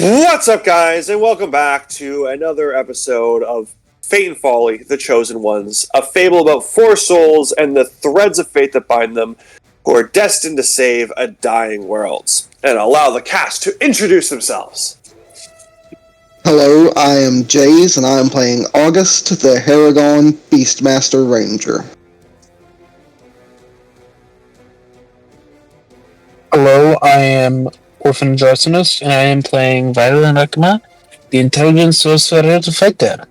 What's up, guys, and welcome back to another episode of Fate and Folly, The Chosen Ones, a fable about four souls and the threads of fate that bind them, who are destined to save a dying world. And allow the cast to introduce themselves. Hello, I am Jays, and I am playing August, the Haragon Beastmaster Ranger. Hello, I am Orphan Jarsinus, and I am playing Violent Akma, the Intelligence Sorcerer Fighter.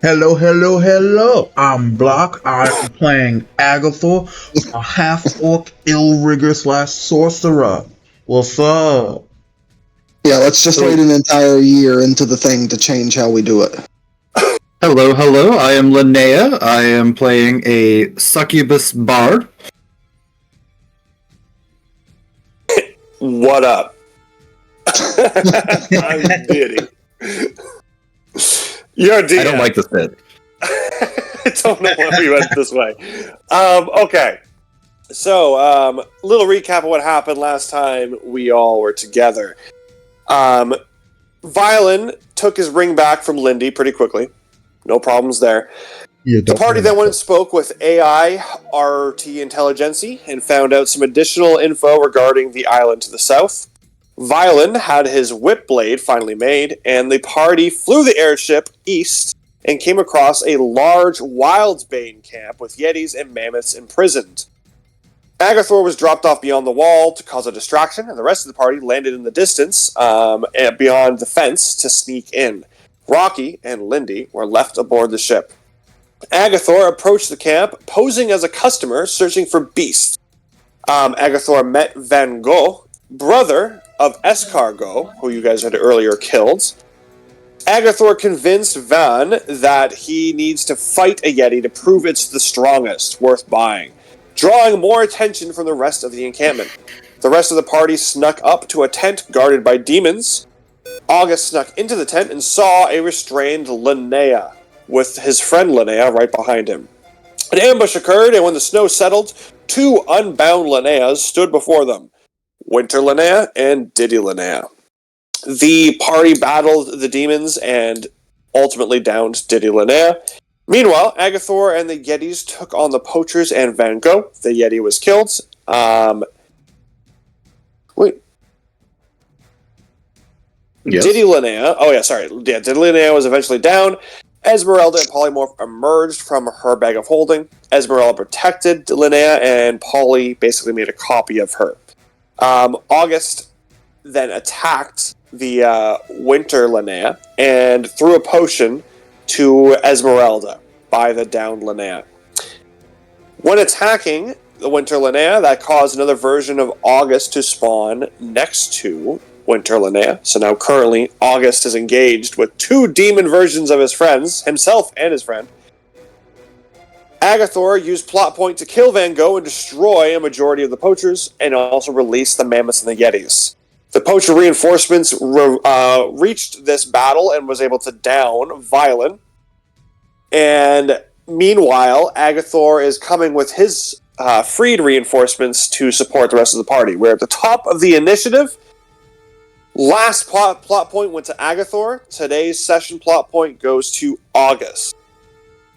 Hello. I'm Block. I'm playing Agathor, a half-orc ill-rigger / sorcerer. What's up? Yeah, let's just wait an entire year into the thing to change how we do it. Hello, I am Linnea. I am playing a succubus bard. What up? I'm Diddy. You're DM. I don't like this bit. I don't know why we went this way. Okay. So, little recap of what happened last time we all were together. Violin took his ring back from Lindy pretty quickly. No problems there. Yeah, The party then went and spoke with AI RT Intelligency and found out some additional info regarding the island to the south. Violin had his whip blade finally made, and the party flew the airship east and came across a large wildbane camp with yetis and mammoths imprisoned. Agathor was dropped off beyond the wall to cause a distraction, and the rest of the party landed in the distance beyond the fence to sneak in. Rocky and Lindy were left aboard the ship. Agathor approached the camp, posing as a customer searching for beasts. Agathor met Van Gogh, brother of Escargot, who you guys had earlier killed. Agathor convinced Van that he needs to fight a Yeti to prove it's the strongest, worth buying, drawing more attention from the rest of the encampment. The rest of the party snuck up to a tent guarded by demons. August snuck into the tent and saw a restrained Linnea, with his friend Linnea right behind him. An ambush occurred, and when the snow settled, two unbound Linneas stood before them, Winter Linnea and Diddy Linnea. The party battled the demons and ultimately downed Diddy Linnea. Meanwhile, Agathor and the Yetis took on the poachers and Van Gogh. The Yeti was killed. Yes. Diddy Linnea. Diddy Linnea was eventually down. Esmeralda and Polymorph emerged from her bag of holding. Esmeralda protected Linnea, and Polly basically made a copy of her. August then attacked the Winter Linnea and threw a potion to Esmeralda by the downed Linnea. When attacking the Winter Linnea, that caused another version of August to spawn next to Winter Linnea. So now currently August is engaged with two demon versions of his friends, himself and his friend. Agathor used plot point to kill Van Gogh and destroy a majority of the poachers, and also release the mammoths and the yetis. The poacher reinforcements reached this battle and was able to down Violin. And meanwhile, Agathor is coming with his freed reinforcements to support the rest of the party. We're at the top of the initiative. Last plot point went to Agathor. Today's session plot point goes to August.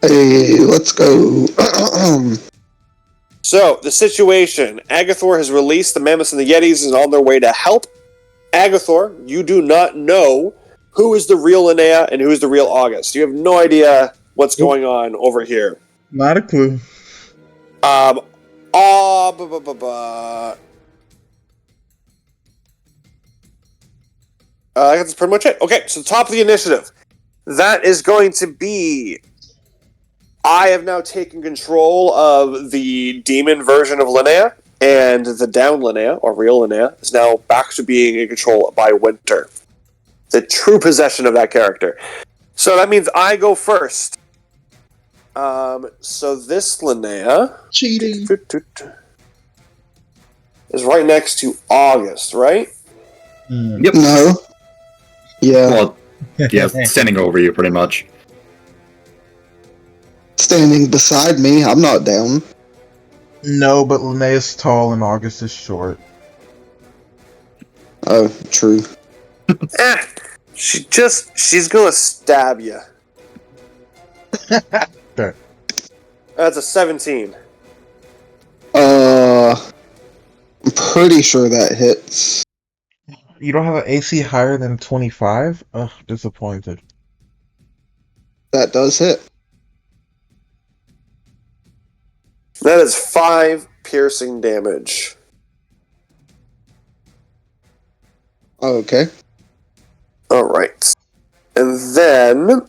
Hey, let's go. So, the situation. Agathor has released the mammoths and the yetis and is on their way to help. Agathor, you do not know who is the real Linnea and who is the real August. You have no idea what's going on over here. Not a clue. I guess that's pretty much it. Okay, so the top of the initiative. That is going to be... I have now taken control of the demon version of Linnea, and the down Linnea, or real Linnea, is now back to being in control by Winter. The true possession of that character. So that means I go first. So this Linnea... Cheating. is right next to August, right? Yep. No. Yeah. Well, yeah, standing over you pretty much. Standing beside me, I'm not down. No, but Linnea's tall and August is short. Oh, true. She's gonna stab you. Okay. That's a 17. I'm pretty sure that hits. You don't have an AC higher than 25? Ugh, disappointed. That does hit. That is 5 piercing damage. Okay. Alright. And then...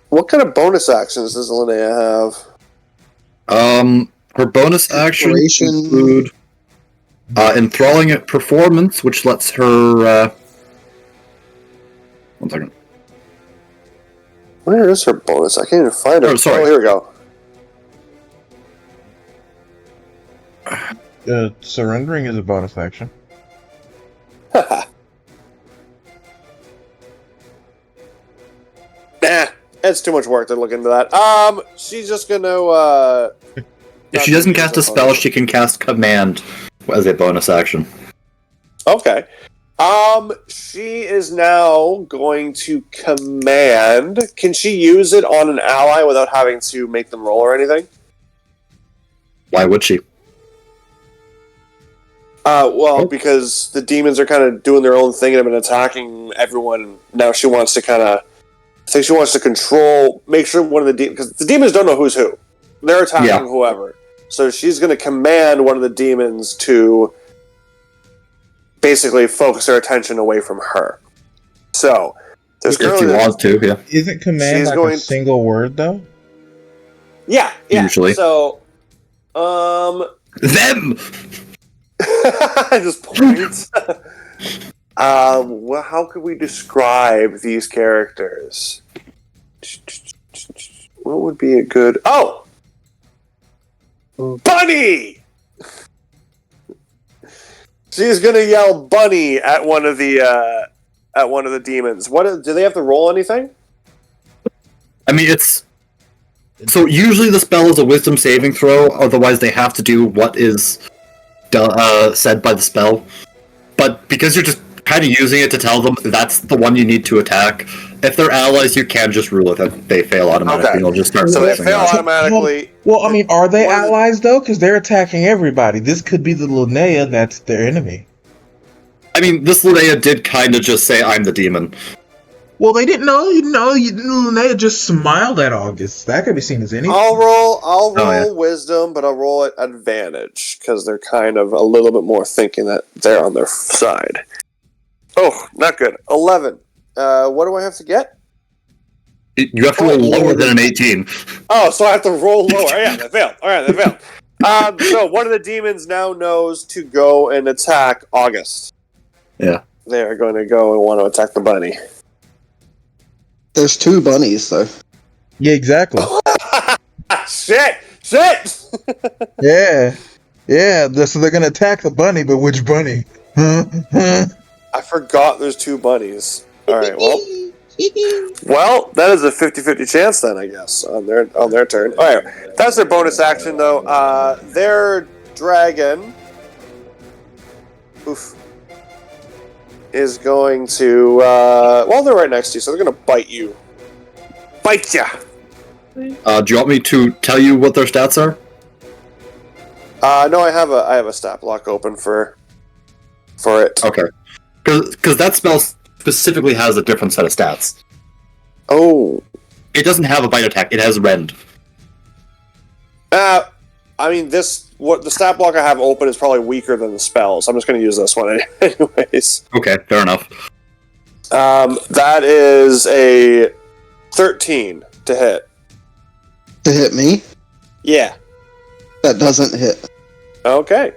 what kind of bonus actions does Linnea have? Her bonus actions Inspiration. include enthralling at performance, which lets her. One second. Where is her bonus? I can't even find her. Oh, sorry. Here we go. Surrendering is a bonus action. Nah, it's too much work to look into that. She's just gonna, If she doesn't cast a spell, she can cast Command as a bonus action. Okay. She is now going to command. Can she use it on an ally without having to make them roll or anything? Why would she? Because the demons are kind of doing their own thing and have been attacking everyone. Now she wants to I think she wants to control, make sure one of the demons, because the demons don't know who's who. They're attacking whoever. So she's going to command one of the demons to basically focus their attention away from her. So, there's If you want to, yeah. Isn't command She's like going a single word, though? Yeah. Usually. So, Them! I just point. How could we describe these characters? What would be a good... Oh! Bunny! She's gonna yell "bunny" at one of the demons. Do they have to roll anything? I mean, it's... So usually the spell is a wisdom saving throw, otherwise they have to do what is said by the spell. But because you're just kind of using it to tell them that's the one you need to attack, if they're allies, you can just rule it that they fail automatically. Okay. They'll just start So they focusing fail on it. automatically. Well, I mean, are they One of the- allies, though? Because they're attacking everybody. This could be the Linnea that's their enemy. I mean, this Linnea did kind of just say, I'm the demon. Well, they didn't know. Linnea just smiled at August. That could be seen as anything. I'll roll yeah. wisdom, but I'll roll it advantage because they're kind of a little bit more thinking that they're on their side. Oh, not good. 11. What do I have to get? You have to roll lower than an 18. Oh, so I have to roll lower. Yeah, they failed. All right, they failed. So one of the demons now knows to go and attack August. Yeah. They are going to go and want to attack the bunny. There's 2 bunnies, though. Yeah, exactly. Shit! Yeah. So they're gonna attack the bunny, but which bunny? I forgot there's 2 bunnies. All right, well, that is a 50-50 chance then, I guess, on their turn. All right, that's their bonus action, though. Their dragon, is going to. They're right next to you, so they're going to bite you. Bite ya. Do you want me to tell you what their stats are? No, I have a stat block open for it. Okay. Because that spell specifically has a different set of stats. Oh. It doesn't have a bite attack, it has rend. I mean, the stat block I have open is probably weaker than the spells. I'm just going to use this one anyways. Okay, fair enough. That is a 13 to hit. To hit me? Yeah. That doesn't hit. Okay.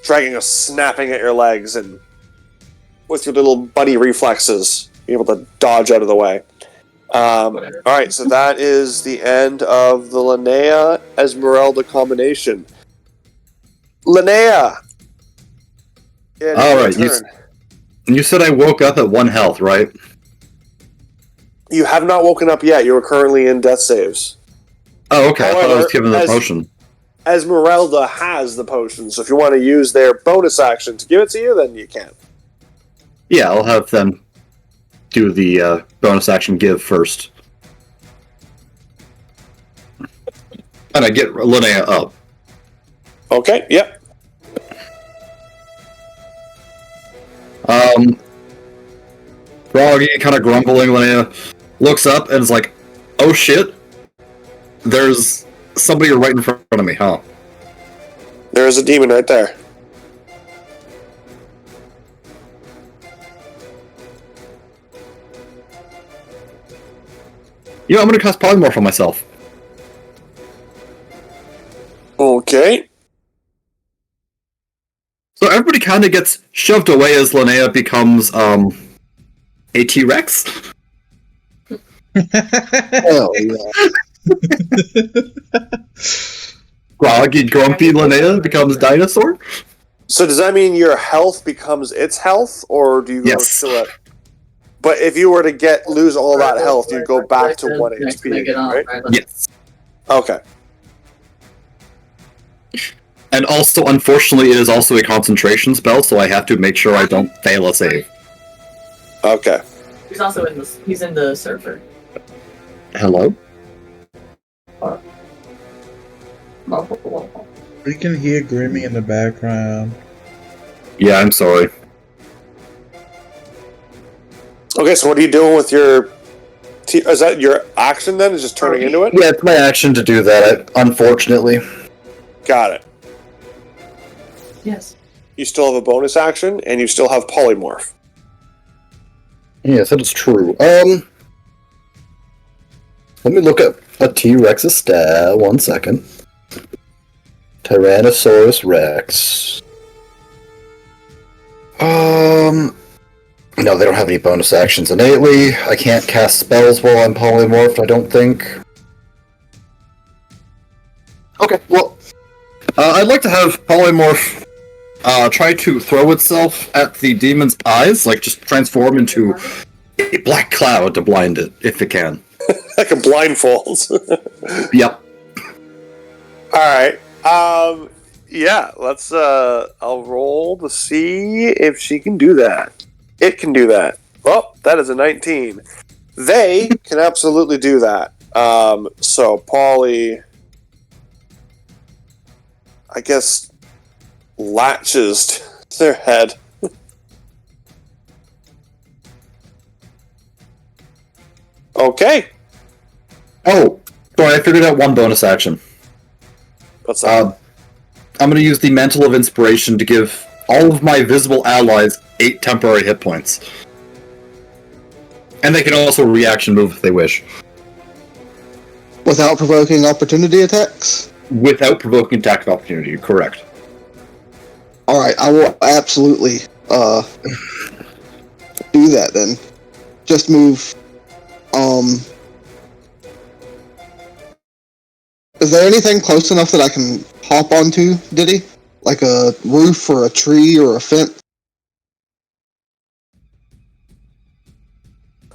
Dragon goes snapping at your legs, and with your little bunny reflexes, you're able to dodge out of the way. Alright, so that is the end of the Linnea Esmeralda combination. Linnea! Alright, you said I woke up at 1 health, right? You have not woken up yet. You are currently in death saves. Oh, okay. I thought I was However, given the potion. Esmeralda has the potion, so if you want to use their bonus action to give it to you, then you can. Yeah, I'll have them do the bonus action give first. And I get Linnea up. Okay, yep. Froggy, kind of grumbling, Linnea looks up and is like, oh shit, there's somebody right in front of me, huh? There's a demon right there. You know, I'm gonna cast Polymorph on myself. Okay. So everybody kind of gets shoved away as Linnea becomes a T-Rex. Hell yeah. Groggy, grumpy Linnea becomes dinosaur. So does that mean your health becomes its health, or do you go Yes. still at... But if you were to lose all that health, you'd go back to 1 HP again, right? Yes. Okay. And also, unfortunately, it is also a concentration spell, so I have to make sure I don't fail a save. Okay. He's also he's in the server. Hello? We can hear Grimmy in the background. Yeah, I'm sorry. Okay, so what are you doing with your... Is that your action then? Is just turning into it? Yeah, it's my action to do that, unfortunately. Got it. Yes. You still have a bonus action, and you still have polymorph. Yes, that is true. Let me look at a T-Rex's stat. 1 second. Tyrannosaurus Rex. No, they don't have any bonus actions innately. I can't cast spells while I'm polymorphed, I don't think. Okay, well, I'd like to have polymorph try to throw itself at the demon's eyes, like just transform into a black cloud to blind it, if it can. Like a blindfold. Yep. Alright. Yeah, let's, I'll roll to see if she can do that. It can do that. Well, that is a 19. They can absolutely do that. So, Polly, I guess, latches to their head. Okay. Oh, sorry, I figured out one bonus action. What's that? I'm going to use the Mantle of Inspiration to give all of my visible allies 8 temporary hit points. And they can also reaction move if they wish. Without provoking opportunity attacks? Without provoking attack of opportunity, correct. Alright, I will absolutely do that then. Just move. Is there anything close enough that I can hop onto, Diddy? Like a roof or a tree or a fence?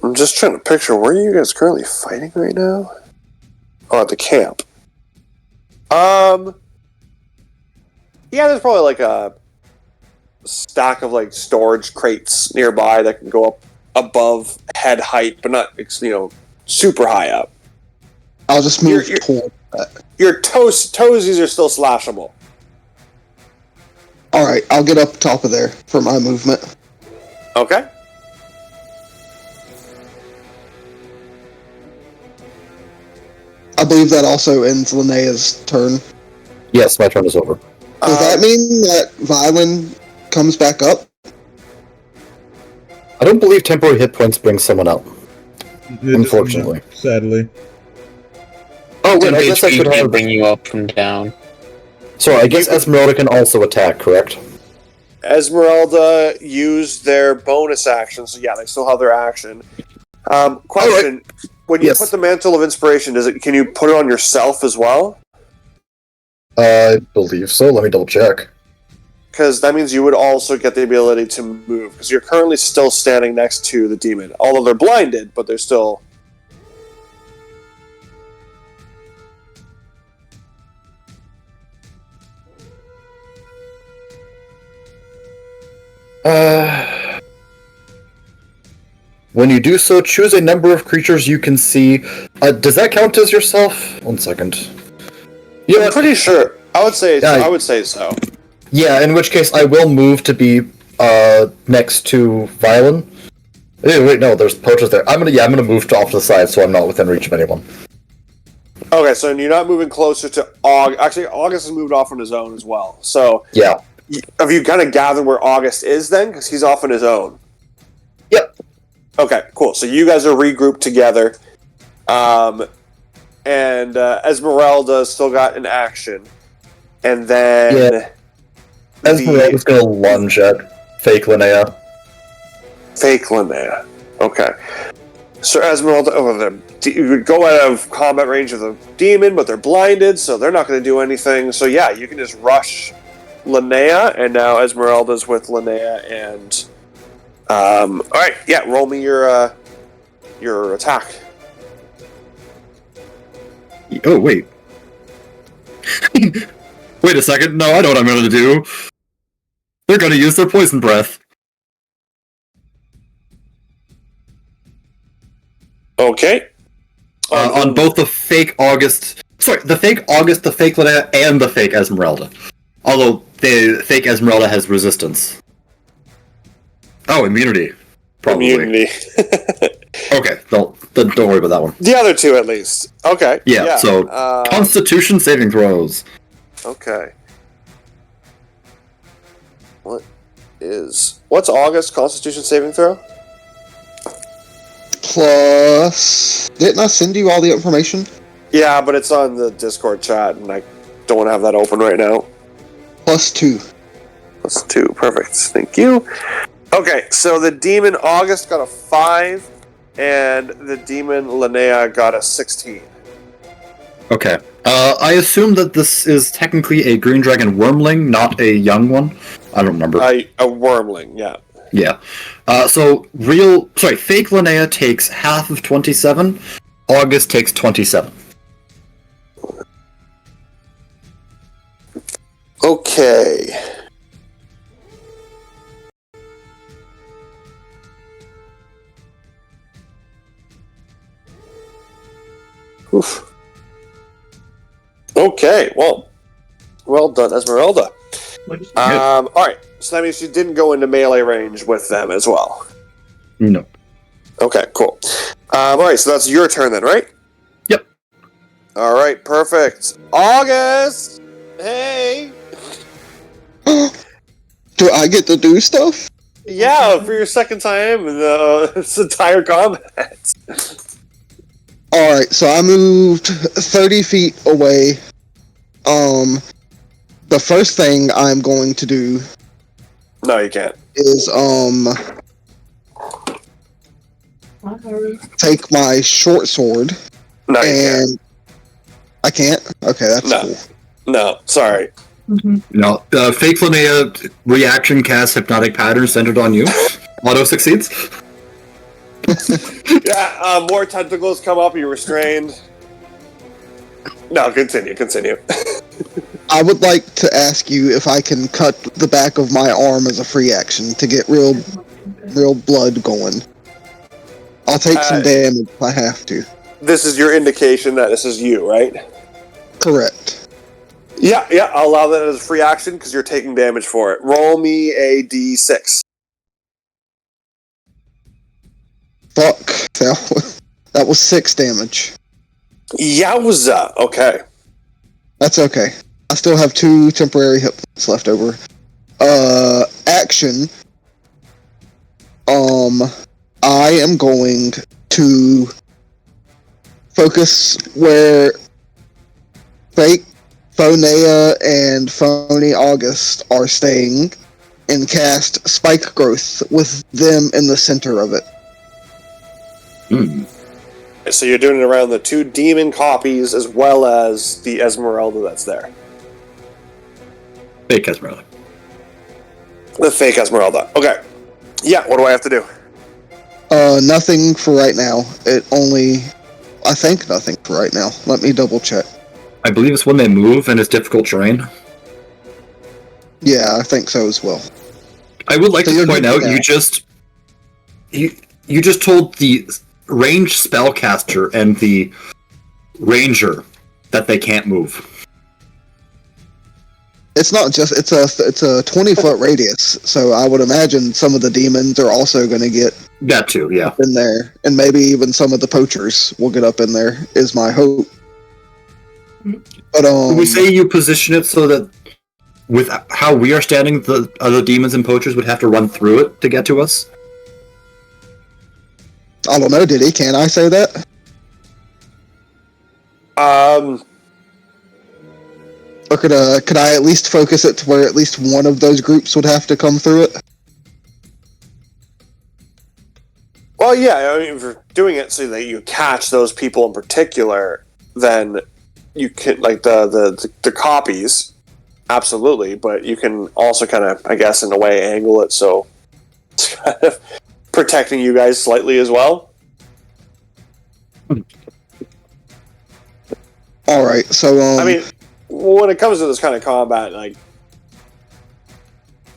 I'm just trying to picture, where are you guys currently fighting right now? Oh, at the camp. Yeah, there's probably like a stack of like storage crates nearby that can go up above head height, but not, super high up. I'll just move toward that. Your toesies are still slashable. Alright, I'll get up top of there for my movement. Okay. I believe that also ends Linnea's turn. Yes, my turn is over. Does that mean that Violin comes back up? I don't believe temporary hit points bring someone up. Unfortunately. Sadly. Oh, wait, Then I guess I could can have... bring you up from down. Sorry, I guess Esmeralda can also attack, correct? Esmeralda used their bonus action, so yeah, they still have their action. Question: when you put the Mantle of Inspiration, can you put it on yourself as well? I believe so. Let me double check. Because that means you would also get the ability to move, because you're currently still standing next to the demon. Although they're blinded, but they're still... When you do so, choose a number of creatures you can see. Does that count as yourself? 1 second. Yeah, I'm pretty sure. I would say. Yeah, I would say so. Yeah, in which case I will move to be next to Violin. Wait, no, there's poachers there. I'm gonna move off to the side so I'm not within reach of anyone. Okay, so you're not moving closer to August. Actually, August has moved off on his own as well. So Yeah. have you kind of gathered where August is then? Because he's off on his own. Yep. Okay, cool. So you guys are regrouped together. And Esmeralda's still got an action. And then... Esmeralda's gonna lunge at fake Linnea. Fake Linnea. Okay. So Esmeralda... you would go out of combat range of the demon, but they're blinded, so they're not going to do anything. So yeah, you can just rush Linnea, and now Esmeralda's with Linnea, and... alright, yeah, roll me your attack. Oh, wait. Wait a second. No, I know what I'm gonna do. They're gonna use their poison breath. Okay. On both the fake August... Sorry, the fake August, the fake Linnea, and the fake Esmeralda. Although, the fake Esmeralda has resistance. Oh, immunity. Probably. Immunity. Okay, don't worry about that one. The other two, at least. Okay. Yeah, so, Constitution saving throws. Okay. What's August Constitution saving throw? Plus... Didn't I send you all the information? Yeah, but it's on the Discord chat, and I don't want to have that open right now. +2. +2, perfect. Thank you. Okay, so the demon August got a 5, and the demon Linnea got a 16. Okay. I assume that this is technically a green dragon wormling, not a young one. I don't remember. A wormling, yeah. Yeah. Fake Linnea takes half of 27. August takes 27. Okay. Oof. Okay, well done, Esmeralda. Alright, so that means you didn't go into melee range with them as well. No. Okay, cool. Alright, so that's your turn then, right? Yep. Alright, perfect. August! Hey! Do I get to do stuff? Yeah, for your second time in this entire combat. Alright, so I moved 30 feet away. The first thing I'm going to do No, you can't. is, take my short sword No, you and... I can't? Okay, that's No. cool. can't. No, sorry. No. Fake Linnea reaction cast hypnotic pattern centered on you. Auto succeeds. Yeah, more tentacles come up, you're restrained. No, continue. I would like to ask you if I can cut the back of my arm as a free action to get real blood going. I'll take some damage if I have to. This is your indication that this is you, right? Correct. Yeah, I'll allow that as a free action because you're taking damage for it. Roll me a d6. Fuck. That was 6 damage. Yowza! Okay. That's okay. I still have 2 temporary hit points left over. Action. I am going to focus where fake Phonea and Phony August are staying and cast Spike Growth with them in the center of it. So you're doing it around the 2 demon copies as well as the Esmeralda that's there. Fake Esmeralda. The fake Esmeralda. Okay. Yeah, what do I have to do? Nothing for right now. I think nothing for right now. Let me double check. I believe it's when they move and it's difficult terrain. Yeah, I think so as well. I would like So to you're point good out now. you just told the ranged spellcaster and the ranger that they can't move. It's not just it's a 20-foot radius, so I would imagine some of the demons are also going to get That too, yeah. up in there, and maybe even some of the poachers will get up in there. Is my hope. But Would we say you position it so that with how we are standing, the other demons and poachers would have to run through it to get to us? I don't know. Did he? Can I say that? Or could I at least focus it to where at least one of those groups would have to come through it? Well, yeah, I mean, if you're doing it so that you catch those people in particular, then you can, like, the copies, absolutely, but you can also kind of, I guess, in a way, angle it so it's kind of protecting you guys slightly as well. Alright, so, I mean, when it comes to this kind of combat, like,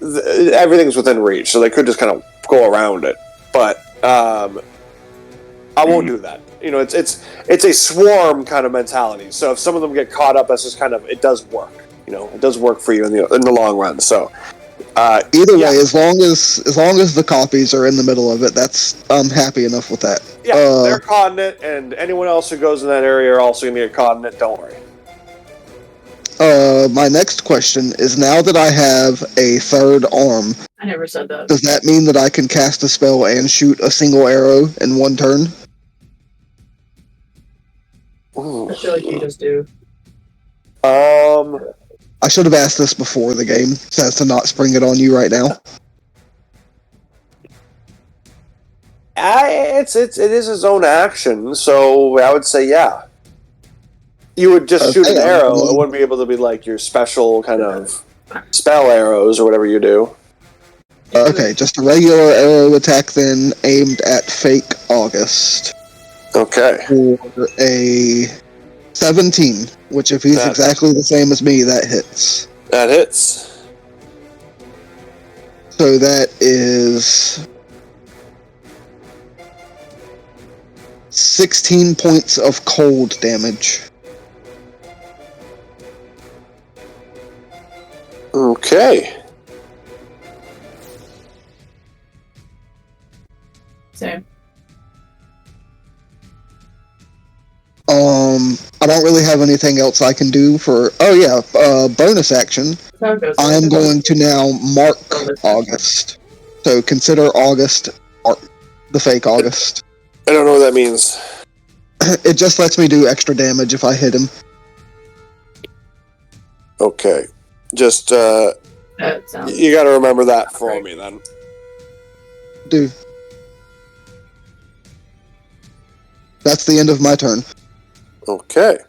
everything's within reach, so they could just kind of go around it, but I won't do that. You know, it's a swarm kind of mentality. So if some of them get caught up, that's just kind of, it does work. You know, it does work for you in the long run. So either way, as long as the copies are in the middle of it, I'm happy enough with that. Yeah, they're caught in it, and anyone else who goes in that area are also going to get caught in it. Don't worry. My next question is, now that I have a third arm, I never said that. does that mean that I can cast a spell and shoot a single arrow in one turn? Ooh. I feel like you just do. I should have asked this before the game, so as to not spring it on you right now. It is its own action, so I would say yeah. You would just shoot an arrow. It wouldn't be able to be like your special kind of spell arrows or whatever you do. Okay, just a regular arrow attack then, aimed at fake August. Okay. For a 17, which if he's exactly the same as me, that hits. That hits. So that is 16 points of cold damage. Okay. Same. I don't really have anything else I can do for... bonus action. I'm going to now mark August. So consider August the fake August. I don't know what that means. It just lets me do extra damage if I hit him. Okay. Just, you gotta remember that for me, then. Do. That's the end of my turn. Okay.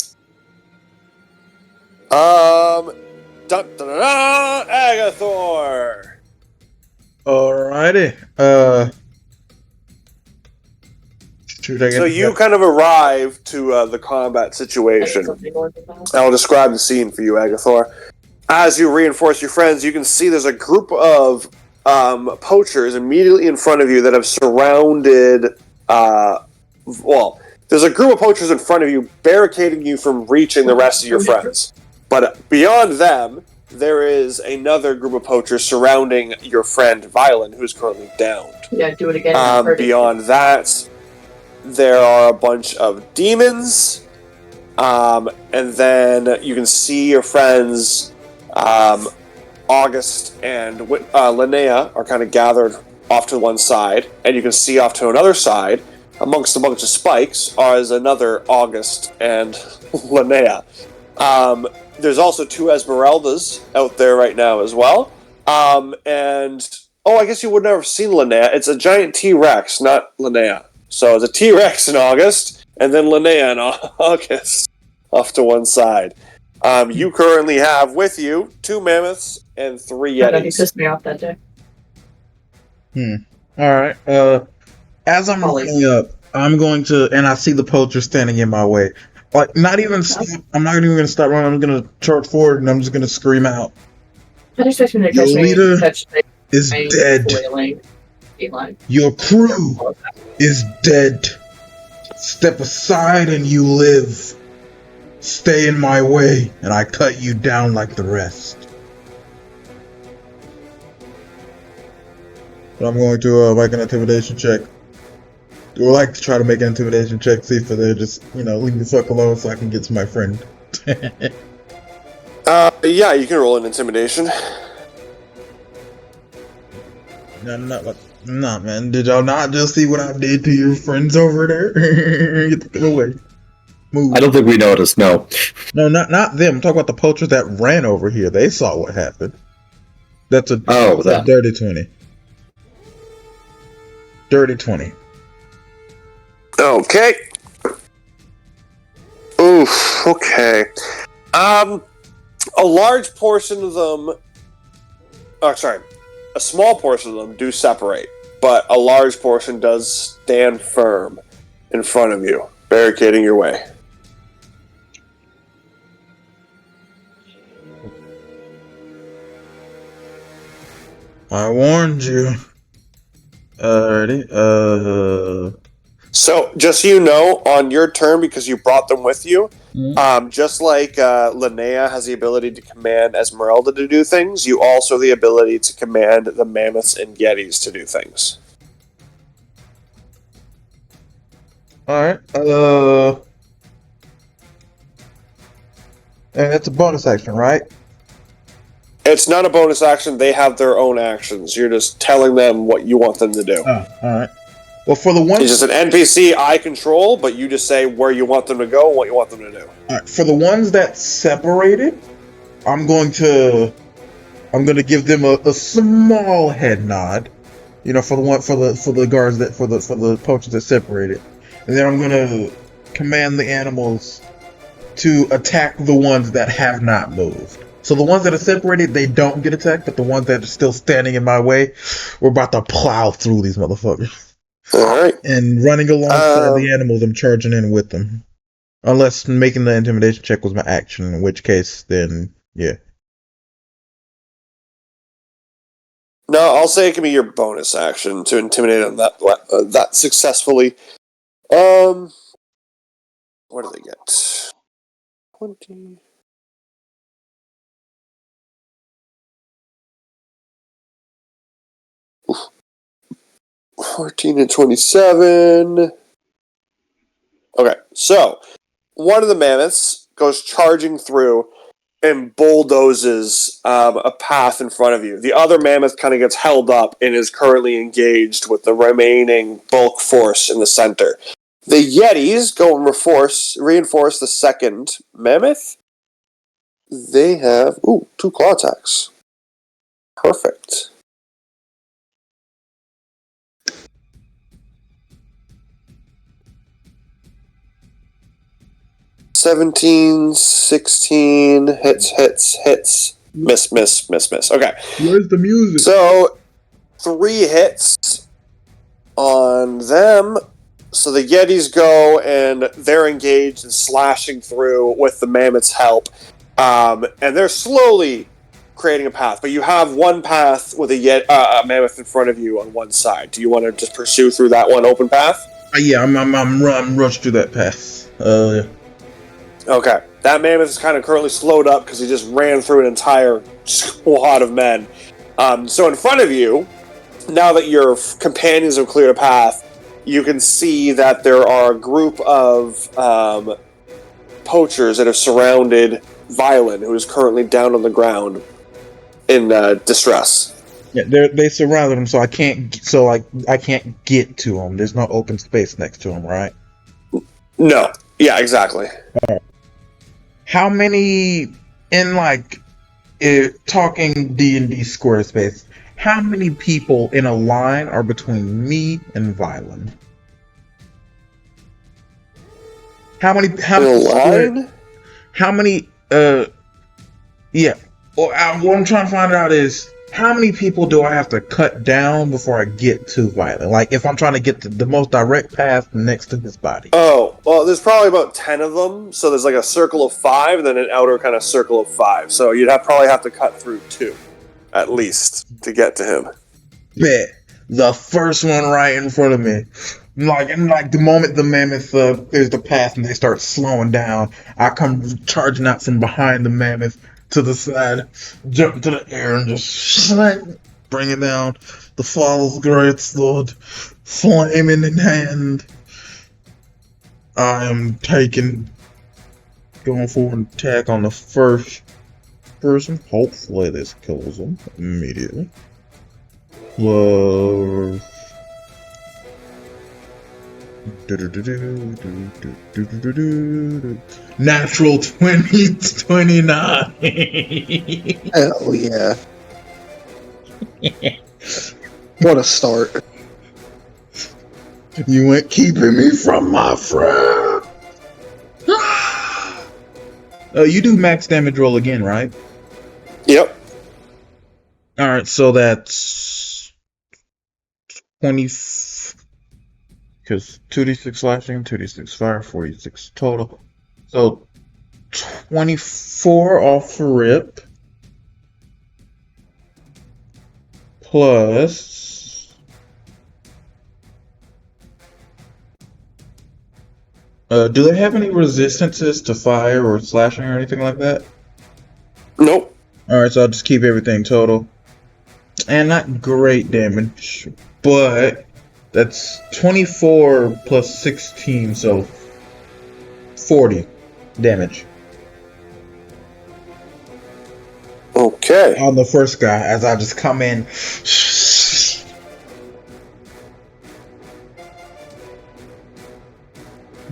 Agathor! Alrighty. So you kind of arrive to the combat situation. I'll describe the scene for you, Agathor. As you reinforce your friends, you can see there's a group of poachers immediately in front of you that have surrounded... there's a group of poachers in front of you barricading you from reaching the rest of your friends. But beyond them, there is another group of poachers surrounding your friend, Violin, who's currently downed. Yeah, do it again. Beyond that, there are a bunch of demons. And then you can see your friends, August and Linnea, are kind of gathered off to one side. And you can see off to another side, amongst a bunch of spikes, is another August and Linnea. There's also two Esmeraldas out there right now as well. I guess you would never have seen Linnea. It's a giant T-Rex, not Linnea. So it's a T-Rex in August, and then Linnea in August, off to one side. You currently have with you 2 mammoths and 3 yetis. He pissed me off that day. Alright, as I'm running up, I'm going to, and I see the poacher standing in my way. Like, I'm not even going to stop running, I'm going to charge forward and I'm just going to scream out. I just expect him to catch me. is I'm dead. flailing. Feline. Your crew is dead. Step aside and you live. Stay in my way, and I cut you down like the rest. But I'm going to make an intimidation check. Or like to try to make an intimidation check, see if they just, leave me the fuck alone so I can get to my friend. Yeah, you can roll an intimidation. No, man. Did y'all not just see what I did to your friends over there? Get them away. Move. I don't think we noticed, no. No, not them. I'm talking about the poachers that ran over here. They saw what happened. That's a dirty 20. Dirty 20. Okay. Oof, okay. A large portion of them... Oh, sorry. A small portion of them do separate, but a large portion does stand firm in front of you, barricading your way. I warned you. Alrighty. So, just so you know, on your turn, because you brought them with you, just like Linnea has the ability to command Esmeralda to do things, you also have the ability to command the Mammoths and Yetis to do things. Alright. And it's a bonus action, right? It's not a bonus action, they have their own actions. You're just telling them what you want them to do. Oh, alright. Well, for the ones... It's just an NPC I control, but you just say where you want them to go and what you want them to do. Alright, for the ones that separated, I'm going to give them a small head nod. For the guards for the poachers that separated. And then I'm gonna command the animals to attack the ones that have not moved. So the ones that are separated, they don't get attacked, but the ones that are still standing in my way, we're about to plow through these motherfuckers. Alright. And running alongside the animals, I'm charging in with them. Unless making the intimidation check was my action, in which case, then, yeah. No, I'll say it can be your bonus action to intimidate them that successfully. What do they get? 20... 14 and 27. Okay, so one of the mammoths goes charging through and bulldozes a path in front of you. The other mammoth kind of gets held up and is currently engaged with the remaining bulk force in the center. The Yetis go and reinforce the second mammoth. They have 2 claw attacks. Perfect. 17, 16, hits, miss. Okay. Where's the music? So, 3 hits on them. So the Yetis go and they're engaged and slashing through with the mammoth's help. And they're slowly creating a path. But you have one path with a mammoth in front of you on one side. Do you want to just pursue through that one open path? Yeah, I'm rushed through that path. Yeah. Okay. That mammoth is kind of currently slowed up because he just ran through an entire squad of men. So in front of you, now that your companions have cleared a path, you can see that there are a group of poachers that have surrounded Violin, who is currently down on the ground in distress. Yeah, they surrounded him, so I can't get to him. There's no open space next to him, right? No. Yeah, exactly. How many in talking D&D Squarespace? How many people in a line are between me and Violin? How many? Yeah. Well, what I'm trying to find out is how many people do I have to cut down before I get to Violin? Like, if I'm trying to get to the most direct path next to his body. Oh, well, there's probably about 10 of them. So there's like a circle of 5, and then an outer kind of circle of 5. So you'd probably have to cut through 2 at least, to get to him. Bet. The first one right in front of me. Like the moment the mammoth clears the path and they start slowing down, I come charging out from behind the mammoth to the side, jump into the air and just bring it down. The Fall's great sword, flaming in hand. I am going for an attack on the first person. Hopefully this kills him immediately. Natural 29. Hell yeah. What a start. You ain't keeping me from my friend. You do max damage roll again, right? Yep. Alright, so that's 20. Because 2d6 slashing, 2d6 fire, 46 total. So 24 off the rip. Plus. Do they have any resistances to fire or slashing or anything like that? Nope. Alright, so I'll just keep everything total. And not great damage, but that's 24 plus 16, so 40 damage. Okay. On the first guy, as I just come in.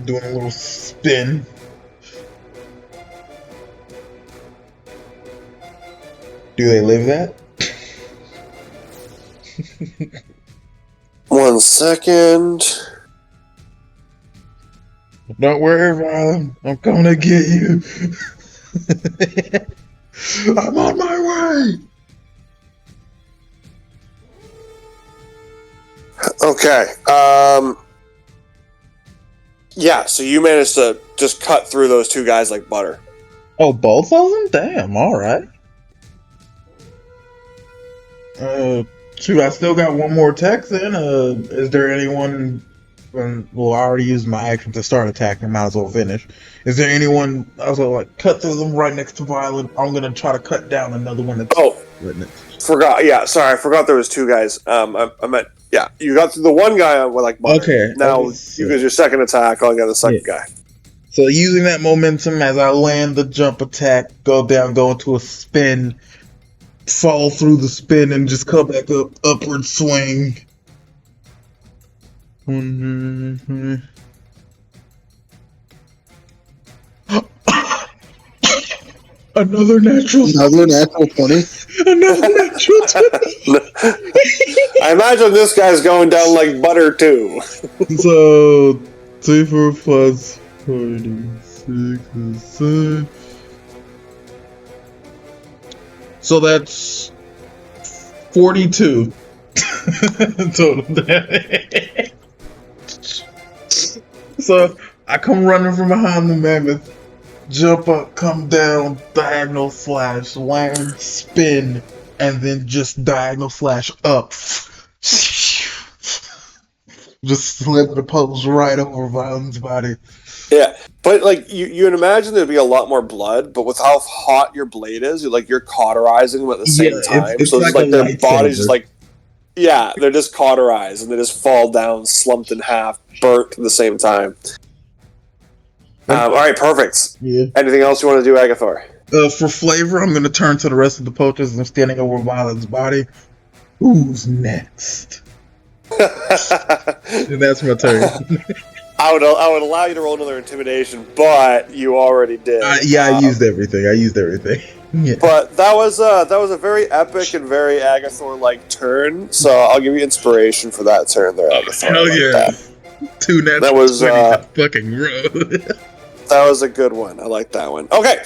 Doing a little spin. Do they live that? 1 second. Don't worry, Rylan. I'm gonna get you. I'm on my way. Okay. Yeah, so you managed to just cut through those two guys like butter. Oh, both of them? Damn, alright. Shoot, I still got one more attack then. Is there anyone... Well, I already used my action to start attacking. Might as well finish. Is there anyone... I was like, cut through them right next to Violet. I'm gonna try to cut down another one that's... Oh, forgot. Yeah, sorry, I forgot there was two guys. I meant... Yeah, you got through the one guy with like butter. Okay. Now, you use your second attack, I'll get the second guy. So using that momentum as I land the jump attack, go down, go into a spin, fall through the spin, and just come back up, upward swing. Another natural 20. Another natural 20. Another natural 20. I imagine this guy's going down like butter too. So 24 plus 46 is so that's 42 total damage. So I come running from behind the mammoth, jump up, come down, diagonal slash, land, spin, and then just diagonal slash up. Just slip the pose right over Violet's body. Yeah, but like you'd imagine there'd be a lot more blood, but with how hot your blade is, you're cauterizing them at the same time. It's so like it's like a their body's just lightsaber. like, yeah, they're just cauterized and they just fall down, slumped in half, burnt at the same time. All right, perfect. Yeah. Anything else you want to do, Agathor? For flavor, I'm gonna turn to the rest of the poachers and I'm standing over Violet's body. Who's next? And that's my turn. I would allow you to roll another intimidation, but you already did. I used everything. Yeah. But that was a very epic and very Agathor-like turn. So I'll give you inspiration for that turn there, Agathor. Hell yeah! Two natural That was 20s, fucking row. that was a good one. I like that one. Okay,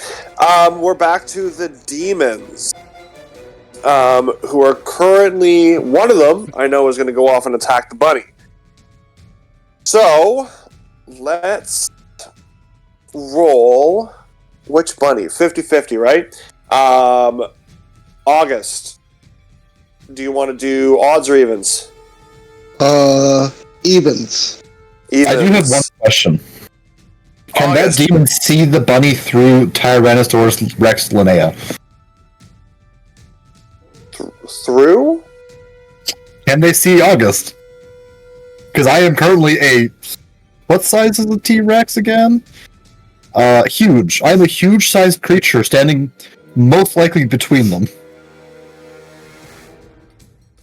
we're back to the demons. Who are currently, one of them I know is going to go off and attack the bunny. So let's roll. Which bunny? 50-50, right? August. Do you want to do odds or evens? Evens. Evens. I do have one question. Can that August. demon see the bunny through Tyrannosaurus Rex Linnea? Through? Can they see August? Because I am currently a... What size is the T-Rex again? Huge. I am a huge-sized creature standing most likely between them.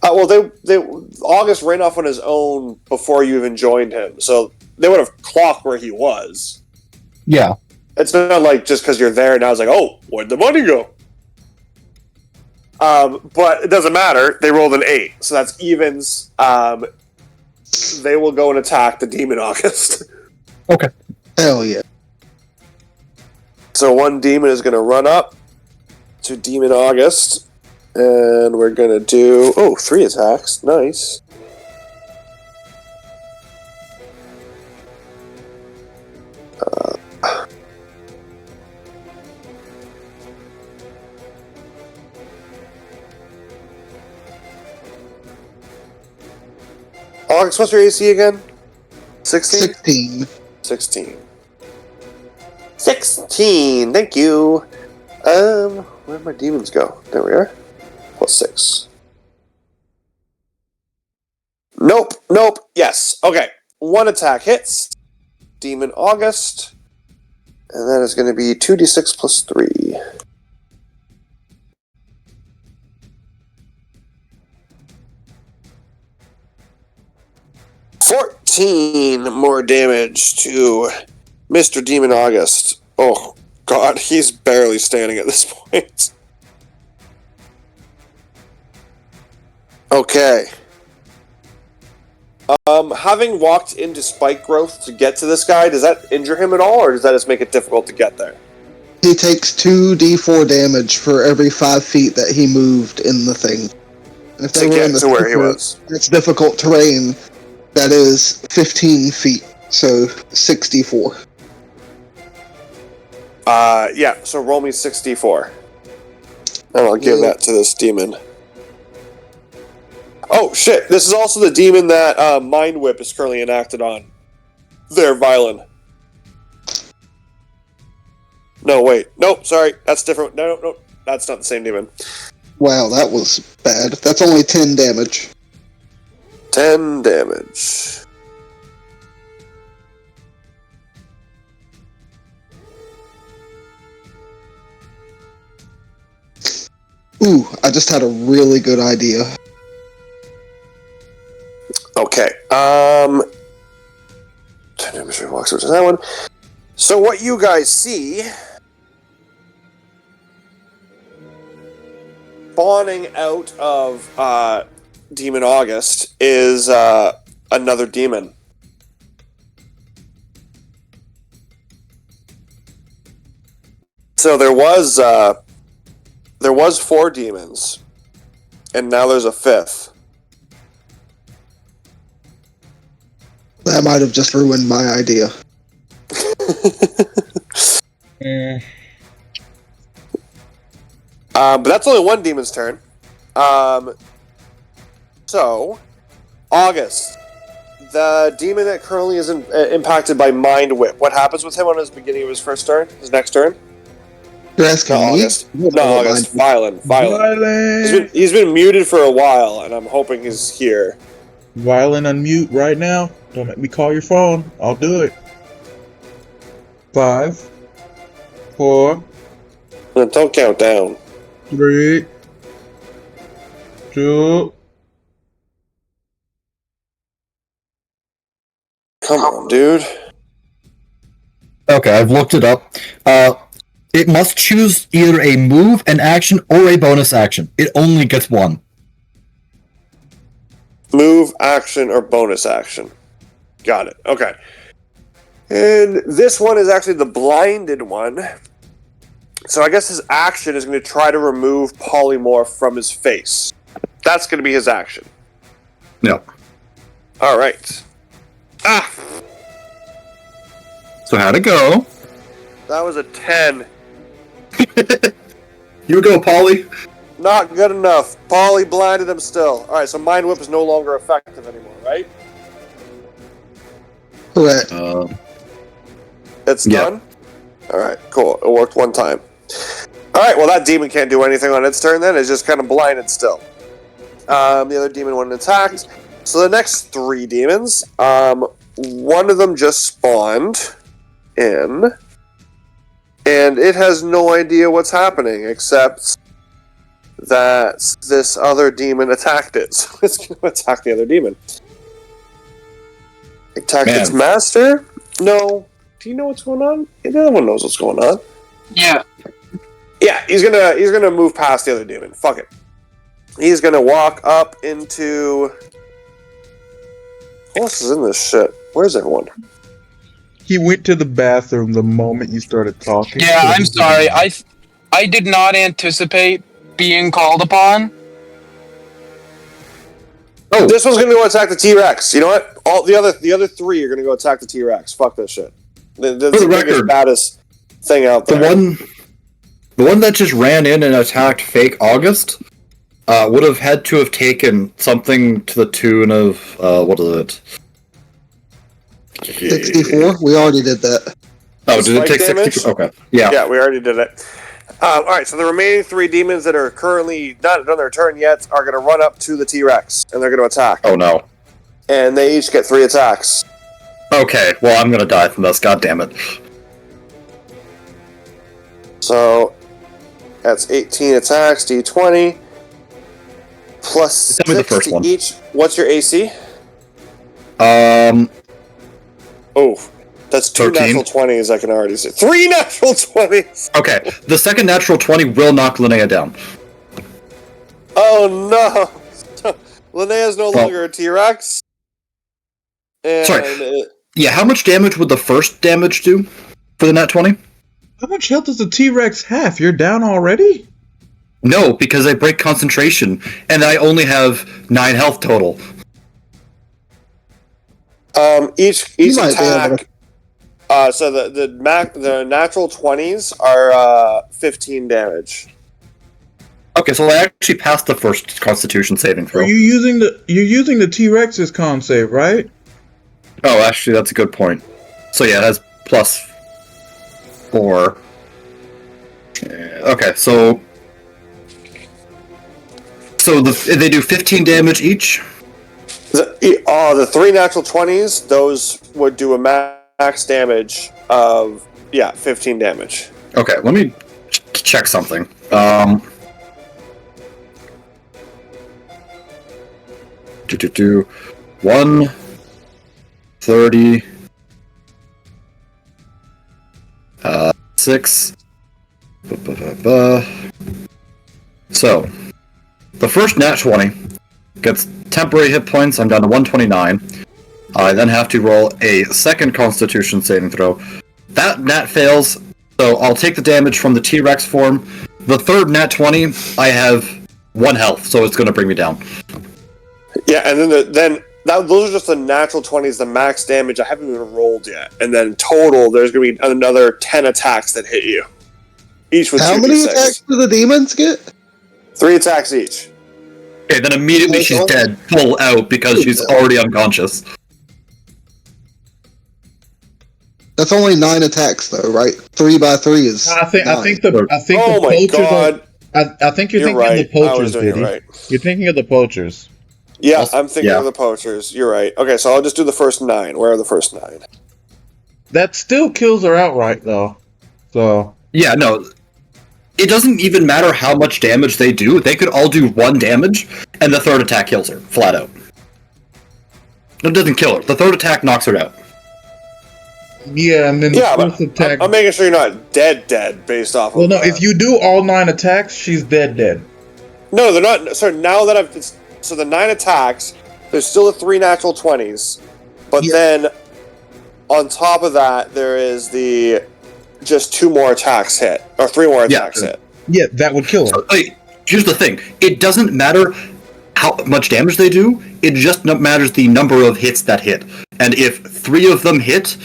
Well, they August ran off on his own before you even joined him, so they would have clocked where he was. Yeah. It's not like just because you're there now it's like, oh, where'd the money go? But it doesn't matter. They rolled an 8, so that's evens. They will go and attack the demon August. Okay. Hell yeah. So one demon is going to run up to Demon August, and we're going to do 3 attacks. Nice. August, what's your AC again? 16? 16. 16. 16, thank you. Where'd my demons go? There we are. +6. Nope. Yes. Okay. 1 attack hits. Demon August. And that is going to be 2d6 plus 3. $14 more damage to Mr. Demon August. Oh, God, he's barely standing at this point. Okay. Having walked into spike growth to get to this guy, does that injure him at all, or does that just make it difficult to get there? He takes 2d4 damage for every 5 feet that he moved in the thing. And if To get to where he was. It's difficult terrain. That is 15 feet, so 64. Yeah, so roll me 64. And I'll give that to this demon. Oh, shit, this is also the demon that Mind Whip is currently enacted on. There, Violin. No, wait. Nope, sorry, that's different. No, that's not the same demon. Wow, that was bad. That's only 10 damage. 10 damage. Ooh, I just had a really good idea. Okay, 10 damage walks over to that one. So what you guys see spawning out of Demon August is another demon. So there was 4 demons, and now there's a 5th. That might have just ruined my idea. But that's only one demon's turn. So, August, the demon that currently is impacted by Mind Whip. What happens with him on his beginning of his first turn? His next turn? You're asking Not me? August. Not August. Violin. He's been muted for a while, and I'm hoping he's here. Violin, unmute right now. Don't make me call your phone. I'll do it. 5, 4, Don't count down. 3, 2. Come on, dude. Okay, I've looked it up. It must choose either a move, an action, or a bonus action. It only gets one. Move, action, or bonus action. Got it. Okay. And this one is actually the blinded one. So I guess his action is going to try to remove polymorph from his face. That's going to be his action. No. All right. Ah! So how'd it go? That was a 10. You go, Polly. Not good enough. Folly blinded him still. Alright, so Mind Whip is no longer effective anymore, right? Correct. It's Yeah. done? Alright, cool. It worked one time. Alright, well that demon can't do anything on its turn then. It's just kind of blinded still. The other demon went and attacked. So the next 3 demons, one of them just spawned in, and it has no idea what's happening except that this other demon attacked it. So it's going to attack the other demon. Attacked its master? No. Do you know what's going on? Yeah, the other one knows what's going on. Yeah. Yeah, he's gonna move past the other demon. Fuck it. He's gonna walk up into. Who else is in this shit? Where's everyone? He went to the bathroom the moment you started talking. Yeah, I'm sorry. I did not anticipate being called upon. Oh, This one's gonna go attack the T-Rex. You know what? All the other 3 are gonna go attack the T-Rex. Fuck this shit. That's For the the biggest, record, baddest thing out there. the one that just ran in and attacked Fake August would have had to have taken something to the tune of what is it? 64. We already did that. Oh, did it take Spike damage? 60? Okay, yeah. Yeah, we already did it. Alright, so the remaining 3 demons that are currently not done their turn yet are going to run up to the T-Rex, and they're going to attack. Oh no. And they each get 3 attacks. Okay, well I'm gonna die from this. God damn it. So, that's 18 attacks, D20. Plus Tell me the 6 first to one. each. What's your AC? Um, Oh, that's 2 13. natural 20s, I can already see. 3 natural 20s! okay. The second natural 20 will knock Linnea down. Oh no! Linnea's no longer a T-Rex. And Sorry. Yeah, how much damage would the first damage do for the nat 20? How much health does the T-Rex have? You're down already? No, because I break concentration, and I only have 9 health total. Each You might be able attack. So the natural 20s are 15 damage. Okay, so I actually passed the first Constitution saving throw. You're using the T-Rex's con save, right? Oh, actually, that's a good point. So yeah, it has plus 4. Okay, so they do 15 damage each. The 3 natural 20s, those would do a max damage of 15 damage. Okay, let me check something. Do 1 30 6. So the first nat 20 gets temporary hit points. I'm down to 129. I then have to roll a second Constitution saving throw. That nat fails, so I'll take the damage from the T-Rex form. The third nat 20, I have 1 health, so it's going to bring me down. Yeah, and then those are just the natural 20s, the max damage. I haven't even rolled yet. And then total, there's going to be another 10 attacks that hit you. Each with How 2d6. many attacks do the demons get? 3 attacks each. Okay, then immediately she's dead, full out, because she's already unconscious. That's only 9 attacks, though, right? 3 by 3 is. I think nine. Oh my god. I think you're thinking right. of the poachers, I was doing it Biddy. right. You're thinking of the poachers. Yeah, I'm thinking yeah. of the poachers. You're right. Okay, so I'll just do the first 9. Where are the first 9? That still kills her outright, though. So Yeah, no. It doesn't even matter how much damage they do. They could all do 1 damage, and the third attack kills her, flat out. It doesn't kill her. The third attack knocks her out. yeah, and then the But fourth attack. I'm making sure you're not dead based off Well, of no, if you do all 9 attacks, she's dead. No, they're not. Sorry, now that so the 9 attacks, there's still the 3 natural 20s, but then on top of that, there is the just 2 more attacks hit, or 3 more attacks hit. Yeah, that would kill her. So, here's the thing. It doesn't matter how much damage they do, it just matters the number of hits that hit. And if 3 of them hit,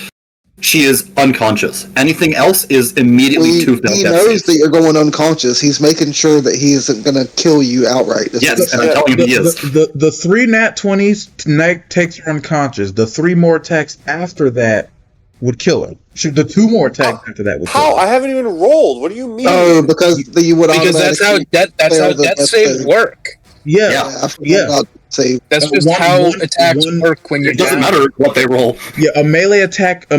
she is unconscious. Anything else is immediately He 2 failed death knows saves. that you're going unconscious. He's making sure that he isn't going to kill you outright. That's what Yes, he's and I'm saying. telling you he is. The 3 nat 20s takes her unconscious. The 3 more attacks after that would kill her. The 2 more attacks after that would kill How? her. I haven't even rolled. What do you mean? Oh, because you would Because that's how automatically fail the death saves save. work. Yeah. Yeah, I forgot Yeah. about save. That's just how attacks work when you're It doesn't down. matter what they roll. Yeah, a melee attack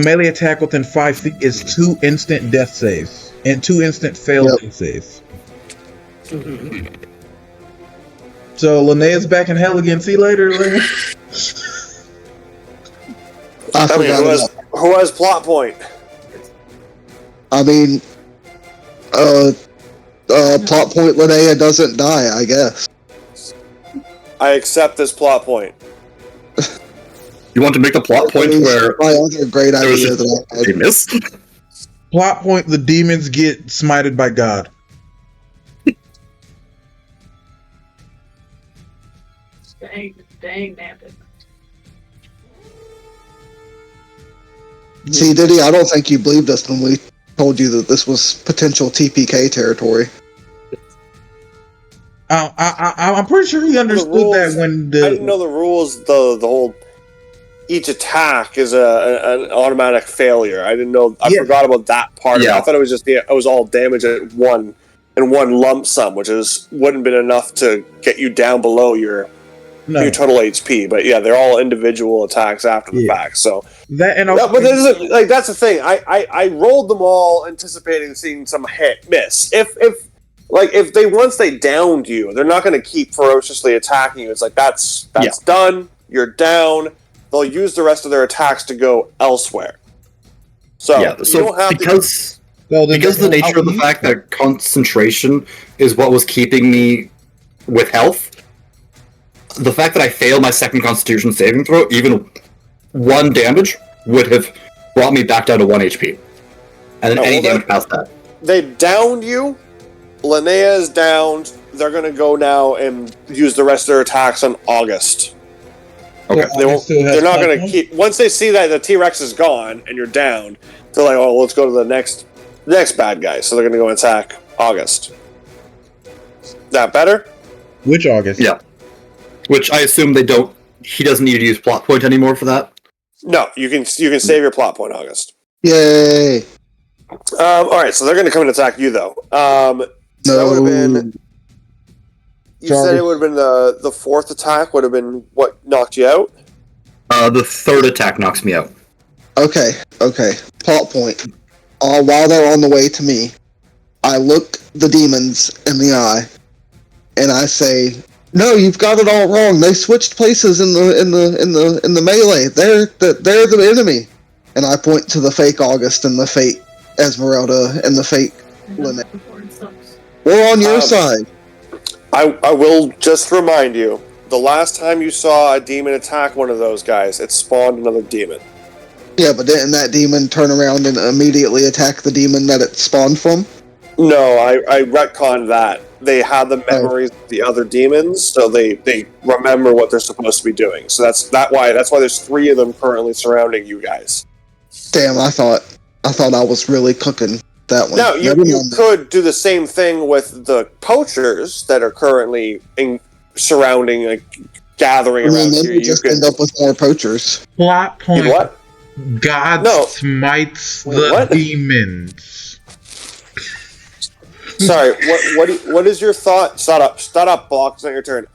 within 5 feet is 2 instant death saves and 2 instant failed death saves. So Linnea's back in hell again. See you later, Linnea. I I mean, forgot about. who has plot point? I mean, plot point Linnea doesn't die, I guess. I accept this plot point. You want to make the plot point That was where my other great there was idea that I had. a miss? Plot point: the demons get smited by God. Dang, nabbit. See, Diddy, I don't think you believed us when we told you that this was potential TPK territory. I'm pretty sure he understood that when I didn't know the rules. The whole each attack is an automatic failure. I didn't know. I forgot about that part. Yeah. I thought it was just it was all damage at one lump sum, which wouldn't been enough to get you down below your total HP. But yeah, they're all individual attacks after the fact. So that and but this isn't like that's the thing. I rolled them all anticipating seeing some hit miss. If they once they downed you, they're not going to keep ferociously attacking you. It's like that's done. You're down. They'll use the rest of their attacks to go elsewhere. So Yeah, you so don't have because Well, because the nature of the fact that concentration is what was keeping me with health, the fact that I failed my second Constitution saving throw, even 1 damage would have brought me back down to 1 HP, and then any damage past that. they downed you. Linnea is downed. They're going to go now and use the rest of their attacks on August. Okay. They're not going to keep. Once they see that the T-Rex is gone and you're down, they're like, "Oh, let's go to the next bad guy." So they're going to go attack August. That better? Which August? Yeah. Which I assume they don't. He doesn't need to use plot point anymore for that. No, you can save your plot point, August. Yay! All right, so they're going to come and attack you though. So that would have been. You said it would have been the 4th attack would have been what knocked you out? The 3rd attack knocks me out. Okay. Plot point. While they're on the way to me, I look the demons in the eye, and I say, "No, you've got it all wrong. They switched places in the melee. They're the enemy." And I point to the fake August and the fake Esmeralda and the fake Linnea. We're on your side. I will just remind you, the last time you saw a demon attack one of those guys, it spawned another demon. Yeah, but didn't that demon turn around and immediately attack the demon that it spawned from? No, I retconned that. They had the memories of the other demons, so they remember what they're supposed to be doing. So that's why there's 3 of them currently surrounding you guys. Damn, I thought I was really cooking that one. Now, you could do the same thing with the poachers that are currently surrounding, gathering around then you. you just end up with more poachers. Plot point. What? God smites the demons. Sorry, what is your thought? Shut up, Block. It's not your turn.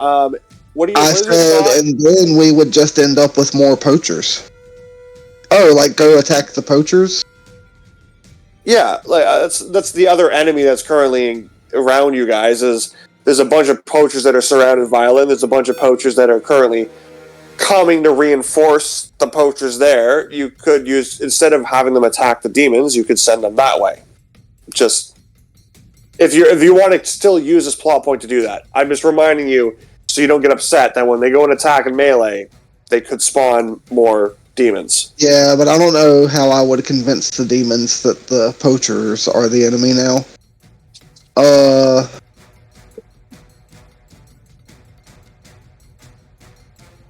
What is your thought? And then we would just end up with more poachers. Oh, like go attack the poachers? Yeah, like that's the other enemy that's currently around you guys. There's a bunch of poachers that are surrounded Violin. There's a bunch of poachers that are currently coming to reinforce the poachers there. You could use, instead of having them attack the demons, you could send them that way. Just if you want to still use this plot point to do that. I'm just reminding you so you don't get upset that when they go and attack in melee, they could spawn more demons. Yeah, but I don't know how I would convince the demons that the poachers are the enemy now.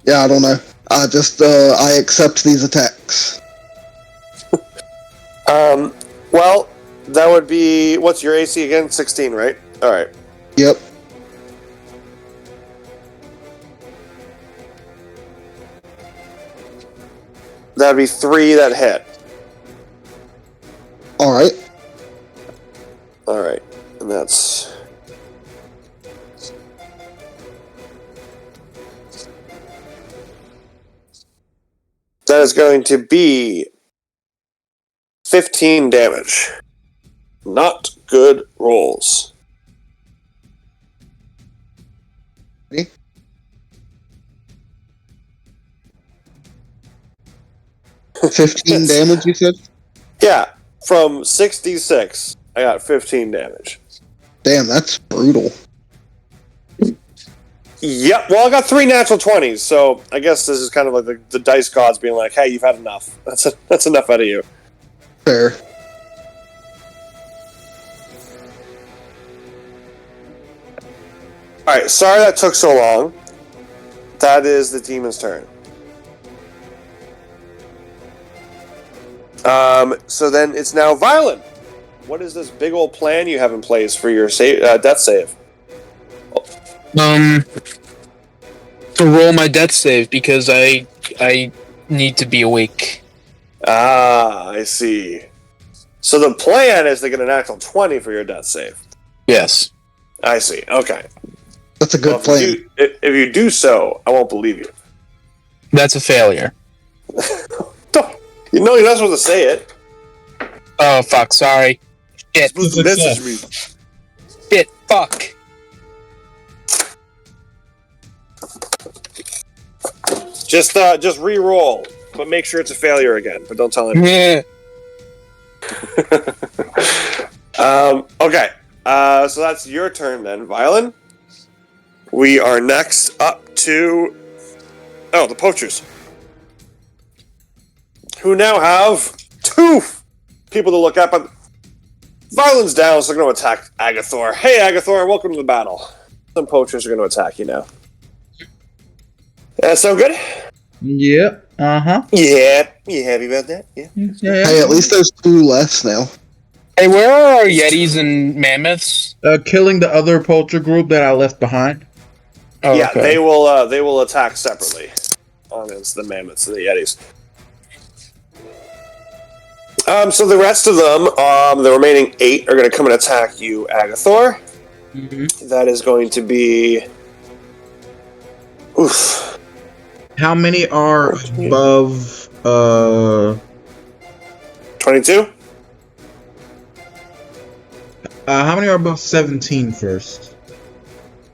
Yeah, I don't know. I just I accept these attacks. Well, that would be, what's your AC again? 16, right? All right. Yep. That'd be 3 that hit. All right. All right, and that's. That is going to be 15 damage. Not good rolls. Ready? $15 damage, you said? Yeah, from 66, I got 15 damage. Damn, that's brutal. Yep, well, I got 3 natural 20s, so I guess this is kind of like the dice gods being like, hey, you've had enough. That's enough out of you. Fair. Alright, sorry that took so long. That is the demon's turn. So then it's now Violent. What is this big old plan you have in place for your death save? To roll my death save because I need to be awake. Ah, I see. So the plan is to get a natural 20 for your death save. Yes. I see. Okay. That's a good plan. If you do so, I won't believe you. That's a failure. You know you're not supposed to say it. Oh, fuck, sorry. Shit. You're supposed to message me. Shit, fuck. Just re-roll, but make sure it's a failure again. But don't tell him. Yeah. Okay. So that's your turn then, Violin. We are next up to the poachers, who now have 2 people to look at. But Violin's down, so they're going to attack Agathor. Hey, Agathor, welcome to the battle. Some poachers are going to attack you now. That sound good? Yeah. Uh-huh. Yeah. You happy about that? Yeah. Hey, at least there's 2 less now. Hey, where are our Yetis and Mammoths? Killing the other poacher group that I left behind. Oh, Yeah, okay. they will attack separately against the mammoths and the yetis. So the rest of them, the remaining 8 are going to come and attack you, Agathor. Mm-hmm. That is going to be. Oof. How many are above 22? How many are above 17 first?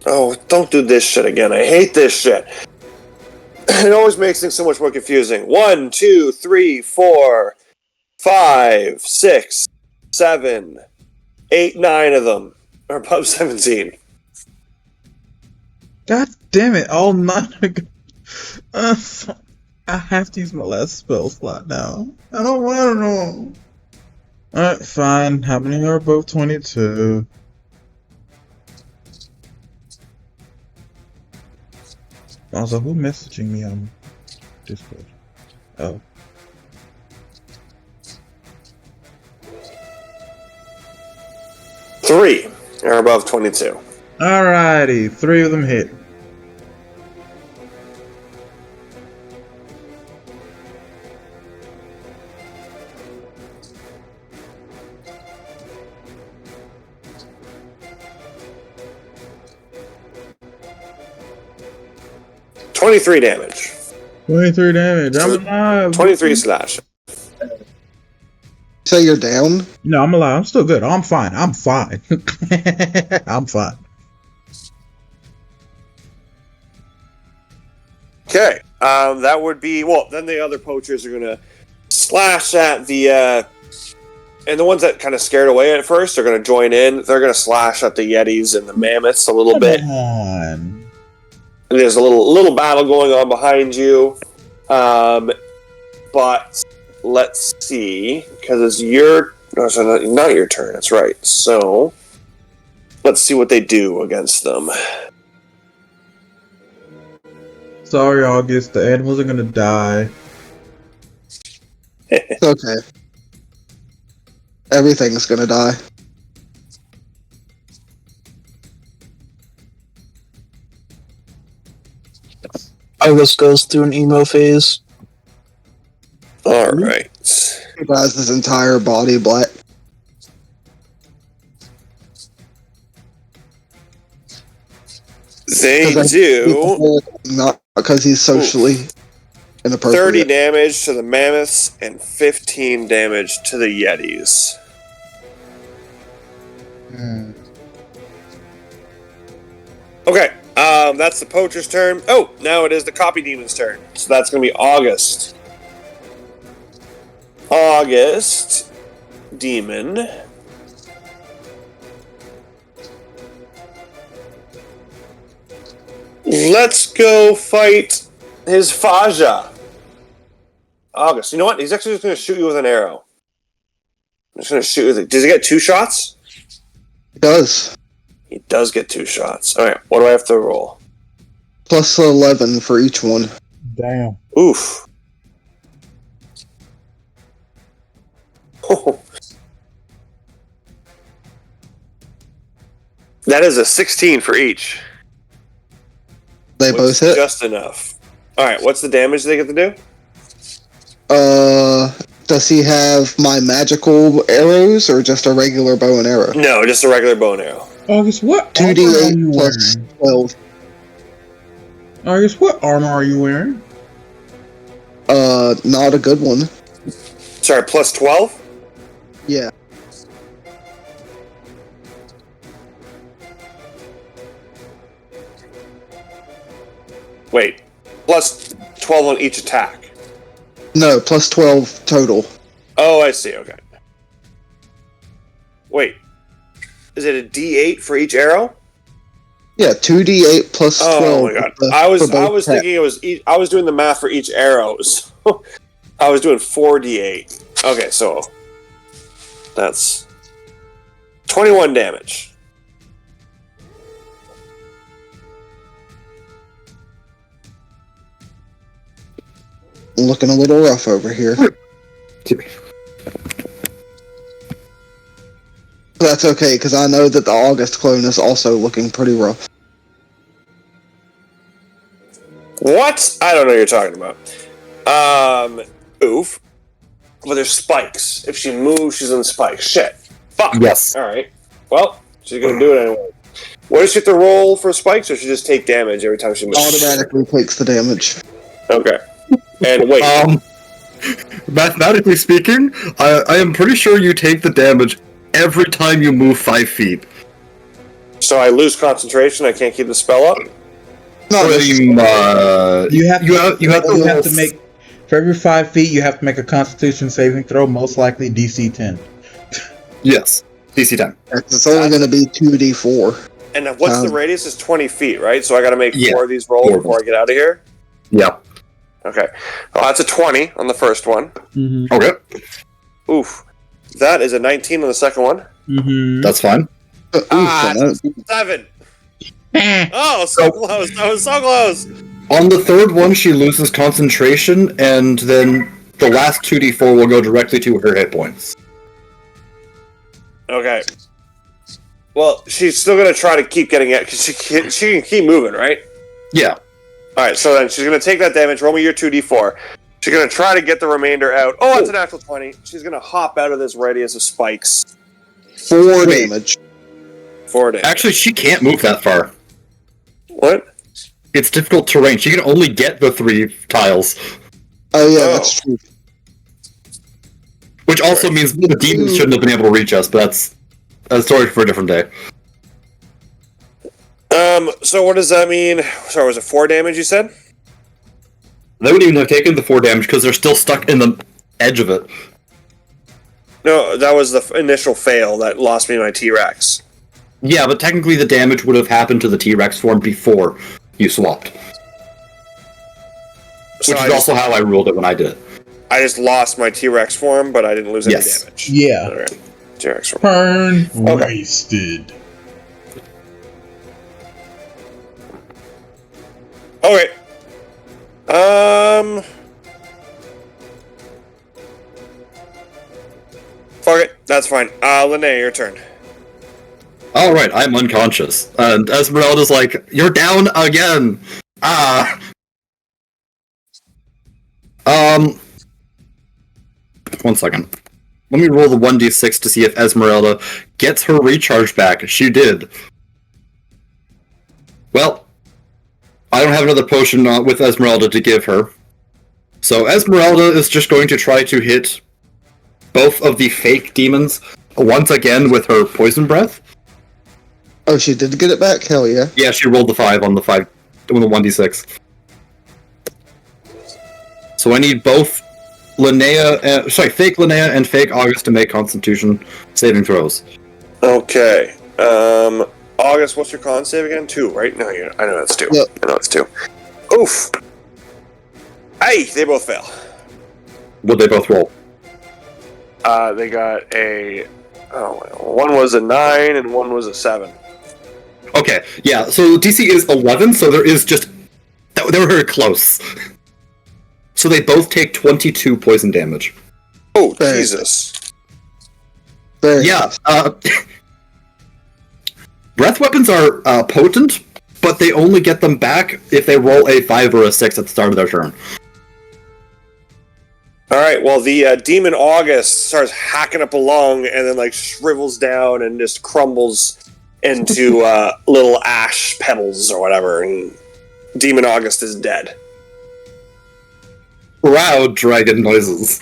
Oh, don't do this shit again. I hate this shit. It always makes things so much more confusing. 1, 2, 3, 4, 5, 6, 7, 8, 9 of them are above 17. God damn it, all 9 are I have to use my last spell slot now. I don't want to know. Alright, fine. How many are above 22? Also, who messaging me on Discord? Oh. Three are above 22. Alrighty, 3 of them hit. $23 damage. 23 damage. I'm alive. 23 slash. Say you're down? No, I'm alive. I'm still good. I'm fine. I'm fine. I'm fine. Okay. That would be... Well, then the other poachers are going to slash at the... and the ones that kind of scared away at first are going to join in. They're going to slash at the Yetis and the Mammoths a little bit. Come on. And there's a little battle going on behind you. But let's see, because it's your... No, so not your turn, that's right. So, let's see what they do against them. Sorry, August. The animals are gonna die. It's okay. Everything's gonna die. August goes through an emo phase. Alright. He dyes his entire body black. They do Not because he's socially inappropriate. 30 damage to the mammoths and 15 damage to the yetis. Okay, that's the poacher's turn. Oh, now it is the copy demon's turn. So that's going to be August. August demon. Let's go fight his Faja. August, you know what? He's actually just going to shoot you with an arrow. I'm just going to shoot with it. Does he get 2 shots? He does. He does get 2 shots. Alright, what do I have to roll? Plus 11 for each one. Damn. Oof. Oh. That is a 16 for each. They Which both is hit. just enough. Alright, what's the damage they get to do? Does he have my magical arrows or just a regular bow and arrow? No, just a regular bow and arrow. August, what armor are 2d8 you plus wearing? 12. August, what armor are you wearing? Not a good one. Sorry, plus 12? Yeah. Wait, plus 12 on each attack. No, plus 12 total. Oh, I see, okay. Wait, is it a D8 for each arrow? Yeah, 2d8 plus 12. Oh my god. I was thinking it was I was doing the math for each arrow. So I was doing 4d8. Okay, so that's 21 damage. Looking a little rough over here. That's okay, because I know that the August clone is also looking pretty rough. What? I don't know what you're talking about. Oof. But there's spikes. If she moves, she's in spikes. Shit. Fuck. Yes. Alright. Well, she's gonna do it anyway. What does she have to roll for spikes, or she just take damage every time she moves? Automatically takes the damage. Okay. And wait. Mathematically speaking, I am pretty sure you take the damage every time you move 5 feet. So I lose concentration, I can't keep the spell up? Not You have to to make for every 5 feet. You have to make a Constitution saving throw, most likely DC 10. Yes, DC 10. It's only going to be 2d4. And what's the radius? Is 20 feet, right? So I gotta make 4 of these rolls 4 of before I get out of here? Yeah. Okay. Well, that's a 20 on the first one. Mm-hmm. Okay. Oof. That is a 19 on the second one. Mm-hmm. That's fine. That's a 7. Oh, so close. That was so close. On the third one, she loses concentration, and then the last 2d4 will go directly to her hit points. Okay. Well, she's still gonna try to keep getting it because she can keep moving, right? Yeah. All right. So then she's gonna take that damage. Roll me your 2d4. She's gonna try to get the remainder out. Oh, it's an actual 20. She's gonna hop out of this radius of spikes. 4 damage. 4 damage. Actually, she can't move that far. What? It's difficult terrain. She can only get the 3 tiles. Oh yeah, Oh. that's true. Which also means the demons shouldn't have been able to reach us, but that's a story for a different day. So what does that mean? Sorry, was it 4 damage you said? They wouldn't even have taken the 4 damage because they're still stuck in the edge of it. No, that was the initial fail that lost me my T-Rex. Yeah, but technically the damage would have happened to the T-Rex form before you swapped. So Which is also how I ruled it when I did it. I just lost my T-Rex form, but I didn't lose any Yes. damage. Yeah. Alright. T-Rex form. Turn Okay. wasted. Okay. Fuck it. That's fine. Linnea, your turn. Alright, I'm unconscious. And Esmeralda's like, you're down again! Ah! One second. Let me roll the 1d6 to see if Esmeralda gets her recharge back. She did. Well, I don't have another potion with Esmeralda to give her. So Esmeralda is just going to try to hit both of the fake demons once again with her poison breath. Oh, she did get it back? Hell yeah. Yeah, she rolled the 5 on the 1d6. So I need both fake Linnea and fake August to make Constitution saving throws. Okay. August, what's your con save again? 2, right? No, I know that's 2. Yep. I know it's 2. Oof. Hey, they both fail. What'd they both roll? They got one was a 9 and one was a 7. Okay, yeah, so DC is 11, so they were very close. So they both take 22 poison damage. Oh, Very Jesus. Very Yeah, nice. breath weapons are potent, but they only get them back if they roll a 5 or a 6 at the start of their turn. Alright, well, the demon August starts hacking up along and then, shrivels down and just crumbles into little ash pebbles or whatever, and demon August is dead. Proud dragon noises.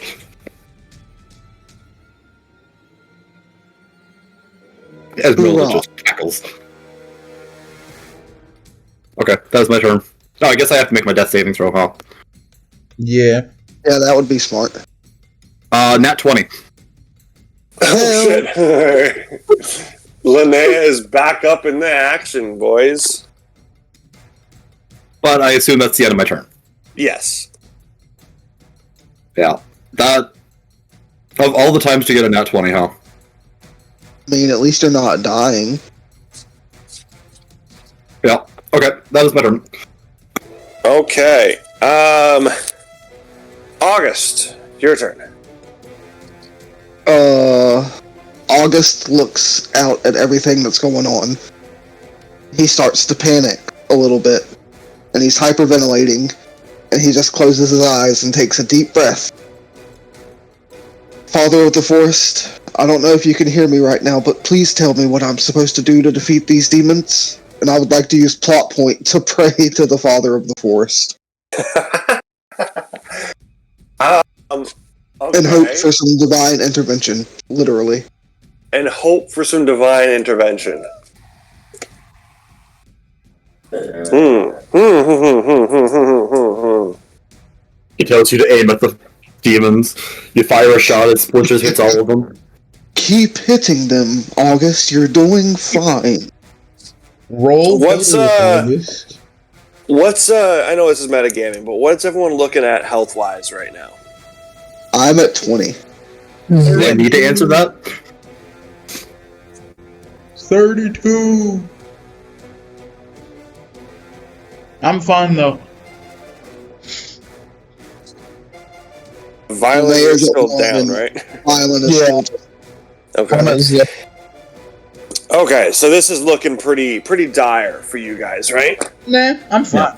Esmeralda just cackles. Okay, that was my turn. Oh, I guess I have to make my death saving throw, huh? Yeah. Yeah, that would be smart. Nat 20. Oh, shit. Linnea is back up in the action, boys. But I assume that's the end of my turn. Yes. Yeah. That... Of all the times to get a nat 20, huh? I mean, at least you're not dying. Yeah. Okay, that was my turn. Okay. August, your turn. August looks out at everything that's going on. He starts to panic a little bit, and he's hyperventilating, and he just closes his eyes and takes a deep breath. Father of the Forest, I don't know if you can hear me right now, but please tell me what I'm supposed to do to defeat these demons, and I would like to use plot point to pray to the Father of the Forest. Okay. And hope for some divine intervention, literally. And hope for some divine intervention. He tells you to aim at the demons. You fire a shot, it splinters, hits all of them. Keep hitting them, August. You're doing fine. Roll. What's, August. I know this is metagaming, but what's everyone looking at health-wise right now? I'm at 20. Do I need to answer that? 32. I'm fine though. Violent Layers is still of down, one. right? Violent is Yeah. still. Okay. Yep. Okay, so this is looking pretty dire for you guys, right? Nah, I'm fine.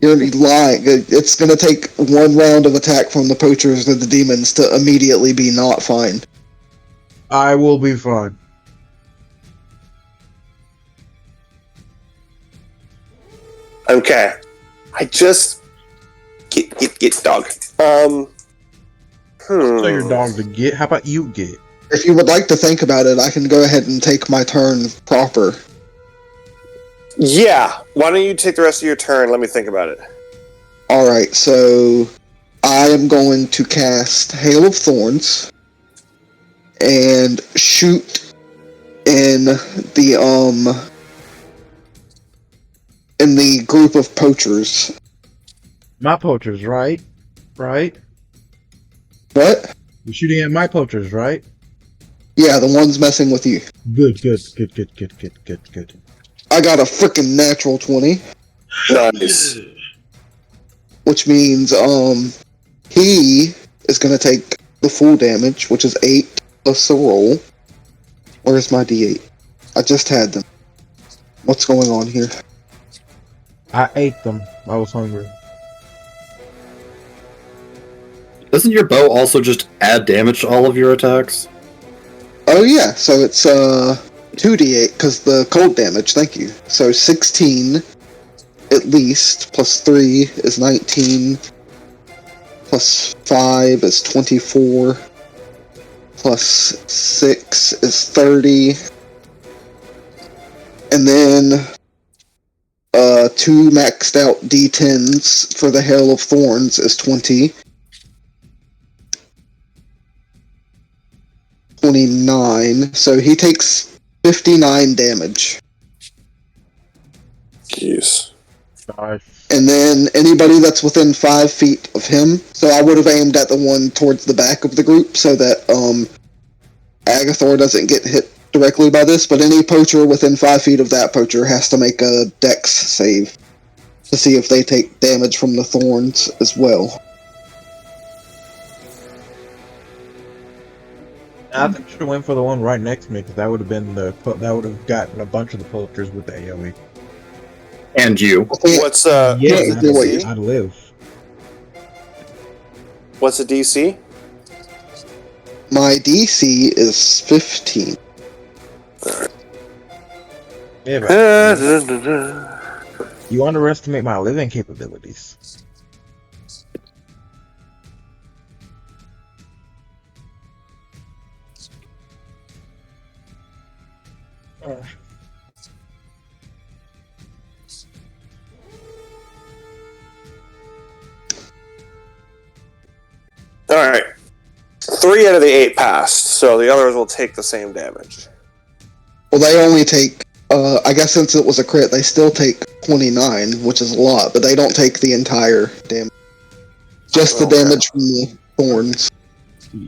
You're gonna be lying. It's gonna take one round of attack from the poachers and the demons to immediately be not fine. I will be fine. Okay. I just get dog. Tell your dog to get. How about you get? If you would like to think about it, I can go ahead and take my turn proper. Yeah. Why don't you take the rest of your turn? Let me think about it. Alright, so I am going to cast Hail of Thorns and shoot in the group of poachers. My poachers, right? Right? What? You're shooting at my poachers, right? Yeah, the ones messing with you. Good. I got a freaking natural 20, Nice. which means he is gonna take the full damage, which is 8 plus the roll. Where's my D8? I just had them. What's going on here? I ate them. I was hungry. Doesn't your bow also just add damage to all of your attacks? Oh yeah, so it's 2d8 because the cold damage. Thank you. So 16 at least plus 3 is 19 plus 5 is 24 plus 6 is 30 and then 2 maxed out d10s for the Hail of Thorns is 20. 29, so he takes 59 damage. Jeez. Nice. And then anybody that's within 5 feet of him, so I would have aimed at the one towards the back of the group so that Agathor doesn't get hit directly by this, but any poacher within 5 feet of that poacher has to make a dex save to see if they take damage from the thorns as well. I think I should have went for the one right next to me because that would have been that would have gotten a bunch of the poachers with the AOE. And you. What's Yeah, what's the DC? I'd live. What's the DC? My DC is 15. Yeah, but you underestimate my living capabilities. Alright. 3 out of the 8 passed, so the others will take the same damage. Well, they only take, I guess since it was a crit, they still take 29, which is a lot, but they don't take the entire damage. Just the damage from the thorns.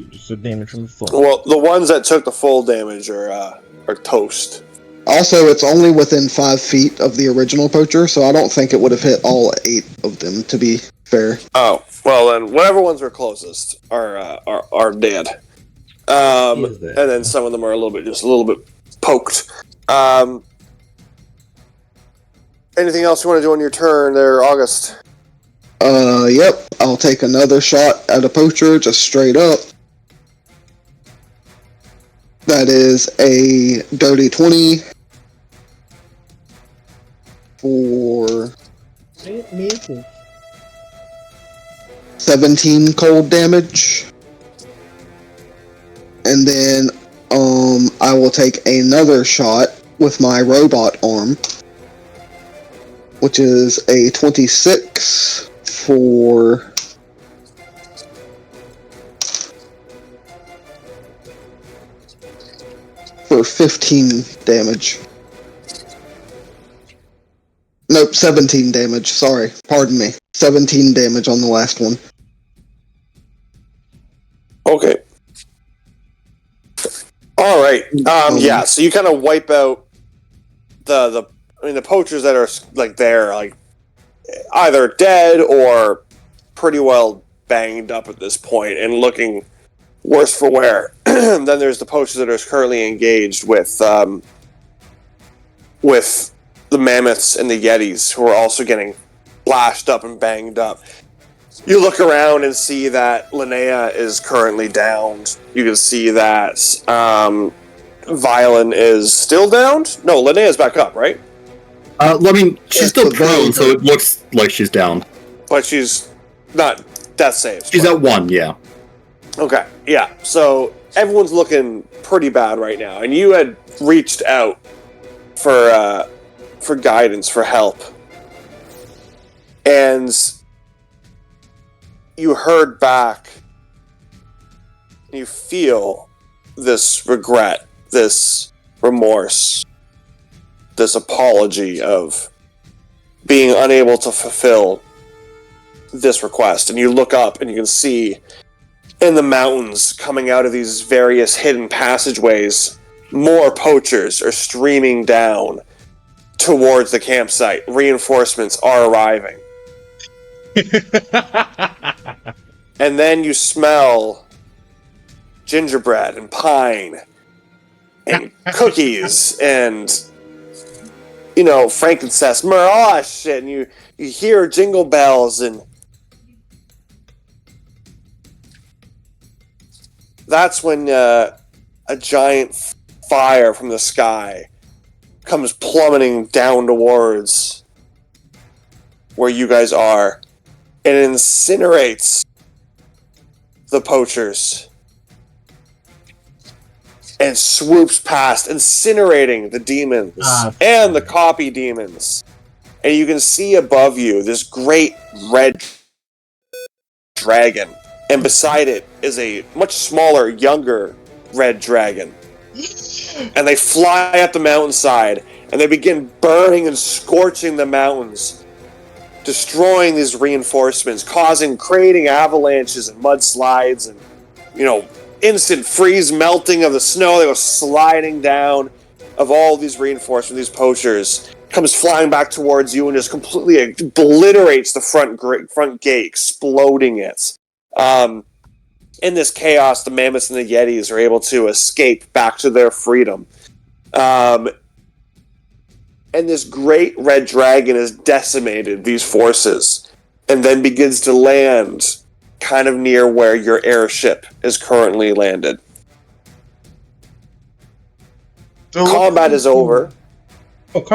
Just the damage from the thorns. Well, the ones that took the full damage are toast. Also, it's only within 5 feet of the original poacher, so I don't think it would have hit all 8 of them, to be fair. Oh, well then, whatever ones are closest are dead. And then some of them are a little bit poked. Anything else you want to do on your turn there, August? Yep. I'll take another shot at a poacher, just straight up. That is a dirty 20 for 17 cold damage. And then I will take another shot with my robot arm, which is a 26 for 15 damage. Nope, 17 damage. Sorry. Pardon me. 17 damage on the last one. Okay. All right. Yeah. So you kind of wipe out the poachers that are they're either dead or pretty well banged up at this point and looking worse for wear. Then there's the poachers that are currently engaged with the mammoths and the yetis, who are also getting lashed up and banged up. You look around and see that Linnea is currently downed. You can see that Violin is still downed. No, Linnea's back up, right? She's still prone, so it looks like she's down. But she's not death saves. She's at 1, yeah. Okay, yeah. So everyone's looking pretty bad right now, and you had reached out for guidance, for help, and you heard back. You feel this regret, this remorse, this apology of being unable to fulfill this request, and you look up and you can see in the mountains, coming out of these various hidden passageways, more poachers are streaming down towards the campsite. Reinforcements are arriving. And then you smell gingerbread and pine and cookies and, frankincense, myrrh, all that shit. And you hear jingle bells, and that's when a giant fire from the sky comes plummeting down towards where you guys are and incinerates the poachers and swoops past, incinerating the demons and the copy demons. And you can see above you this great red dragon, and beside it is a much smaller, younger red dragon. And they fly up the mountainside, and they begin burning and scorching the mountains, destroying these reinforcements, creating avalanches and mudslides, and instant freeze melting of the snow. They go sliding down of all these reinforcements. These poachers comes flying back towards you and just completely obliterates the front gate, exploding it. In this chaos, the mammoths and the yetis are able to escape back to their freedom. And this great red dragon has decimated these forces and then begins to land kind of near where your airship is currently landed. Combat is over.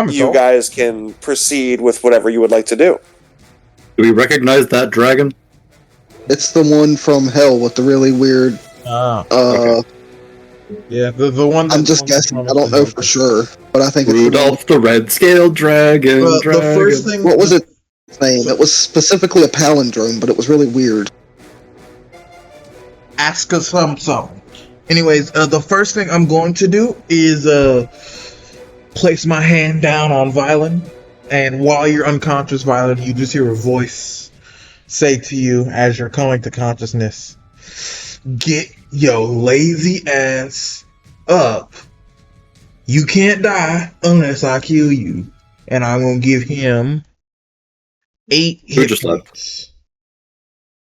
You guys can proceed with whatever you would like to do. Do we recognize that dragon? It's the one from hell with the really weird. Okay. Yeah, the one. I'm just guessing. I don't know for sure, but I think Rudolph it's the red-scaled dragon. The first thing. What was its name? It was specifically a palindrome, but it was really weird. Ask us something. Anyways, the first thing I'm going to do is place my hand down on Violin, and while you're unconscious, Violin, you just hear a voice say to you as you're coming to consciousness, "Get your lazy ass up. You can't die unless I kill you." And I'm going to give him 8 hit points.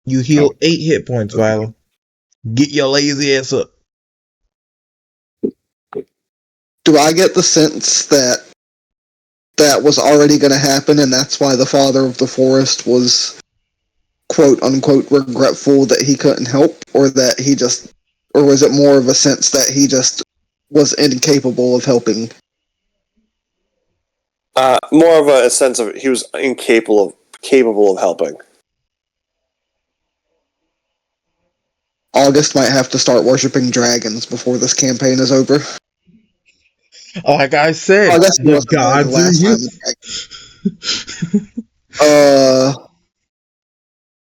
You heal 8 hit points, Violin. Get your lazy ass up. Do I get the sense that was already going to happen, and that's why the father of the forest was quote unquote regretful that he couldn't help, or was it more of a sense that he just was incapable of helping? More of a sense of he was capable of helping. August might have to start worshipping dragons before this campaign is over. Like I said, the gods are you.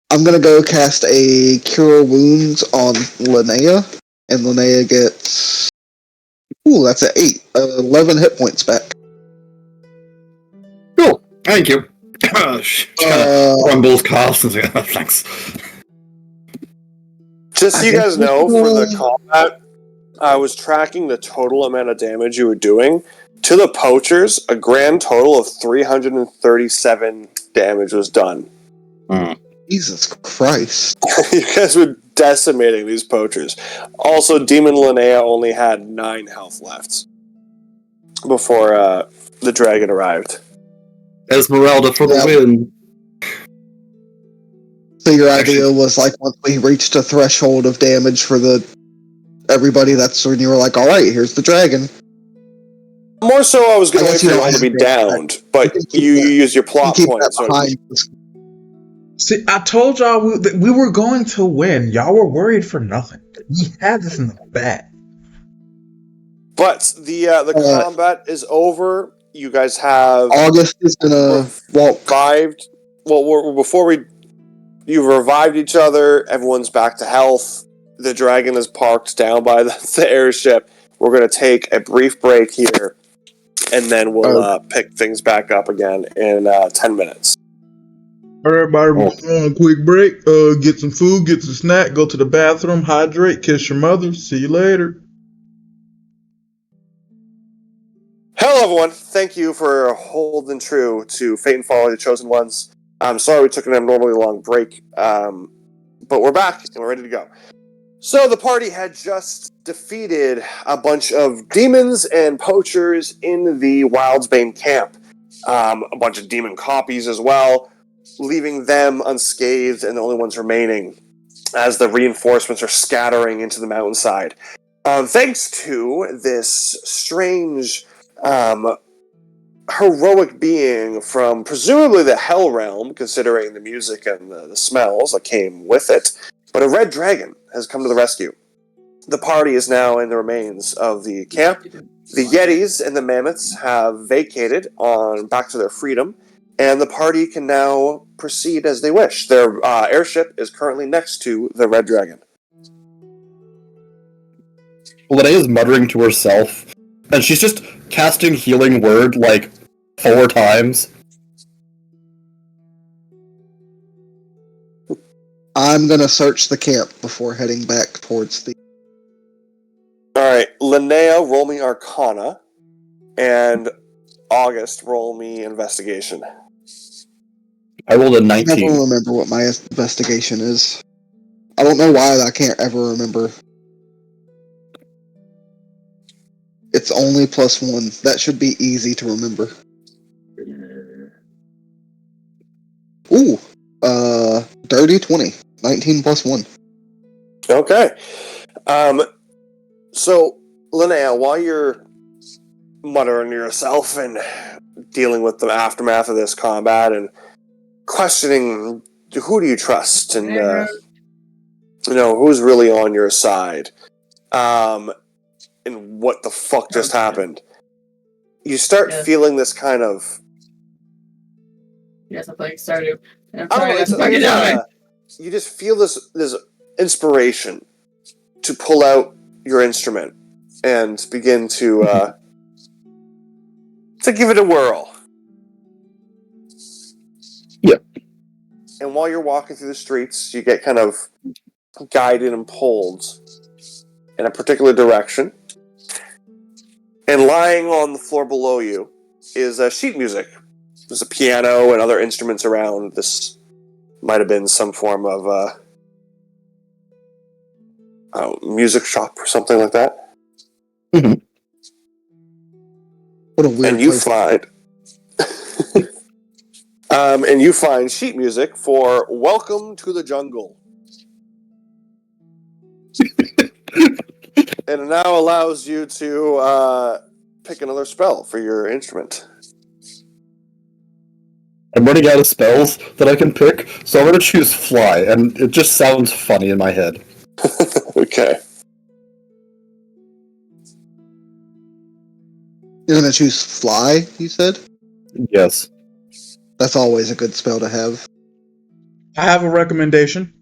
I'm gonna go cast a Cure Wounds on Linnea, and Linnea gets... Ooh, that's an 8. 11 hit points back. Cool, thank you. She kind of crumbles, coughs, and says, thanks. Just so you guys know, for the combat, I was tracking the total amount of damage you were doing. To the poachers, a grand total of 337 damage was done. Jesus Christ. You guys were decimating these poachers. Also, Demon Linnea only had 9 health left before the dragon arrived. Esmeralda for the win. So your idea was like once we reached a threshold of damage for everybody, that's when you were like, all right, here's the dragon. More so, I was going for you all to be downed, but you use your plot points. See, I told y'all we were going to win. Y'all were worried for nothing. We had this in the bag. But the combat is over. You guys have August is gonna revived. Well, before you revived each other. Everyone's back to health. The dragon is parked down by the airship. We're gonna take a brief break here, and then we'll pick things back up again in 10 minutes. Everybody, on a quick break. Get some food, get some snack, go to the bathroom, hydrate, kiss your mother. See you later. Hello, everyone. Thank you for holding true to Fate and Folly, the Chosen Ones. I'm sorry we took an abnormally long break, but we're back and we're ready to go. So the party had just defeated a bunch of demons and poachers in the Wildsbane camp. A bunch of demon copies as well, leaving them unscathed and the only ones remaining as the reinforcements are scattering into the mountainside. Thanks to this strange, heroic being from presumably the Hell Realm, considering the music and the smells that came with it, but a red dragon has come to the rescue. The party is now in the remains of the camp. The Yetis and the Mammoths have vacated on back to their freedom, and the party can now proceed as they wish. Their airship is currently next to the red dragon. Linnea is muttering to herself, and she's just casting Healing Word like 4 times. I'm gonna search the camp before heading back towards the... Alright, Linnea, roll me Arcana, and August, roll me Investigation. I rolled a I never 19. remember what my investigation is. I don't know why I can't ever remember. It's only +1. That should be easy to remember. Ooh, dirty 20. 19 +1. Okay. So, Linnea, while you're muttering to yourself and dealing with the aftermath of this combat and questioning who do you trust and who's really on your side, and what the fuck just happened, you start feeling this kind of... Yes, I'm playing Stardew. And I'm I don't know, trying to fucking you just feel this inspiration to pull out your instrument and begin to give it a whirl. Yep. And while you're walking through the streets, you get kind of guided and pulled in a particular direction. And lying on the floor below you is sheet music. There's a piano and other instruments around. This might have been some form of music shop or something like that. Mm-hmm. What a weird And you place. find sheet music for "Welcome to the Jungle," and it now allows you to pick another spell for your instrument. I'm running out of spells that I can pick, so I'm going to choose Fly, and it just sounds funny in my head. Okay. You're gonna choose Fly, you said? Yes. That's always a good spell to have. I have a recommendation.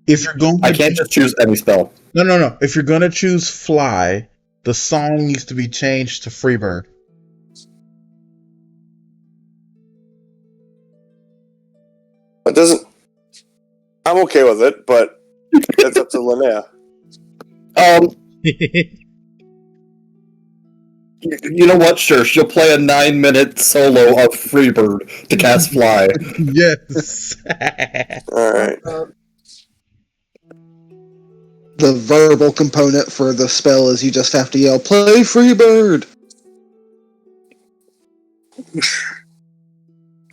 If you're going, I can't just choose any spell. No. If you're gonna choose Fly, the song needs to be changed to Freebird. It doesn't... I'm okay with it, but it's up to Linnea. You know what? Sure, she'll play a 9-minute solo of Freebird to cast Fly. Yes. Alright. The verbal component for the spell is you just have to yell, "Play Freebird!"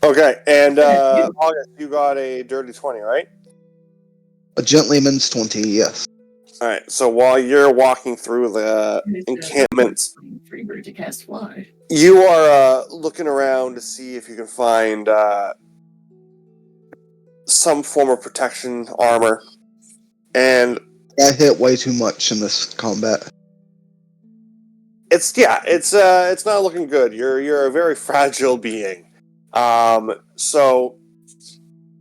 Okay, and August, you got a dirty 20, right? A gentleman's 20, yes. Alright, so while you're walking through the encampments, Freebird to cast Fly. you are looking around to see if you can find some form of protection, armor, and I hit way too much in this combat. it's not looking good. You're a very fragile being. So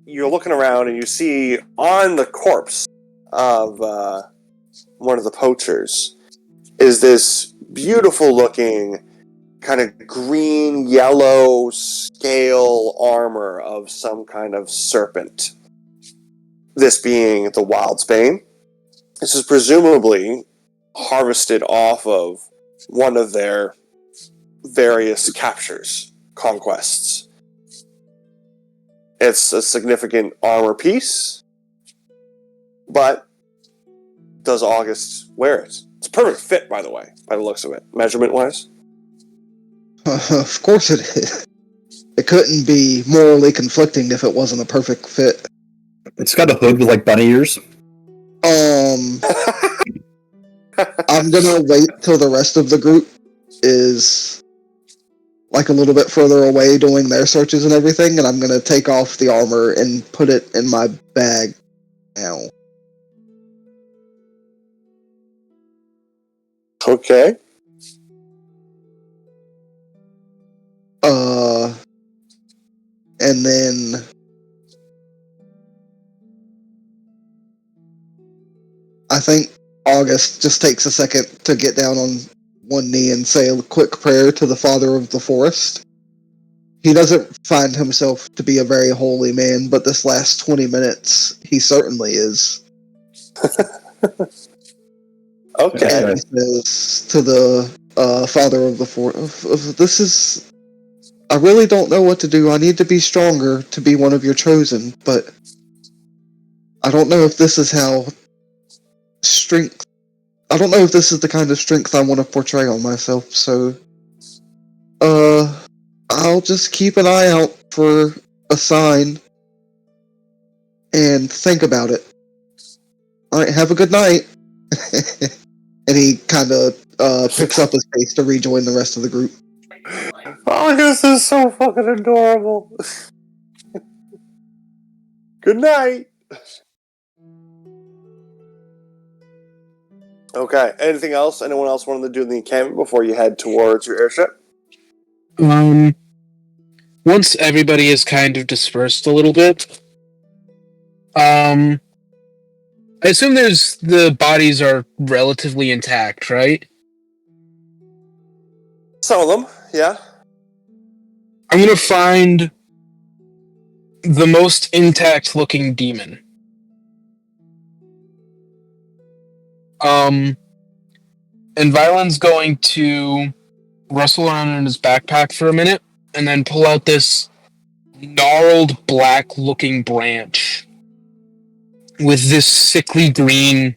you're looking around and you see on the corpse of one of the poachers is this beautiful looking kind of green yellow scale armor of some kind of serpent. This being the Wildsbane. This is presumably harvested off of one of their various captures, conquests. It's a significant armor piece, but does August wear it? It's a perfect fit, by the way, by the looks of it, measurement-wise. Of course it is. It couldn't be morally conflicting if it wasn't a perfect fit. It's got a hood with like bunny ears. I'm gonna wait till the rest of the group is like a little bit further away doing their searches and everything, and I'm gonna take off the armor and put it in my bag now. Okay. And then I think August just takes a second to get down on one knee and say a quick prayer to the Father of the Forest. He doesn't find himself to be a very holy man, but this last 20 minutes, he certainly is. Okay. And he says to the Father of the Forest, this is... I really don't know what to do. I need to be stronger to be one of your chosen, but I don't know if this is how strength... I don't know if this is the kind of strength I want to portray on myself, so... I'll just keep an eye out for a sign and think about it. Alright, have a good night. And he kind of picks up his pace to rejoin the rest of the group. Oh, this is so fucking adorable. Good night. Okay. Anything else? Anyone else wanted to do in the encampment before you head towards your airship? Once everybody is kind of dispersed a little bit, I assume the bodies are relatively intact, right? Some of them, yeah. I'm gonna find the most intact looking demon. And Vyland's going to rustle around in his backpack for a minute, and then pull out this gnarled black looking branch with this sickly green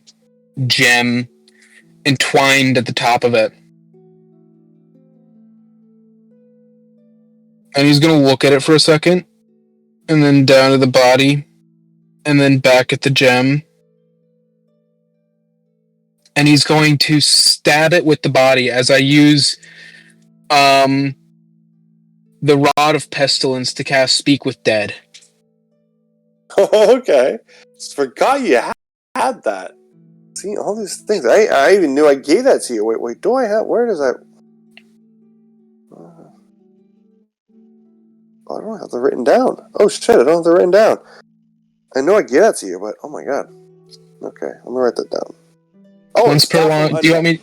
gem entwined at the top of it. And he's gonna look at it for a second, and then down to the body, and then back at the gem. And he's going to stab it with the body as I use the Rod of Pestilence to cast Speak with Dead. Okay. Forgot you had that. See, all these things. I even knew I gave that to you. Wait, do I have... Where does that... Oh, I don't have that written down. Oh, shit, I don't have that written down. I know I gave that to you, but... Oh, my God. Okay, I'm gonna write that down. Oh, Once per long. Do you want me?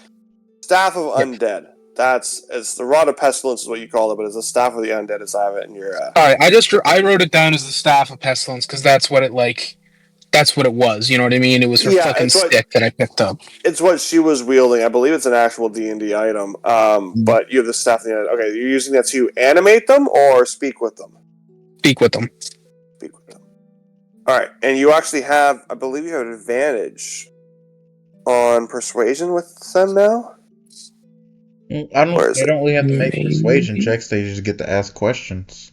Staff of Undead. It's the Rod of Pestilence is what you call it, but it's the Staff of the Undead as I have it in your... All right, I wrote it down as the Staff of Pestilence because that's what it was. You know what I mean? It was her fucking stick that I picked up. It's what she was wielding. I believe it's an actual D&D item. But you have the Staff of the Undead. Okay, you're using that to animate them or speak with them? Speak with them. Speak with them. All right, and you actually have, I believe you have an advantage on persuasion with them now? They don't really have to make persuasion checks, they just get to ask questions.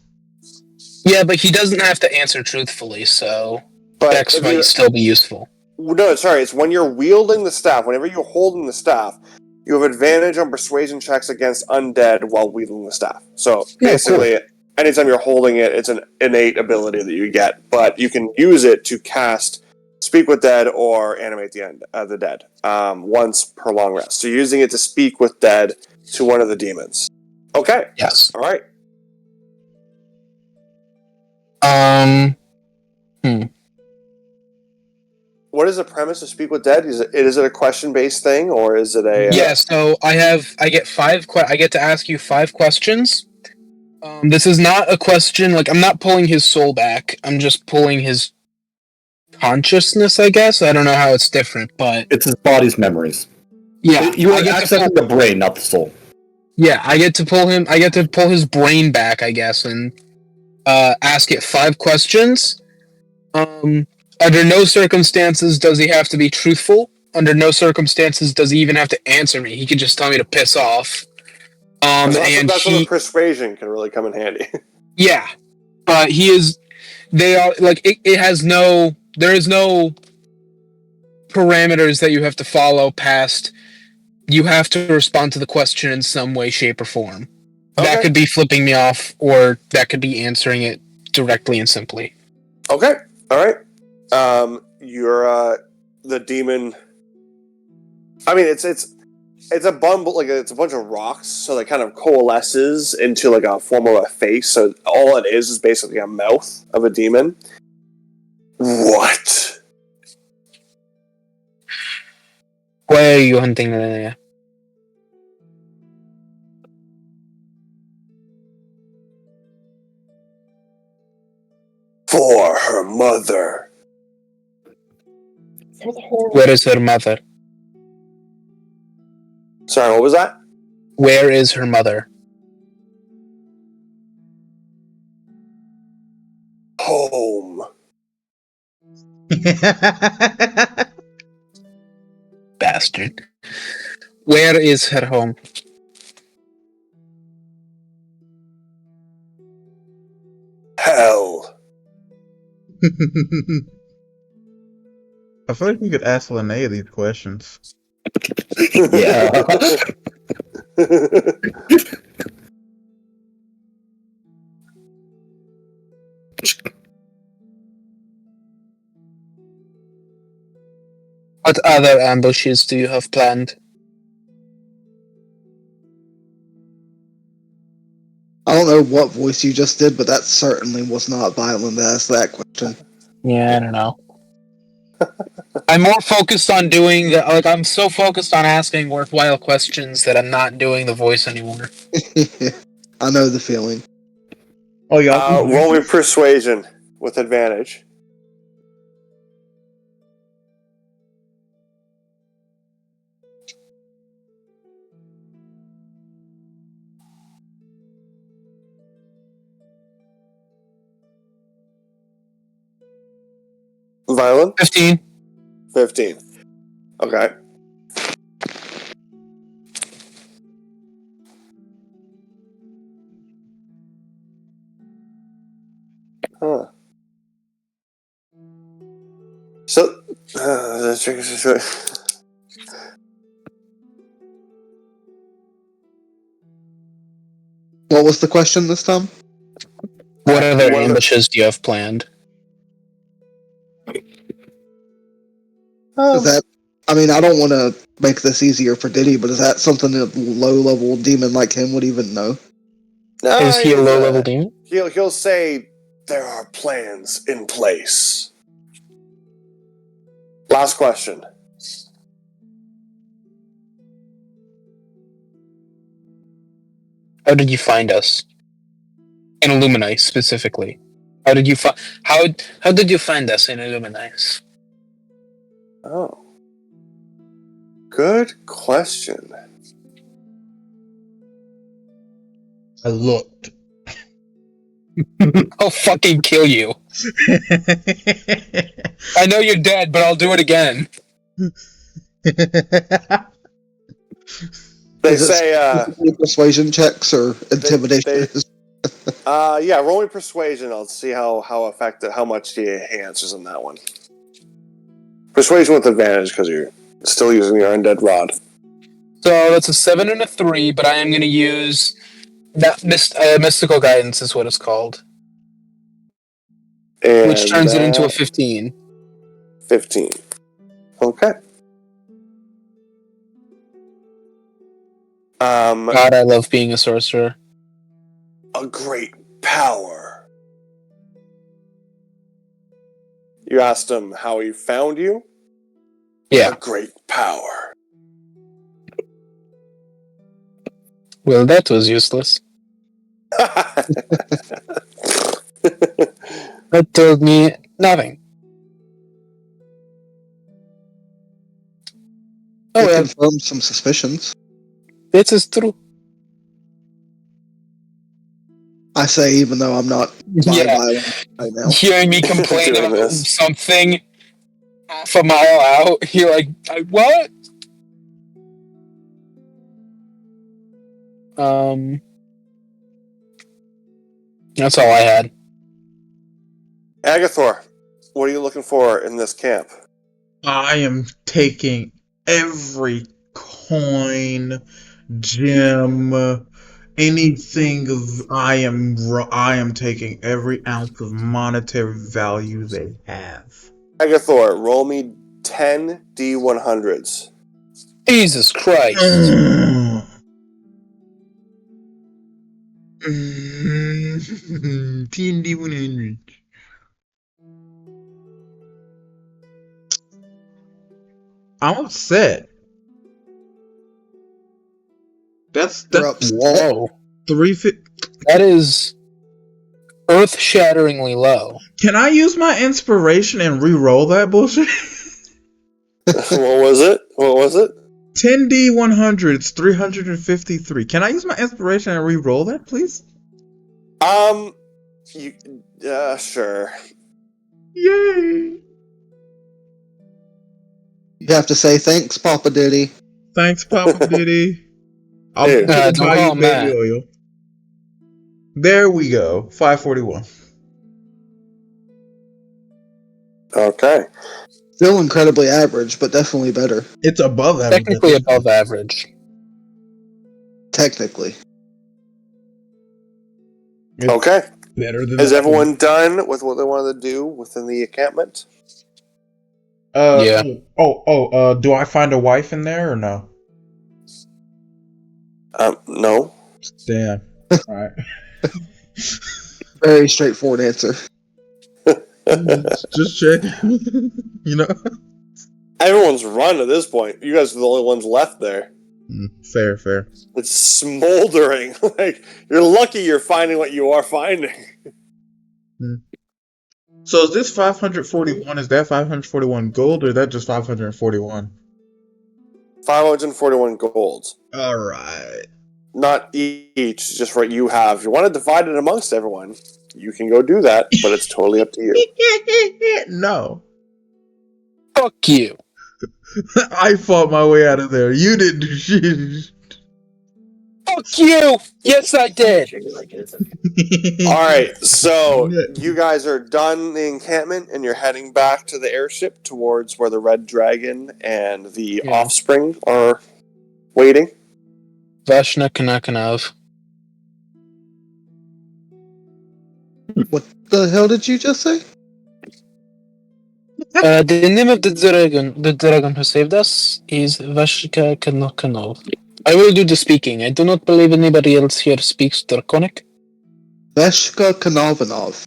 Yeah, but he doesn't have to answer truthfully, so Dex might still be useful. No, sorry, it's when you're wielding the staff, whenever you're holding the staff, you have advantage on persuasion checks against undead while wielding the staff. So basically, anytime you're holding it, it's an innate ability that you get, but you can use it to cast Speak with Dead or Animate the Dead once per long rest. So you're using it to speak with Dead to one of the demons. Okay. Yes. All right. What is the premise of Speak with Dead? Is it a question-based thing, or is it a... Yeah, so I get to ask you 5 questions. This is not a question, like, I'm not pulling his soul back. I'm just pulling his consciousness, I guess. I don't know how it's different, but... It's his body's memories. Yeah. You are accessing the brain, not the soul. Yeah, I get to pull his brain back, I guess, and ask it 5 questions. Under no circumstances does he have to be truthful. under no circumstances does he even have to answer me. He can just tell me to piss off. And That's when he, the persuasion can really come in handy. yeah, but he is. They are like it has no. There is no parameters that you have to follow past. You have to respond to the question in some way, shape, or form. That Okay. could be flipping me off, or that could be answering it directly and simply. Okay. All right. You're the demon. I mean, it's a bundle, like it's a bunch of rocks, so that kind of coalesces into like a form of a face. So all it is basically a mouth of a demon. What? Why are you hunting Linnea? For her mother. Where is her mother? Sorry, what was that? Where is her mother? Home. Bastard. Where is her home? Hell. I feel like we could ask Linnea these questions. Yeah. What other ambushes do you have planned? I don't know what voice you just did, but that certainly was not violent to ask that question. Yeah, I don't know. I'm more focused on doing the I'm so focused on asking worthwhile questions that I'm not doing the voice anymore. I know the feeling. Oh yeah. Roll me persuasion with advantage. Violent? 15. 15. Okay. Huh. So, What was the question this time? What other What are the- ambushes do you have planned? Is that? I mean, I don't want to make this easier for Diddy, but is that something that a low-level demon like him would even know? Is he a low-level demon? He'll say there are plans in place. Last question. How did you find us? In Illuminice, specifically. How did you find us in Illuminice? Oh. Good question. I looked. I'll fucking kill you. I know you're dead, but I'll do it again. They say, persuasion checks or intimidation? yeah, roll me persuasion. I'll see how effective, how much he answers in that one. Persuasion with advantage because you're still using your undead rod. So that's a 7 and a 3, but I am going to use that mystical guidance is what it's called, And which turns it into a 15. 15. Okay. God, I love being a sorcerer. A great power. You asked him how he found you? Yeah. A great power. Well, that was useless. That told me nothing. Oh, It well, confirmed some suspicions. this is true. I say, even though I'm not Yeah. violent right now. Hearing me complain Doing about this. something half a mile out. You're like, what? That's all I had. Agathor, what are you looking for in this camp? I am taking every coin, gem, anything of I am taking every ounce of monetary value they have. Agathor, roll me 10 D100s. Jesus Christ. TND100. I'm upset. That's You're upset. Whoa. 350. That is earth-shatteringly low. Can I use my inspiration and re-roll that bullshit? What was it? 10D100s, 353. Can I use my inspiration and re-roll that, please? Sure. Yay! You have to say thanks, Papa Diddy. Thanks, Papa Diddy. I'll Hey. Don't buy call you him baby that. oil. There we go. 541. Okay. Still incredibly average, but definitely better. It's above average. Technically above average. Technically. It's Okay. better than Is the everyone done with what they wanted to do within the encampment? Yeah. Do I find a wife in there or no? No. Damn. Alright. Very straightforward answer. Just checking. You know? Everyone's run at this point. You guys are the only ones left there. Fair. It's smoldering. Like, you're lucky you're finding what you are finding. So is this 541? Is that 541 gold or is that just 541? 541 gold. Alright. Not each, just what you have. If you want to divide it amongst everyone, you can go do that, but it's totally up to you. No. Fuck you. I fought my way out of there. You didn't do shit. Fuck you! Yes, I did! Alright, so you guys are done the encampment and you're heading back to the airship towards where the Red Dragon and the Yeah. Offspring are waiting. Vashna Kanakanov. What the hell did you just say? The name of the dragon who saved us is Vashka Kanakanov. I will do the speaking. I do not believe anybody else here speaks Draconic. Veshka Kanovanov.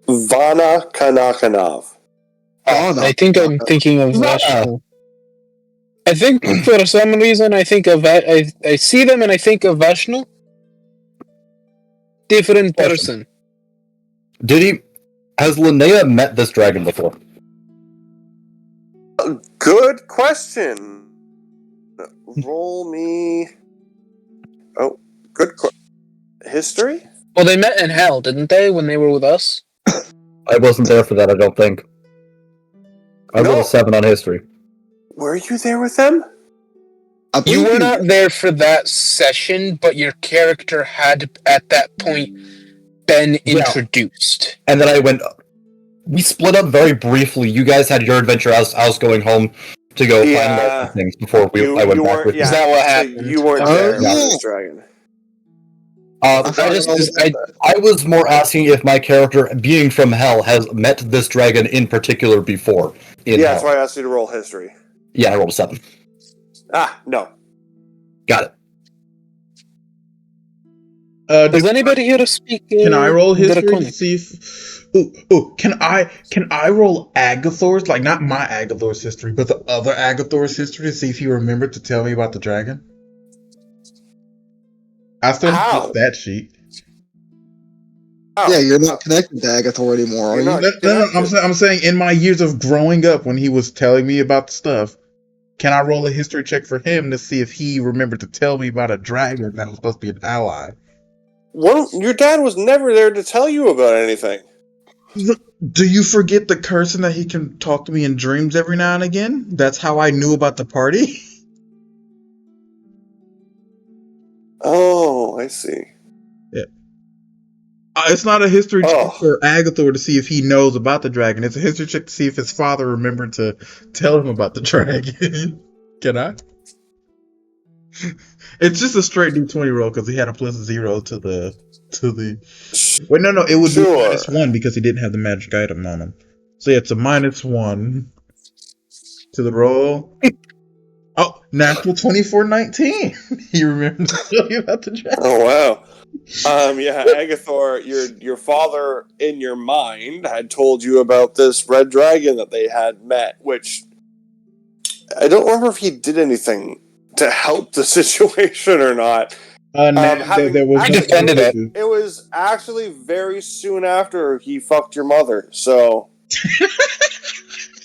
Vana Kanakanov. I think I'm thinking of Vashna. I think for some reason I think of I see them and I think of Vashnu. Different person. Has Linnea met this dragon before? Good question. Roll me. Oh, history? Well, they met in hell, didn't they, when they were with us? I wasn't there for that, I don't think. I rolled a 7 on history. Were you there with them? You were not there for that session, but your character had, at that point, been introduced. And then we split up very briefly. You guys had your adventure. I was going home to go find out things before I went back with you. Is that what happened? So you weren't there with yeah. this dragon. I was more asking if my character, being from hell, has met this dragon in particular before. That's why I asked you to roll history. Yeah, I rolled a 7. No. Got it. Does anybody here speak? Can I roll history Draconic? to see if? Can I roll Agathor's, like not my Agathor's history, but the other Agathor's history to see if he remembered to tell me about the dragon? I still have that sheet. Yeah, you're not connected to Agathor anymore, are you? No, I'm saying in my years of growing up, when he was telling me about the stuff, can I roll a history check for him to see if he remembered to tell me about a dragon that was supposed to be an ally? Well, your dad was never there to tell you about anything. Do you forget the cursing that he can talk to me in dreams every now and again? That's how I knew about the party. Oh, I see. Yeah. It's not a history check Oh, for Agathor to see if he knows about the dragon. It's a history check to see if his father remembered to tell him about the dragon. Can I? It's just a straight D20 roll because he had a +0 to the. Wait, no, it would be sure. -1 because he didn't have the magic item on him. So yeah, it's a -1 to the roll. Oh, natural 24-19. He remembered to tell you about the dragon. Oh wow. Yeah, Agathor, your father in your mind had told you about this red dragon that they had met, which I don't remember if he did anything to help the situation or not. There was I nothing defended to it. do. It was actually very soon after he fucked your mother, so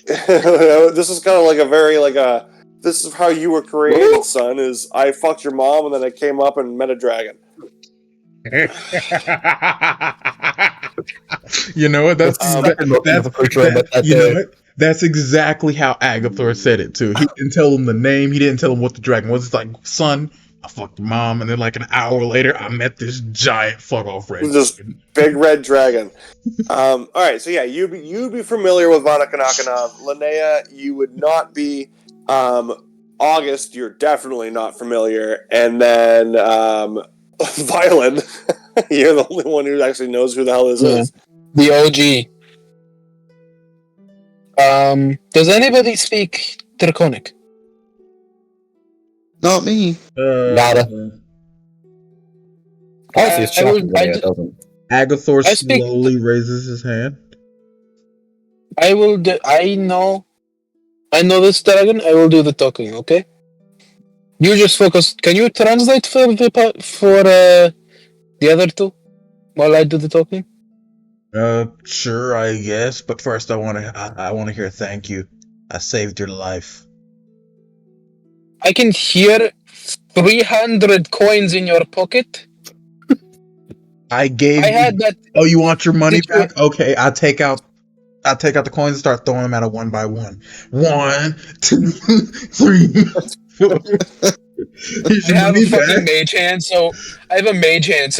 this is kind of like a very this is how you were created, son. Is I fucked your mom and then I came up and met a dragon. You know what? That's the second most beautiful creature I met that You know day. what? That's exactly how Agathor said it too. He didn't tell him the name. He didn't tell him what the dragon was. It's like, son, I fucked your mom, and then like an hour later, I met this giant fuck off red. This big red dragon. All right, so yeah, you'd be familiar with Vanakanakana. Linnea, you would not be. August, you're definitely not familiar, and then Violin, you're the only one who actually knows who the hell this is. The OG. Does anybody speak Draconic? Not me. Nada. Honestly, it's shocking that it doesn't. Agathor I speak- slowly raises his hand. I will. I know this dragon. I will do the talking. Okay. You just focus. Can you translate for the other two while I do the talking? Sure, I guess. But first, I want to hear thank you. I saved your life. I can hear 300 coins in your pocket. I gave I you. had that. Oh, you want your money Did you- back? Okay, I'll take out the coins and start throwing them at one by one. 1, 2, 3, 4. Here's I your have money a fucking back. mage hand, so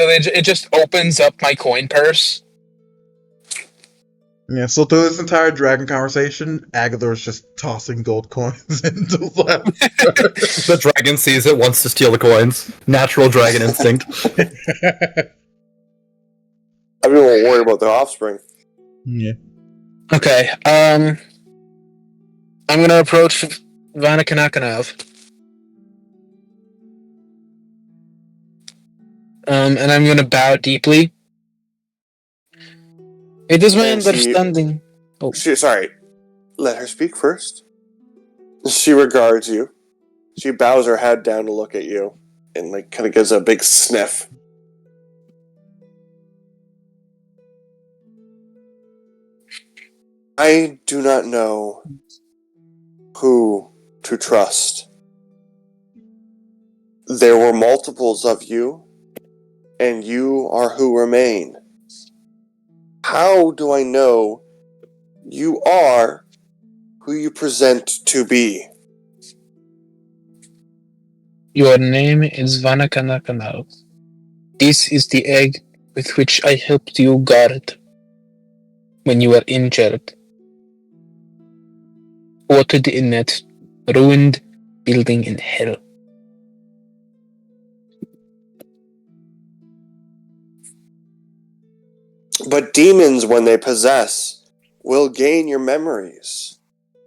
it just opens up my coin purse. Yeah, so through this entire dragon conversation, Agathor's just tossing gold coins into left. The dragon sees it, wants to steal the coins. Natural dragon instinct. Everyone will worry about their offspring. Yeah. Okay. I'm gonna approach Vanakanakanav. And I'm gonna bow deeply. It is my And she- understanding. Sorry, let her speak first. She regards you. She bows her head down to look at you and kind of gives a big sniff. I do not know who to trust. There were multiples of you, and you are who remain. How do I know you are who you present to be? Your name is Vanakanakanav. This is the egg with which I helped you guard when you were injured. Watered in that ruined building in hell. But demons, when they possess, will gain your memories.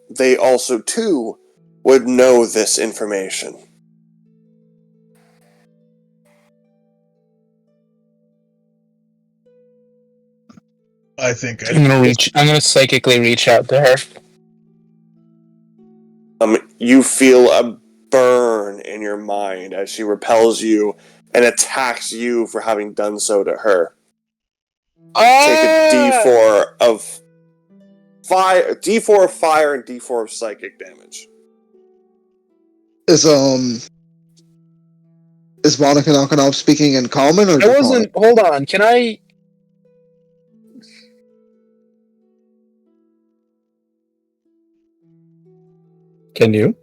They also, too, would know this information. I think I'm gonna psychically reach out to her. You feel a burn in your mind as she repels you and attacks you for having done so to her. Take a D4 of fire, D4 of fire, and D4 of psychic damage. Is Monica Nakanov speaking in common or I wasn't. Hold on. Can I? Can you?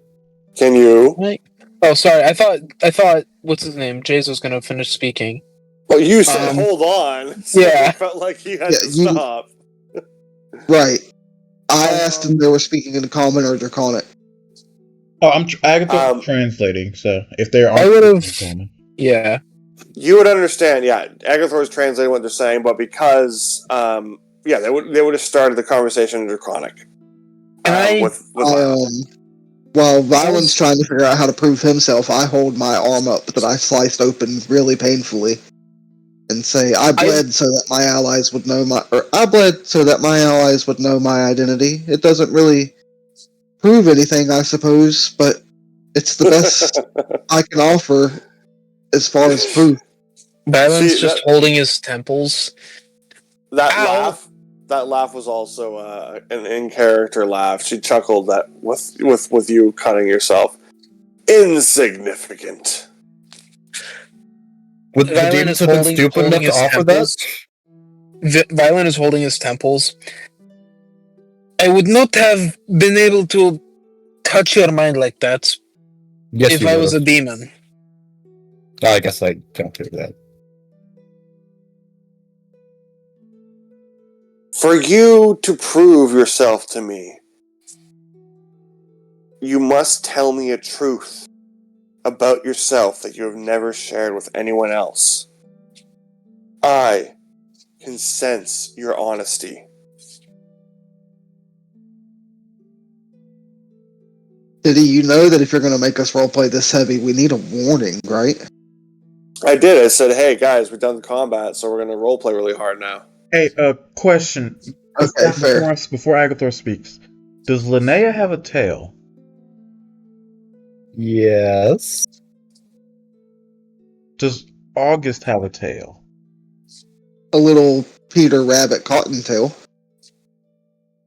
Can you? Right. Oh, sorry. I thought. What's his name? Jace was going to finish speaking. Well, you said Um, hold on, so yeah. it felt like you had Yeah, to you- stop. Right. I asked them they were speaking in common or draconic. Oh, Agatha Um, translating, so if they I aren't would have. speaking in common. Yeah. You would understand, yeah. Agathor is translating what they're saying, but because, they would have started the conversation in Draconic. With While Vyland's trying to figure out how to prove himself, I hold my arm up that I sliced open really painfully and say, I bled so that my allies would know my identity. It doesn't really prove anything, I suppose, but it's the best I can offer as far as proof. Byron's See, just holding his temples. that Ow! laugh was also an in-character laugh. She chuckled that with you cutting yourself. Insignificant. Would the Violet demons is have been holding stupid enough to his offer temples. Violet is holding his temples. I would not have been able to touch your mind like that Yes, if you I would was a have. demon. I guess I don't do that. For you to prove yourself to me, you must tell me a truth about yourself that you have never shared with anyone else. I can sense your honesty. Diddy, you know that if you're going to make us roleplay this heavy, we need a warning, right? I did. I said, hey guys, we've done the combat, so we're going to roleplay really hard now. Hey, question. Okay, fair. Before Agathor speaks, does Linnea have a tail? Yes. Does August have a tail? A little Peter Rabbit cottontail.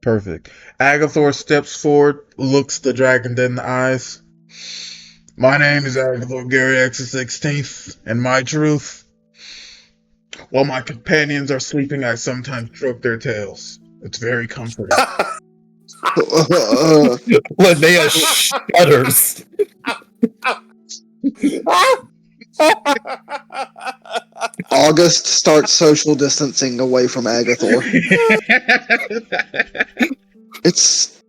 Perfect. Agathor steps forward, looks the dragon dead in the eyes. My name is Agathor Gary X 16th, and my truth. While my companions are sleeping, I sometimes stroke their tails. It's very comforting. Linnea shudders. August starts social distancing away from Agathor. It's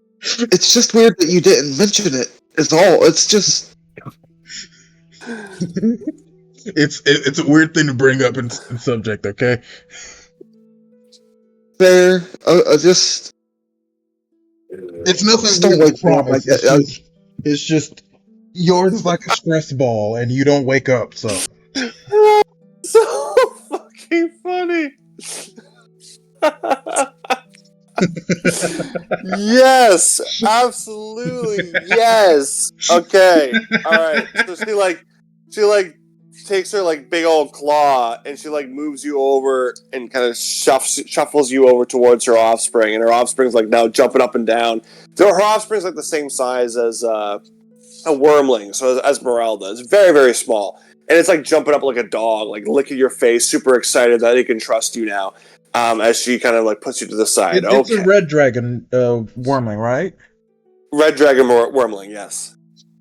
just weird that you didn't mention it. It's all. It's just. It's a weird thing to bring up in subject, okay? Fair. Just. It's nothing Just don't weird, I wake me up promise. like that. It's just yours is like a stress ball, and you don't wake up. So So fucking funny. Yes, absolutely. Yes. Okay. All right. So she takes her like big old claw and she like moves you over and kind of shuffles you over towards her offspring, and her offspring's like now jumping up and down. So her offspring's like the same size as a wormling, so as Esmeralda. It's very, very small. And it's like jumping up like a dog, like licking your face, super excited that it can trust you now. As she kind of like puts you to the side. it's a red dragon wormling, right? Red dragon wormling, yes.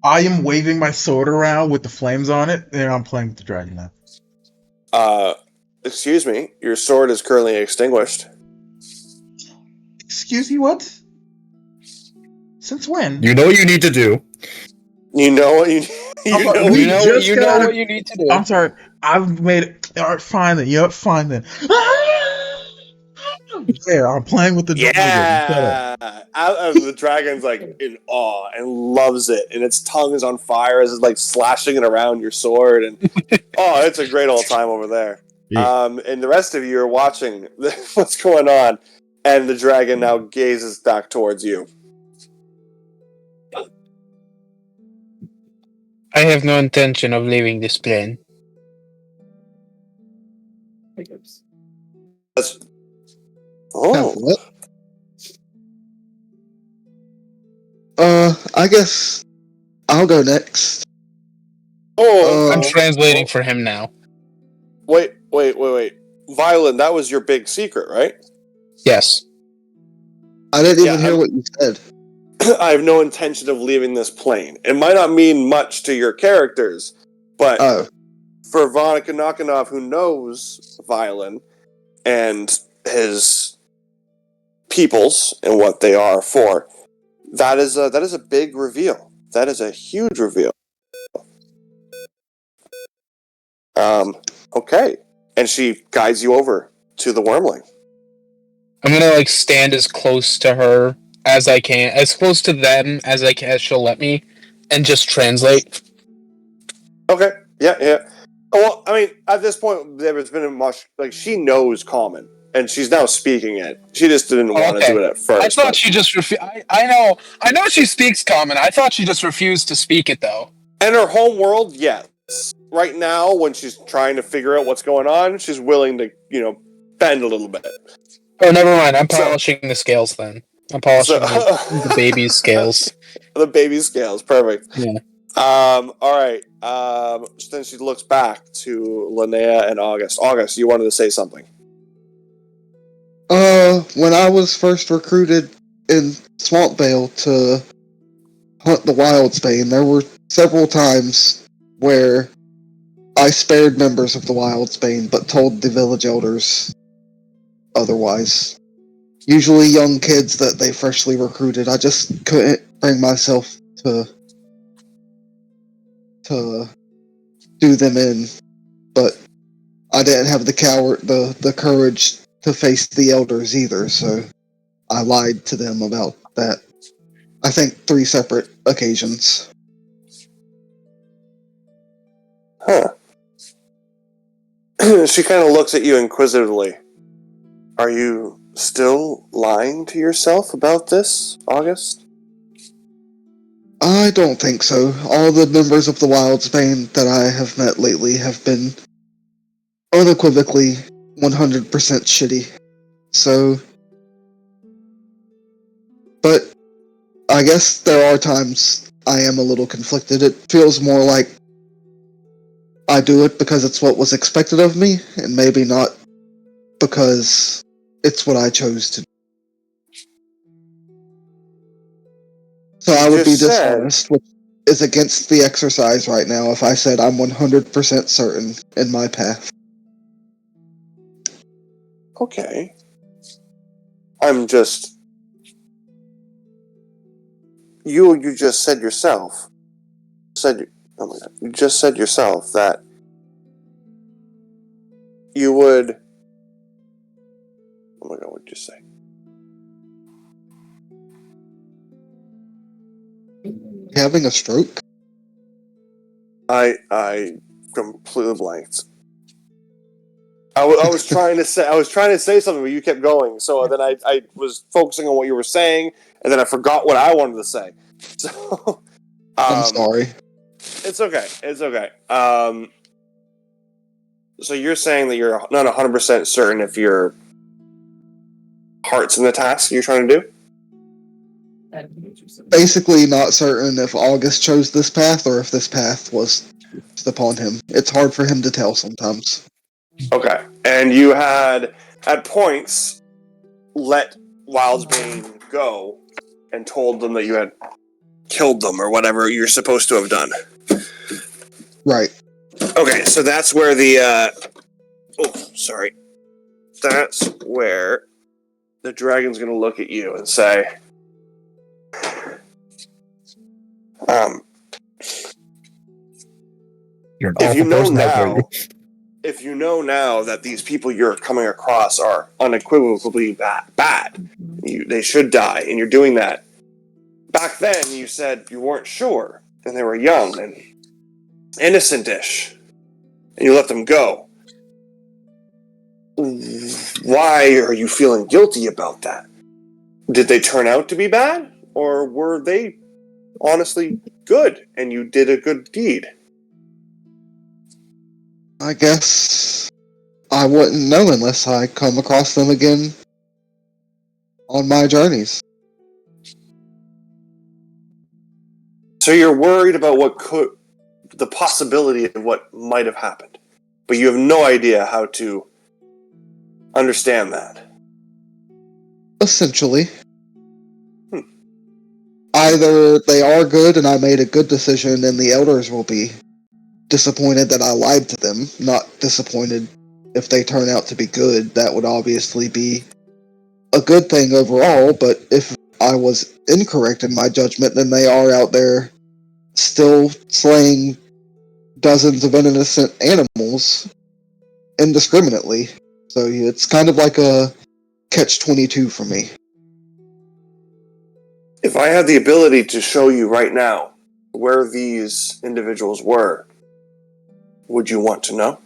I am waving my sword around with the flames on it, and I'm playing with the dragon now. Excuse me, your sword is currently extinguished. Excuse me, what? Since when? You know what you need to do. You know what you You know what you need to do. I'm sorry. I've made it. All right, fine then. Yep, fine then. Yeah, I'm playing with the dragon. Yeah, the dragon's like in awe and loves it, and its tongue is on fire as it's like slashing it around your sword, and it's a great old time over there. Yeah. And the rest of you are watching what's going on, and the dragon now gazes back towards you. I have no intention of leaving this plane. What? I guess I'll go next. I'm translating for him now. Wait. Violet, that was your big secret, right? Yes. I didn't even hear what you said. I have no intention of leaving this plane. It might not mean much to your characters, but Oh, for Vonika Nakanov, who knows Violin and his peoples and what they are for, that is a big reveal. That is a huge reveal. Okay. And she guides you over to the wormling. I'm gonna stand as close to her as I can, as close to them as I can, as she'll let me, and just translate. Okay. Yeah. Well, I mean, at this point, there has been much she knows common, and she's now speaking it. She just didn't want to do it at I first. thought But she just I know she speaks common. I thought she just refused to speak it though. in her home world, yes. Right now, when she's trying to figure out what's going on, she's willing to bend a little bit. Oh, never mind. I'm polishing the scales then. I'm polishing the baby's scales. The baby scales, perfect. Yeah. All right. Then she looks back to Linnea and August. August, you wanted to say something. when I was first recruited in Swampvale to hunt the Wildsbane, there were several times where I spared members of the Wildsbane, but told the village elders otherwise. Usually young kids that they freshly recruited. I just couldn't bring myself to do them in, but I didn't have the courage to face the elders either, so I lied to them about that. I think 3 separate occasions. Huh. She kind of looks at you inquisitively. Are you still lying to yourself about this, August? I don't think so. All the members of the Wildsbane that I have met lately have been unequivocally 100% shitty. So, but I guess there are times I am a little conflicted. It feels more like I do it because it's what was expected of me, and maybe not because it's what I chose to do. So I would be dishonest, which is against the exercise right now if I said I'm 100% certain in my path. Okay. I'm just... You just said yourself... Oh my god. You just said yourself that you would... Oh my god, what did you say? Having a stroke? I completely blanked. I was trying to say something, but you kept going. So then I was focusing on what you were saying, and then I forgot what I wanted to say. So I'm sorry. It's okay. So you're saying that you're not 100% certain if your heart's in the task you're trying to do? Basically not certain if August chose this path or if this path was just upon him. It's hard for him to tell sometimes. Okay. And you had, at points, let Wildsbane go and told them that you had killed them or whatever you're supposed to have done. Right. Okay, so that's where the, That's where the dragon's gonna look at you and say, You're an if you awful know person, how dare now... you? If you know now that these people you're coming across are unequivocally bad, they should die, and you're doing that. Back then, you said you weren't sure, and they were young and innocent-ish, and you let them go. Why are you feeling guilty about that? Did they turn out to be bad, or were they honestly good, and you did a good deed? I guess I wouldn't know unless I come across them again on my journeys. So you're worried about the possibility of what might have happened, but you have no idea how to understand that. Essentially. either they are good and I made a good decision and the elders will be disappointed that I lied to them, not disappointed if they turn out to be good. That would obviously be a good thing overall, but if I was incorrect in my judgment, then they are out there still slaying dozens of innocent animals indiscriminately. So yeah, it's kind of like a catch-22 for me. If I had the ability to show you right now where these individuals were, would you want to know?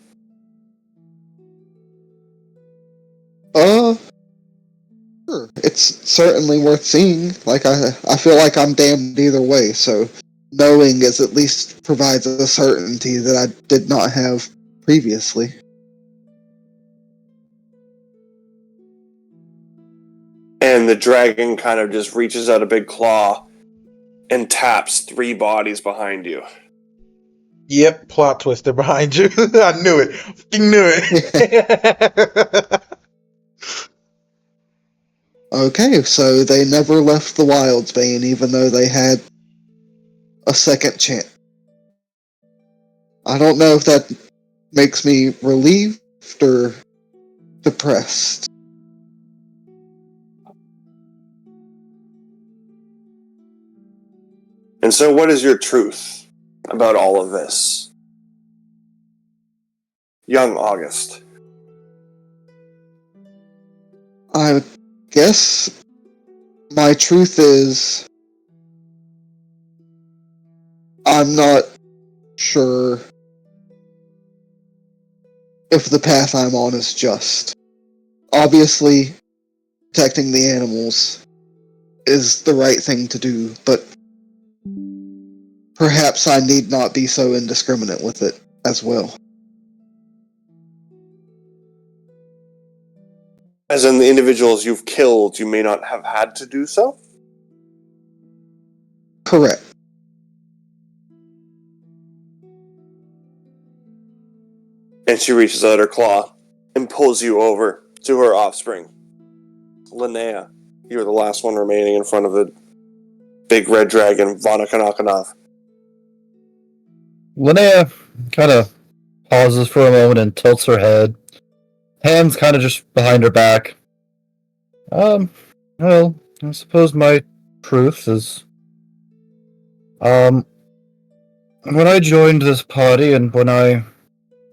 Sure. It's certainly worth seeing. Like I feel like I'm damned either way, so knowing is at least provides a certainty that I did not have previously. And the dragon kind of just reaches out a big claw and taps 3 bodies behind you. Yep, plot twister behind you. I knew it. Fucking knew it. Okay, so they never left the Wildsbane even though they had a second chance. I don't know if that makes me relieved or depressed. And so, what is your truth about all of this? Young August. I guess my truth is I'm not sure if the path I'm on is just. Obviously, protecting the animals is the right thing to do, but perhaps I need not be so indiscriminate with it as well. As in the individuals you've killed, you may not have had to do so? Correct. And she reaches out her claw and pulls you over to her offspring. Linnea, you're the last one remaining in front of the big red dragon, Vanakanakanov. Linnea kind of pauses for a moment and tilts her head. Hands kind of just behind her back. Well, I suppose my truth is, when I joined this party and when I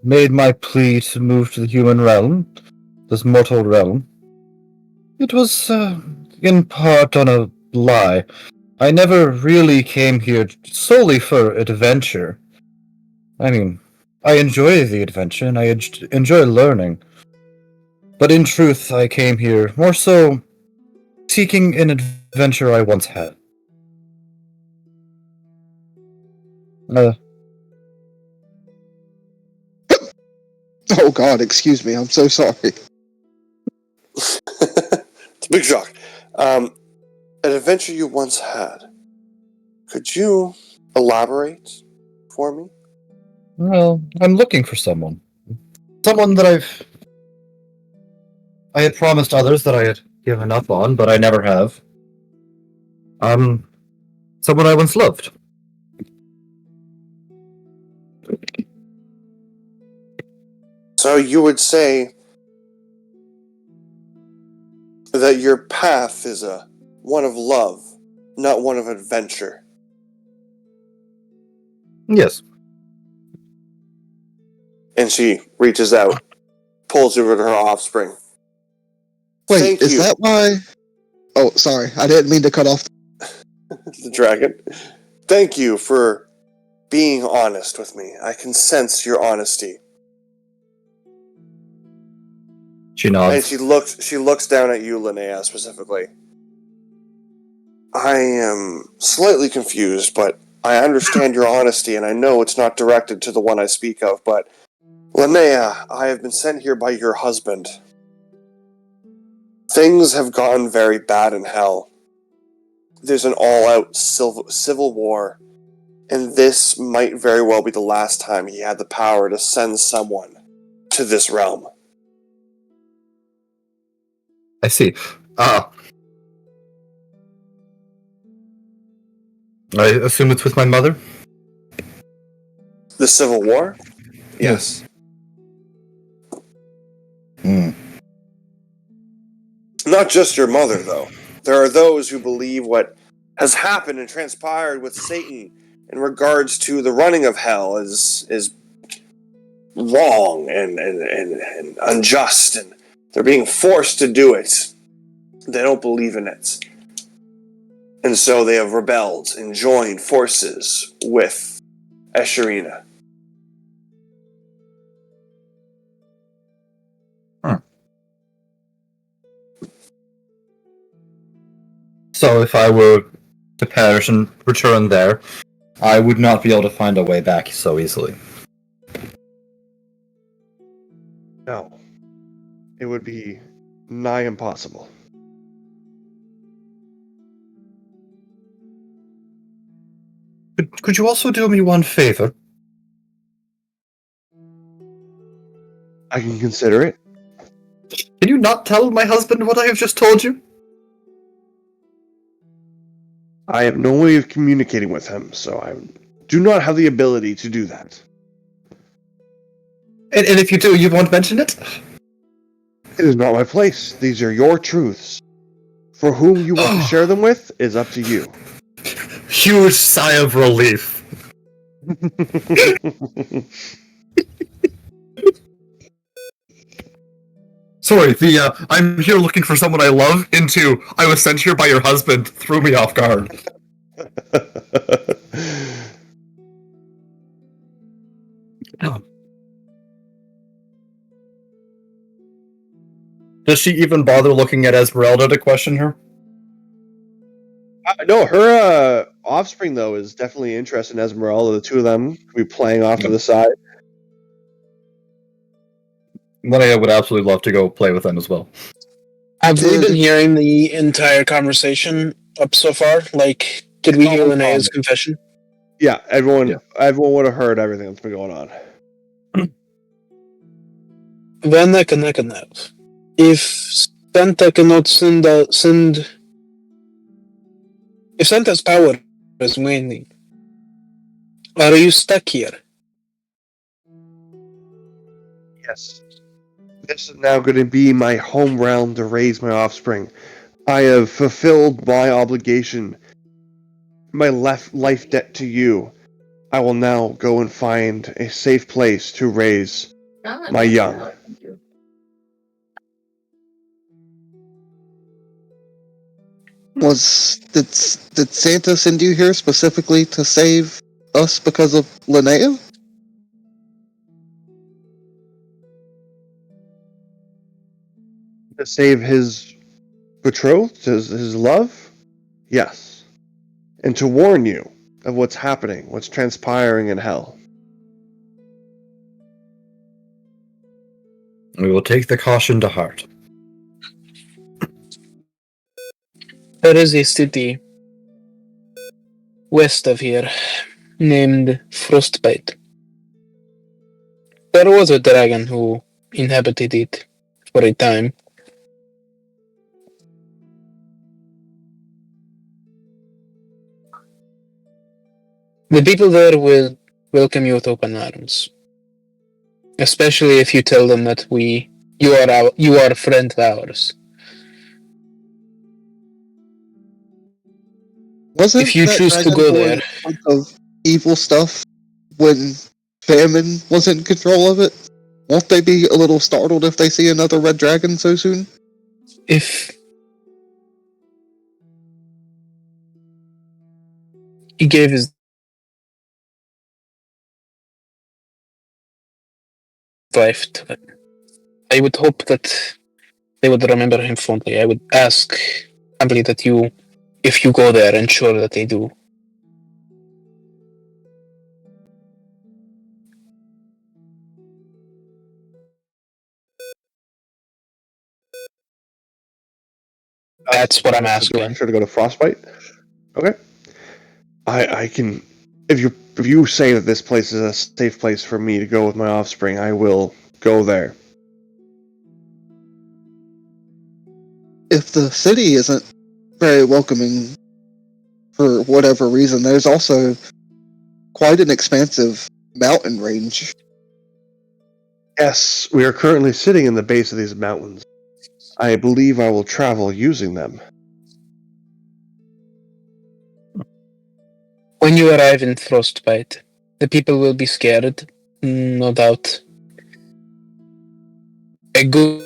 made my plea to move to the human realm, this mortal realm, it was, in part on a lie. I never really came here solely for adventure. I mean, I enjoy the adventure and I enjoy learning. But in truth, I came here more so seeking an adventure I once had. Oh god, excuse me, I'm so sorry. It's a big shock. An adventure you once had. Could you elaborate for me? Well, I'm looking for someone. Someone that I had promised others that I had given up on, but I never have. Someone I once loved. So you would say that your path is one of love, not one of adventure. Yes. And she reaches out, pulls you over to her offspring. Wait, Thank is you, that why? Oh, sorry, I didn't mean to cut off. the dragon. Thank you for being honest with me. I can sense your honesty. She And nods. she looks down at you, Linnea, specifically. I am slightly confused, but I understand your honesty, and I know it's not directed to the one I speak of, but Linnea, I have been sent here by your husband. Things have gone very bad in hell. There's an all-out civil war, and this might very well be the last time he had the power to send someone to this realm. I see. I assume it's with my mother? The Civil War? Yes. Not just your mother, though. There are those who believe what has happened and transpired with Satan in regards to the running of hell is wrong and unjust, and they're being forced to do it. They don't believe in it. And so they have rebelled and joined forces with Escherina. So if I were to perish and return there, I would not be able to find a way back so easily. No. It would be nigh impossible. Could you also do me one favor? I can consider it. Can you not tell my husband what I have just told you? I have no way of communicating with him, so I do not have the ability to do that. And if you do, you won't mention it? It is not my place. These are your truths. For whom you want to share them with is up to you. Huge sigh of relief. Sorry, I'm here looking for someone I love, into I was sent here by your husband, threw me off guard. Does she even bother looking at Esmeralda to question her? No, her offspring, though, is definitely interested in Esmeralda. The two of them could be playing off to the side. Then I would absolutely love to go play with them as well. Have we been hearing the entire conversation up so far? Like, did we hear Linnea's confession? Yeah, everyone would have heard everything that's been going on. Vänner. If Santa cannot if Santa's power is waning, are you stuck here? Yes. This is now going to be my home realm to raise my offspring. I have fulfilled my obligation, my life debt to you. I will now go and find a safe place to raise my young. Did Santa send you here specifically to save us because of Linnea? To save his betrothed, his love? Yes. And to warn you of what's happening, what's transpiring in hell. We will take the caution to heart. There is a city west of here named Frostbite. There was a dragon who inhabited it for a time. The people there will welcome you with open arms, especially if you tell them that you are a friend of ours. Wasn't if you that choose to dragon go doing there, a bunch of evil stuff when famine was in control of it? Won't they be a little startled if they see another red dragon so soon? if he gave his life to them, I would hope that they would remember him fondly. I would ask humbly that if you go there, ensure that they do. That's what I'm asking. Director to go to Frostbite? Okay. I can, if you say that this place is a safe place for me to go with my offspring, I will go there. If the city isn't very welcoming for whatever reason. There's also quite an expansive mountain range. Yes, we are currently sitting in the base of these mountains. I believe I will travel using them. When you arrive in Frostbite, the people will be scared, no doubt. A good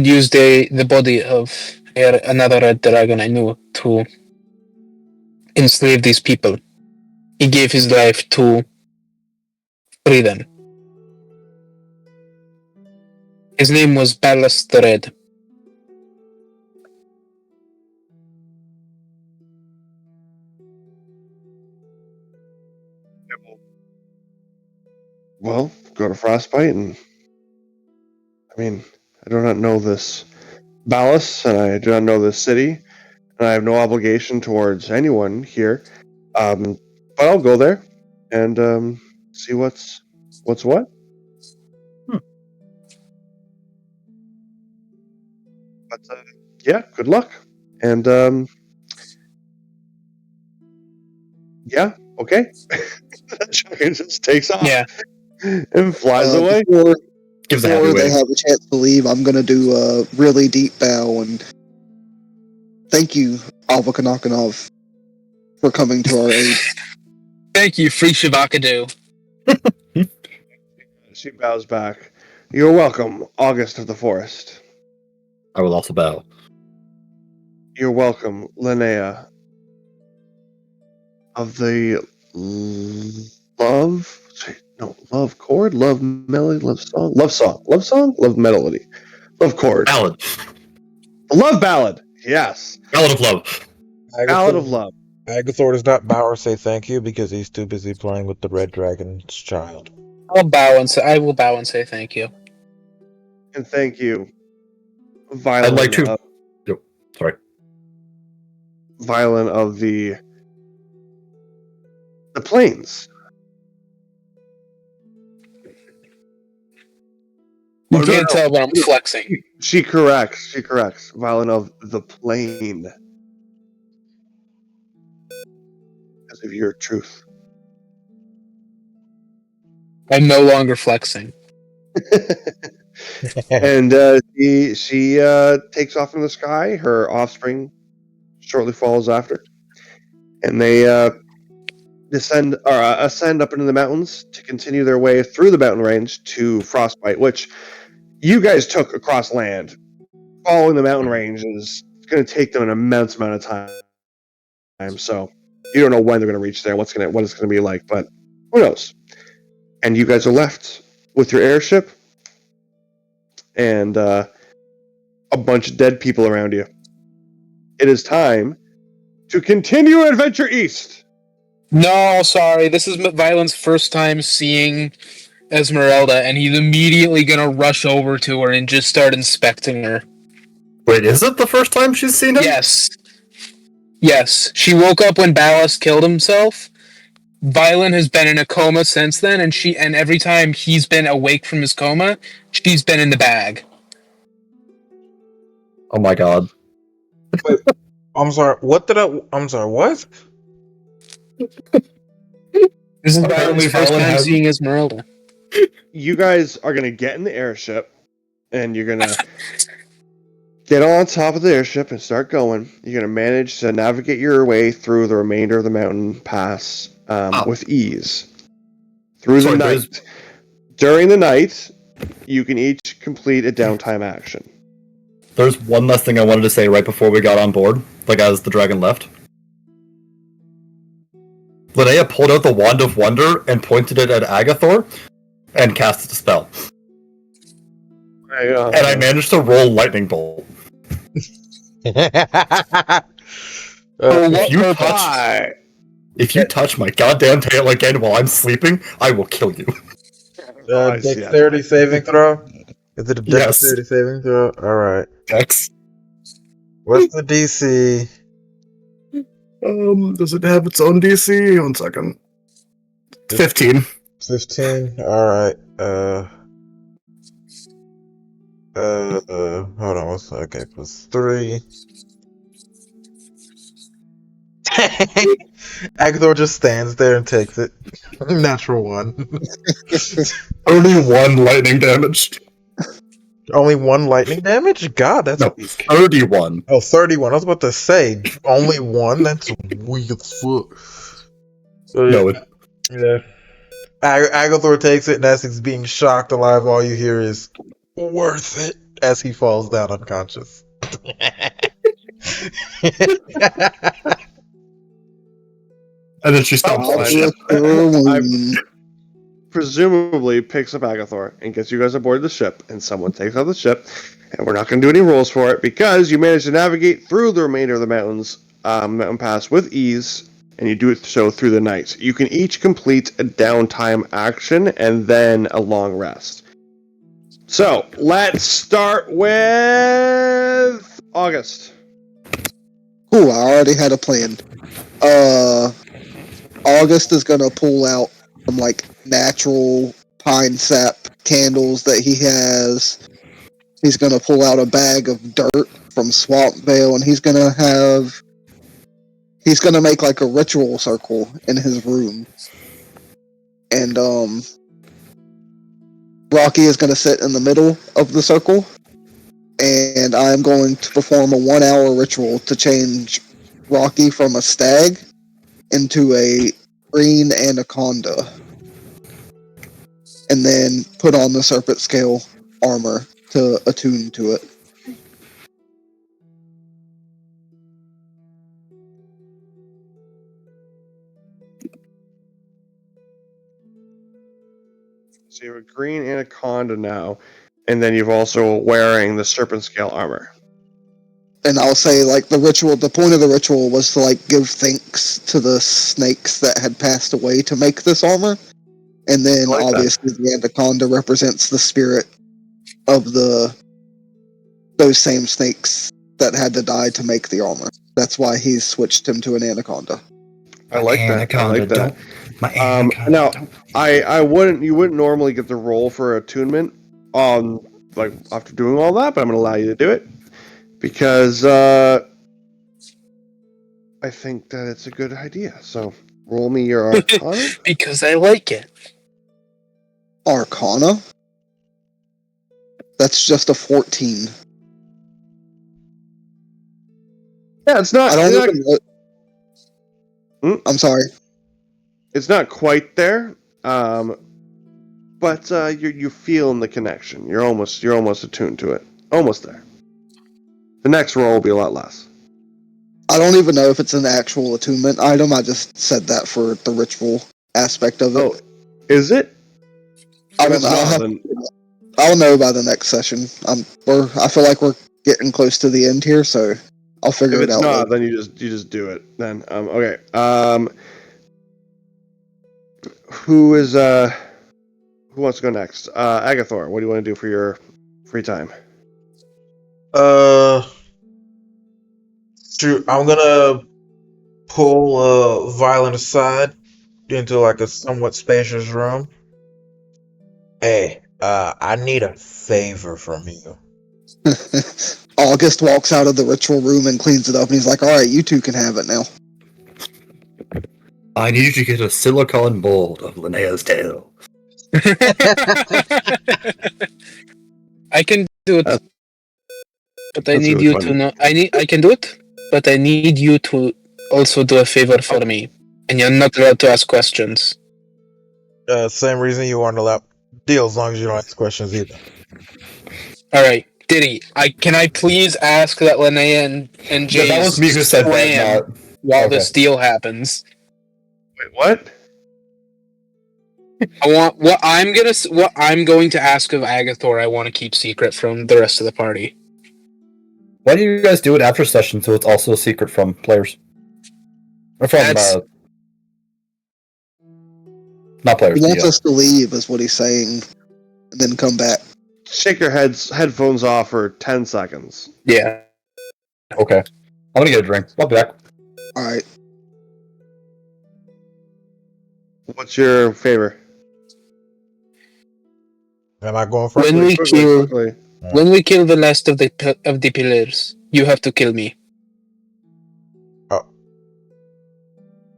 use the body of another red dragon I knew to enslave these people. He gave his life to free them. His name was Ballast the Red. Well, go to Frostbite, and I mean, I do not know this Ballast, and I do not know this city, and I have no obligation towards anyone here. But I'll go there and see what's what. But yeah, good luck, and yeah, okay. That dragon just takes off. Yeah. And flies away. Gives a happy Before they wave. have a chance to leave, I'm going to do a really deep bow and thank you, Alva Kanakanov, for coming to our aid. Thank you, Free Shavakadu. She bows back. You're welcome, August of the Forest. I will also bow. You're welcome, Linnea of the love chord, love melody, love song, love melody, love chord, Ballad. love ballad. Yes, Ballad of love. ballad of love. Agathor does not bow or say thank you because he's too busy playing with the red dragon's child. I will bow and say thank you. And thank you, I'd like to. Violin. Sorry. Violin of the plains. You Oh, no, can't no. tell, but I'm flexing. She corrects. Violin of the plain. Because of your truth. I'm no longer flexing. And she takes off in the sky. Her offspring shortly follows after, and they ascend up into the mountains to continue their way through the mountain range to Frostbite, which you guys took across land. Following the mountain range is going to take them an immense amount of time. So you don't know when they're going to reach there, what it's going to be like, but who knows? And you guys are left with your airship and a bunch of dead people around you. It is time to continue adventure east. No, sorry. This is Violin's first time seeing Esmeralda, and he's immediately gonna rush over to her and just start inspecting her. Wait, is it the first time she's seen him? Yes. Yes. She woke up when Ballast killed himself. Violin has been in a coma since then, and every time he's been awake from his coma, she's been in the bag. Oh my god. I'm sorry. I'm sorry. What? This is Apparently Violin's first Violin time has- seeing Esmeralda. You guys are going to get in the airship, and you're going to get on top of the airship and start going. You're going to manage to navigate your way through the remainder of the mountain pass with ease. Through the night. During the night, you can each complete a downtime action. There's one last thing I wanted to say right before we got on board, like as the dragon left. Linnea pulled out the Wand of Wonder and pointed it at Agathor and casted a spell. And I managed to roll Lightning Bolt. If you touch my goddamn tail again while I'm sleeping, I will kill you. Dexterity saving throw? Is it a Yes. dexterity saving throw? Alright. Dex. What's the DC? Does it have its own DC? 1 second. 15. 15? Alright. Hold on, what's okay, plus 3. Agathor just stands there and takes it. Natural one. 31 lightning damage. Only 1 lightning damage? God, that's No, weak. 31. Oh, 31. I was about to say, only 1? That's weak as fuck. No, Yeah. Agathor takes it, and as he's being shocked alive, all you hear is, worth it, as he falls down unconscious. and then she stops Oh, the fine. ship. Wound. Presumably picks up Agathor and gets you guys aboard the ship, and someone takes out the ship, and we're not going to do any rolls for it because you managed to navigate through the remainder of the mountain pass with ease, and you do it so through the night. You can each complete a downtime action and then a long rest. So let's start with August. Cool, I already had a plan. August is gonna pull out some like natural pine sap candles that he has. He's gonna pull out a bag of dirt from Swamp Vale, and he's gonna make like a ritual circle in his room. And Rocky is gonna sit in the middle of the circle, and I'm going to perform a 1-hour ritual to change Rocky from a stag into a green anaconda, and then put on the serpent scale armor to attune to it. So you have a green anaconda now, and then you've also wearing the serpent scale armor. And I'll say, like, the point of the ritual was to, like, give thanks to the snakes that had passed away to make this armor. And then, I like obviously, the anaconda represents the spirit of those same snakes that had to die to make the armor. That's why he switched him to an anaconda. I like that. I like that. My anaconda. Now, Don't. you wouldn't normally get the roll for attunement like after doing all that, but I'm going to allow you to do it because I think that it's a good idea. So roll me your Arcana. Because I like it. Arcana? That's just a 14. Yeah, it's not. I don't even know. I'm sorry. It's not quite there, but you feel in the connection. You're almost attuned to it. Almost there. The next roll will be a lot less. I don't even know if it's an actual attunement item. I just said that for the ritual aspect of it. Oh, is it? I If don't it's know. not, then I'll know by the next session. I feel like we're getting close to the end here, so I'll figure if it it's out. not, later. then you just do it. Then okay. Who wants to go next? Agathor, what do you want to do for your free time? Shoot, I'm gonna pull Violent aside into like a somewhat spacious room. Hey, I need a favor from you. August walks out of the ritual room and cleans it up, and he's like, "All right, you two can have it now." I need you to get a silicon mold of Linnea's tail. I can do it, That's- but I that's need really you funny. to know. I can do it, but I need you to also do a favor for me, and you're not allowed to ask questions. Same reason you aren't allowed deal as long as you don't ask questions either. All right, Diddy. Can I please ask that Linnea and James That was me who said plan that. while okay. this deal happens? Wait, what? I want what I'm going to ask of Agathor. I want to keep secret from the rest of the party. Why do you guys do it after session so it's also a secret from players? Or from, That's- not players. He wants us to leave, is what he's saying, and then come back. Shake your headphones off for 10 seconds. Yeah. Okay. I'm gonna get a drink. I'll be back. All right. What's your favor? Am I going first? When we kill Quickly. when we kill the last of the pillars, you have to kill me.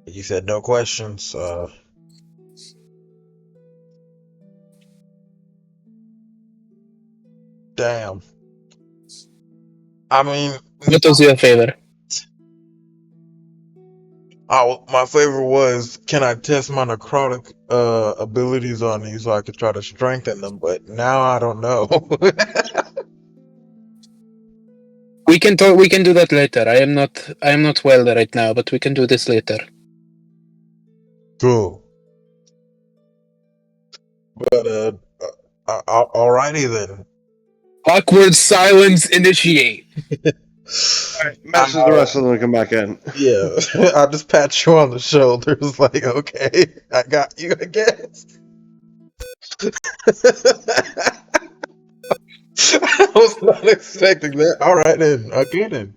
You said no questions. Damn. I mean, What was your favorite? my favorite was, can I test my necrotic abilities on these so I could try to strengthen them? But now I don't know. We can talk. We can do that later. I am not well right now, but we can do this later. Cool. But alrighty then. Awkward silence. Initiate. Message the rest of them to come back in. Yeah, I just pat you on the shoulders, like, okay, I got you, I guess. I was not expecting that. All right then, okay then.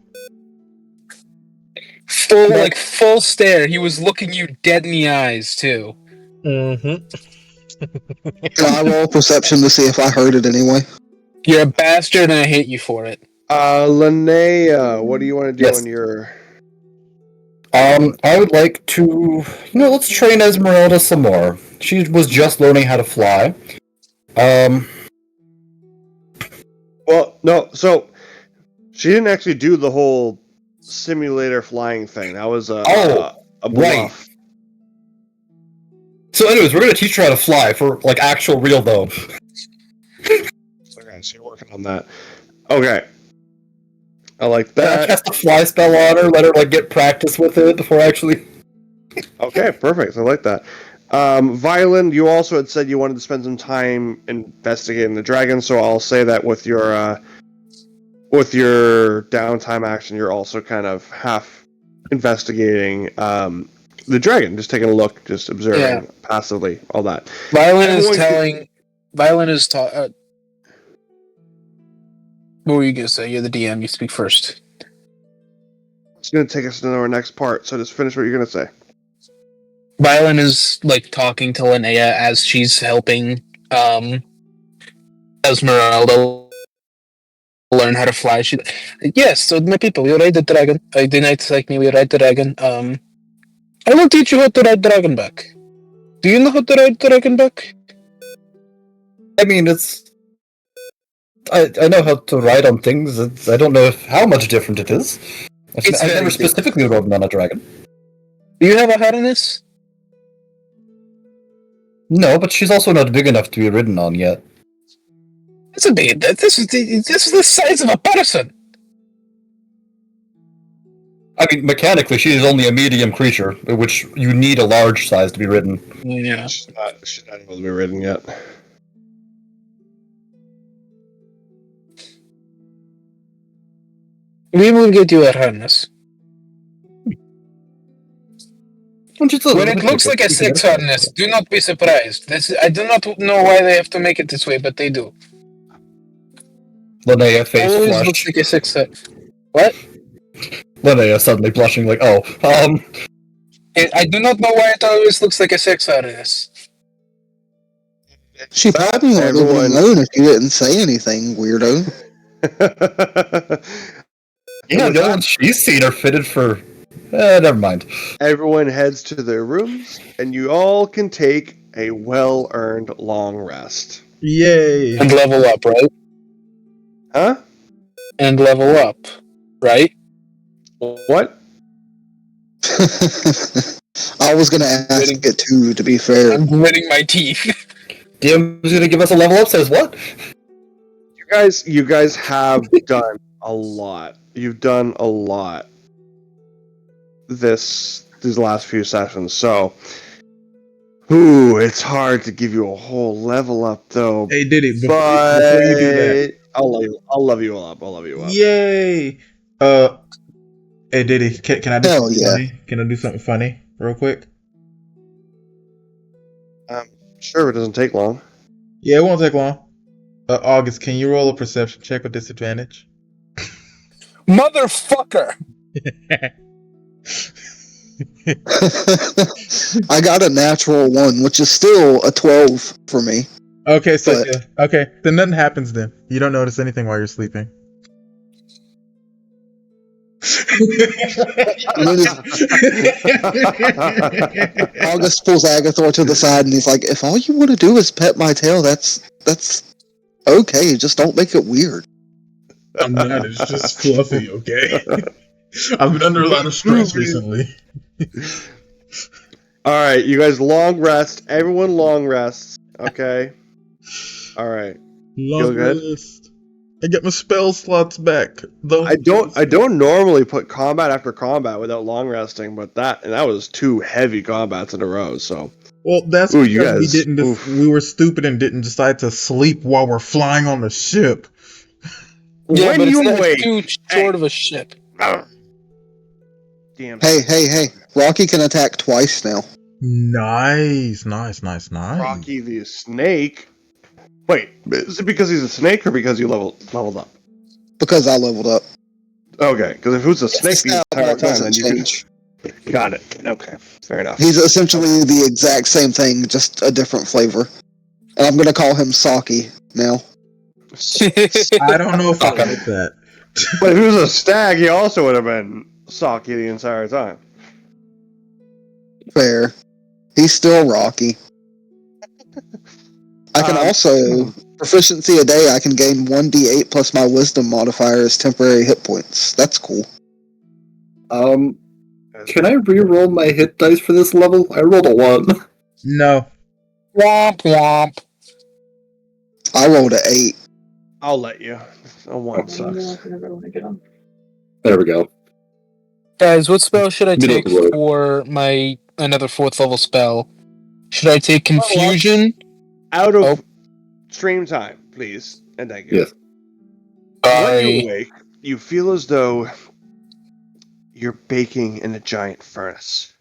Full stare. He was looking you dead in the eyes too. Mm-hmm. Can I roll perception to see if I heard it anyway? You're a bastard, and I hate you for it. Linnea, what do you want to do Yes. on your? I would like to, let's train Esmeralda some more. She was just learning how to fly. Well, no. So she didn't actually do the whole simulator flying thing. That was a bluff. right. So, anyways, we're gonna teach her how to fly for like actual real though. Okay, so you're working on that. Okay, I like Can I that. cast a fly spell on her? Let her like get practice with it before actually. Okay, perfect. I like that. Violin, you also had said you wanted to spend some time investigating the dragon, so I'll say that with your downtime action, you're also kind of half investigating the dragon, just taking a look, just observing passively, all that. Violin is Everyone telling. Violin is talking. What were you gonna say? You're the DM. You speak first. It's going to take us to our next part, so just finish what you're going to say. Violin is like talking to Linnea as she's helping Esmeralda learn how to fly. She, yes, so my people, you ride the dragon. The knights like me, we ride the dragon. I will teach you how to ride dragon back. Do you know how to ride dragon back? I mean, I know how to ride on things. I don't know how much different it is. I've very never specifically ridden on a dragon. Do you have a harness? No, but she's also not big enough to be ridden on yet. This is the size of a person. I mean, mechanically, she is only a medium creature, which you need a large size to be ridden. Yeah. She's not able to be ridden yet. We will get you a harness. When it looks like a sex harness, do not be surprised. I do not know why they have to make it this way, but they do. Linnea face Always flushed. looks like a sex harness. What? Linnea suddenly blushing like, I do not know why it always looks like a sex harness. She probably wouldn't have known if you didn't say anything, weirdo. yeah, no one she's seen are fitted for... never mind. Everyone heads to their rooms, and you all can take a well-earned long rest. Yay! And level up, right? Huh? And level up, right? What? I was gonna ask it too, to be fair. I'm gritting my teeth. DM's gonna give us a level up, says what? You guys have done a lot. You've done a lot these last few sessions, so it's hard to give you a whole level up though. Hey, did it but before you do that. I'll love you all up. Yay! Hey, Diddy, can I do Hell something yeah. funny? Can I do something funny real quick? Sure, it doesn't take long. Yeah, it won't take long. August, can you roll a perception check with disadvantage? Motherfucker! I got a natural 1, which is still a 12 for me. Okay, so But- okay, then nothing happens then. You don't notice anything while you're sleeping. And then August pulls Agathor to the side and he's like, if all you want to do is pet my tail, that's okay. Just don't make it weird. I'm not. It's just fluffy, okay? I've been under a lot of stress recently. All right, you guys long rest. Everyone long rests. Okay. All right. Long good? rest. I get my spell slots back. Those I don't normally put combat after combat without long resting, but that was 2 heavy combats in a row. So Well, that's Ooh, because you guys- we were stupid and didn't decide to sleep while we're flying on the ship. Yeah, when but you it's wake, too short of a ship. damn. Hey. Rocky can attack twice now. Nice. Rocky the snake. Wait, is it because he's a snake or because you leveled up? Because I leveled up. Okay, because if it was a snake the Stat entire bar time, doesn't then you change. got it. Okay, fair enough. He's essentially the exact same thing, just a different flavor. And I'm gonna call him Saki now. I don't know if I Okay. like that. But if he was a stag, he also would have been Saki the entire time. Fair. He's still Rocky. I can also, proficiency a day, I can gain 1d8 plus my wisdom modifier as temporary hit points. That's cool. Can I re-roll my hit dice for this level? I rolled a 1. No. Womp womp. I rolled an 8. I'll let you. A 1 sucks. There we go. Guys, what spell should I Middle take of the road. for my another 4th level spell? Should I take Confusion? Out of Oh. stream time, please, and thank you. Yes. When you Sorry. awake, you feel as though you're baking in a giant furnace.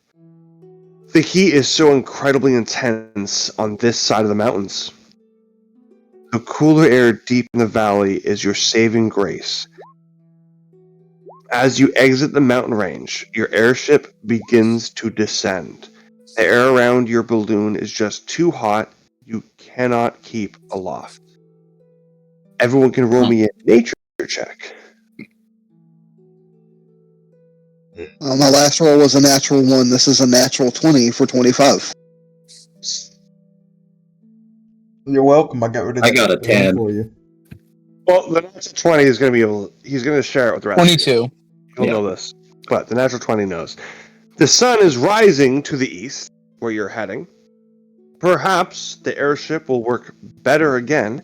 The heat is so incredibly intense on this side of the mountains. The cooler air deep in the valley is your saving grace. As you exit the mountain range, your airship begins to descend. The air around your balloon is just too hot. You cannot keep aloft. Everyone can roll me a nature check. My last roll was a natural 1. This is a natural 20 for 25. You're welcome. I got rid of that. I got a 10. for you. Well, the natural 20 is going to be able. He's going to share it with the rest of you. 22. He'll Yeah. know this. But the natural 20 knows. The sun is rising to the east, where you're heading. Perhaps the airship will work better again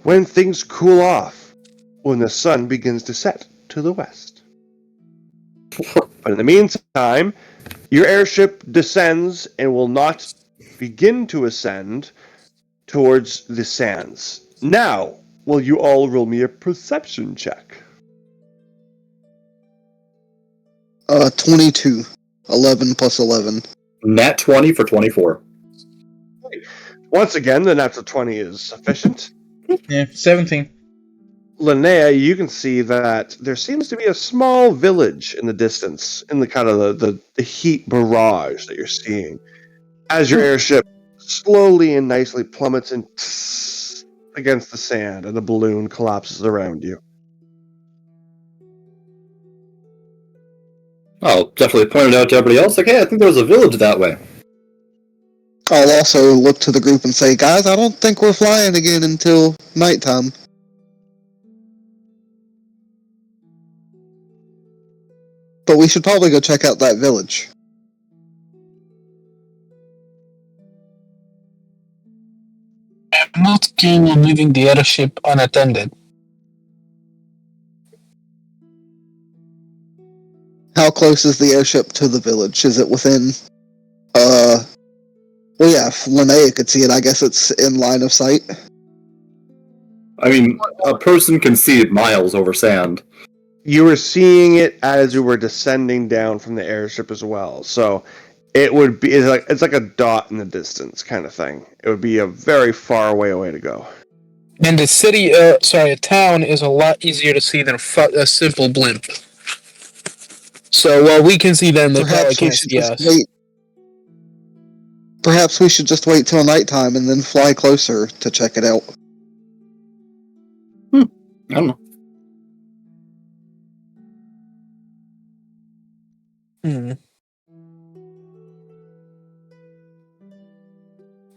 when things cool off, when the sun begins to set to the west. But in the meantime, your airship descends and will not begin to ascend towards the sands. Now, will you all roll me a perception check? 22. 11 plus 11. Nat 20 for 24. Once again, the natural 20 is sufficient. Yeah, 17. Linnea, you can see that there seems to be a small village in the distance, in the kind of the heat barrage that you're seeing. As your airship slowly and nicely plummets in against the sand, and the balloon collapses around you. I'll definitely point it out to everybody else. Like, hey, I think there was a village that way. I'll also look to the group and say, guys, I don't think we're flying again until nighttime. But we should probably go check out that village. I'm not keen on leaving the airship unattended. How close is the airship to the village? Is it within, well, yeah, if Linnea could see it, I guess it's in line of sight. I mean, a person can see it miles over sand. You were seeing it as you were descending down from the airship as well. So it would be it's like a dot in the distance kind of thing. It would be a very far away to go. And the city, a town is a lot easier to see than a simple blimp. So while we can see them, they probably can't see us. Perhaps we should just wait till nighttime and then fly closer to check it out. I don't know. Hmm.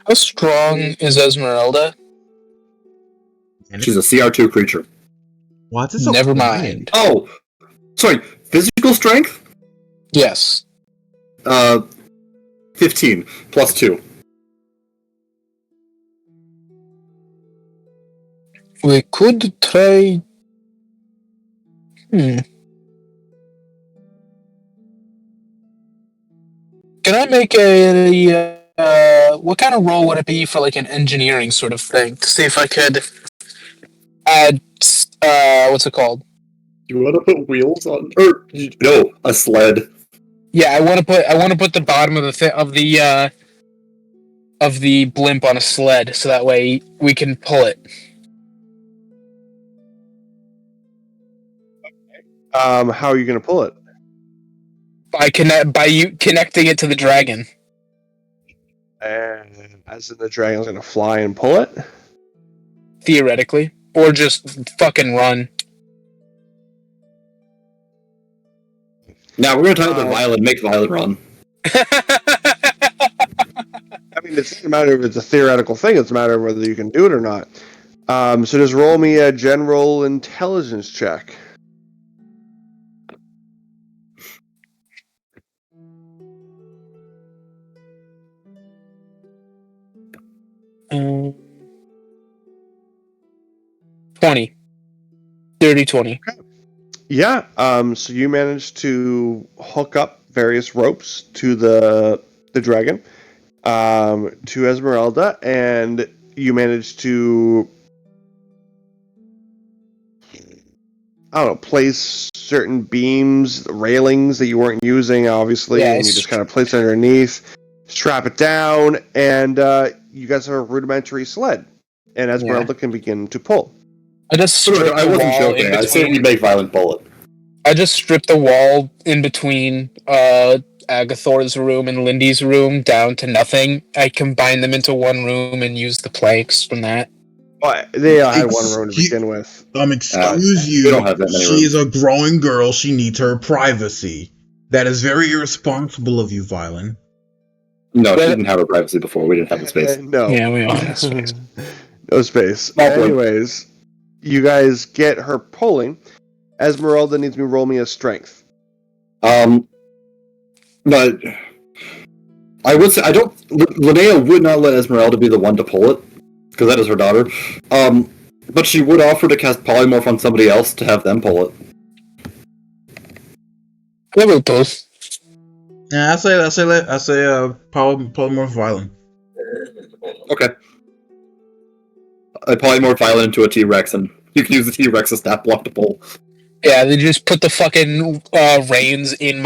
How strong is Esmeralda? She's a CR2 creature. Why is it so Never quiet? mind. Oh, sorry. Physical strength? Yes. 15 plus 2. We could try. Can I make what kind of role would it be for like an engineering sort of thing? To see if I could add, what's it called? You want to put wheels on? No, a sled. Yeah, I want to put the bottom of of the blimp on a sled, so that way we can pull it. How are you going to pull it? By you connecting it to the dragon. And as in the dragon's going to fly and pull it? Theoretically. Or just fucking run. Now we're going to talk about Violet. Make Violet run. I mean, it's not a matter of it's a theoretical thing. It's a matter of whether you can do it or not. So just roll me a general intelligence check. Um, 20. 30, 20. Yeah. So you managed to hook up various ropes to the dragon, to Esmeralda, and you managed to, I don't know, place certain beams, railings that you weren't using, obviously, Yeah, and you just kind of place it underneath, strap it down, and you guys have a rudimentary sled, and Esmeralda can begin to pull. I just stripped I the wasn't wall in joking. I say we between. make Violet pull it. I just stripped the wall in between Agathor's room and Lindy's room down to nothing. I combined them into one room and used the planks from that. But they all had one room to begin with. Excuse we don't have that many She is rooms. a growing girl. She needs her privacy. That is very irresponsible of you, Violet. No, she didn't have her privacy before. We didn't have the space. No. Yeah, we don't have space. No space. Anyways, you guys get her pulling. Esmeralda needs me to roll me a strength. But I would say Linnea would not let Esmeralda be the one to pull it because that is her daughter. But she would offer to cast polymorph on somebody else to have them pull it. Yeah, we'll both. Yeah, I say, polymorph Violet. Okay. I polymorph Violet into a T-Rex, and you can use the T-Rex as stat block to pull. Yeah, they just put the fucking reins in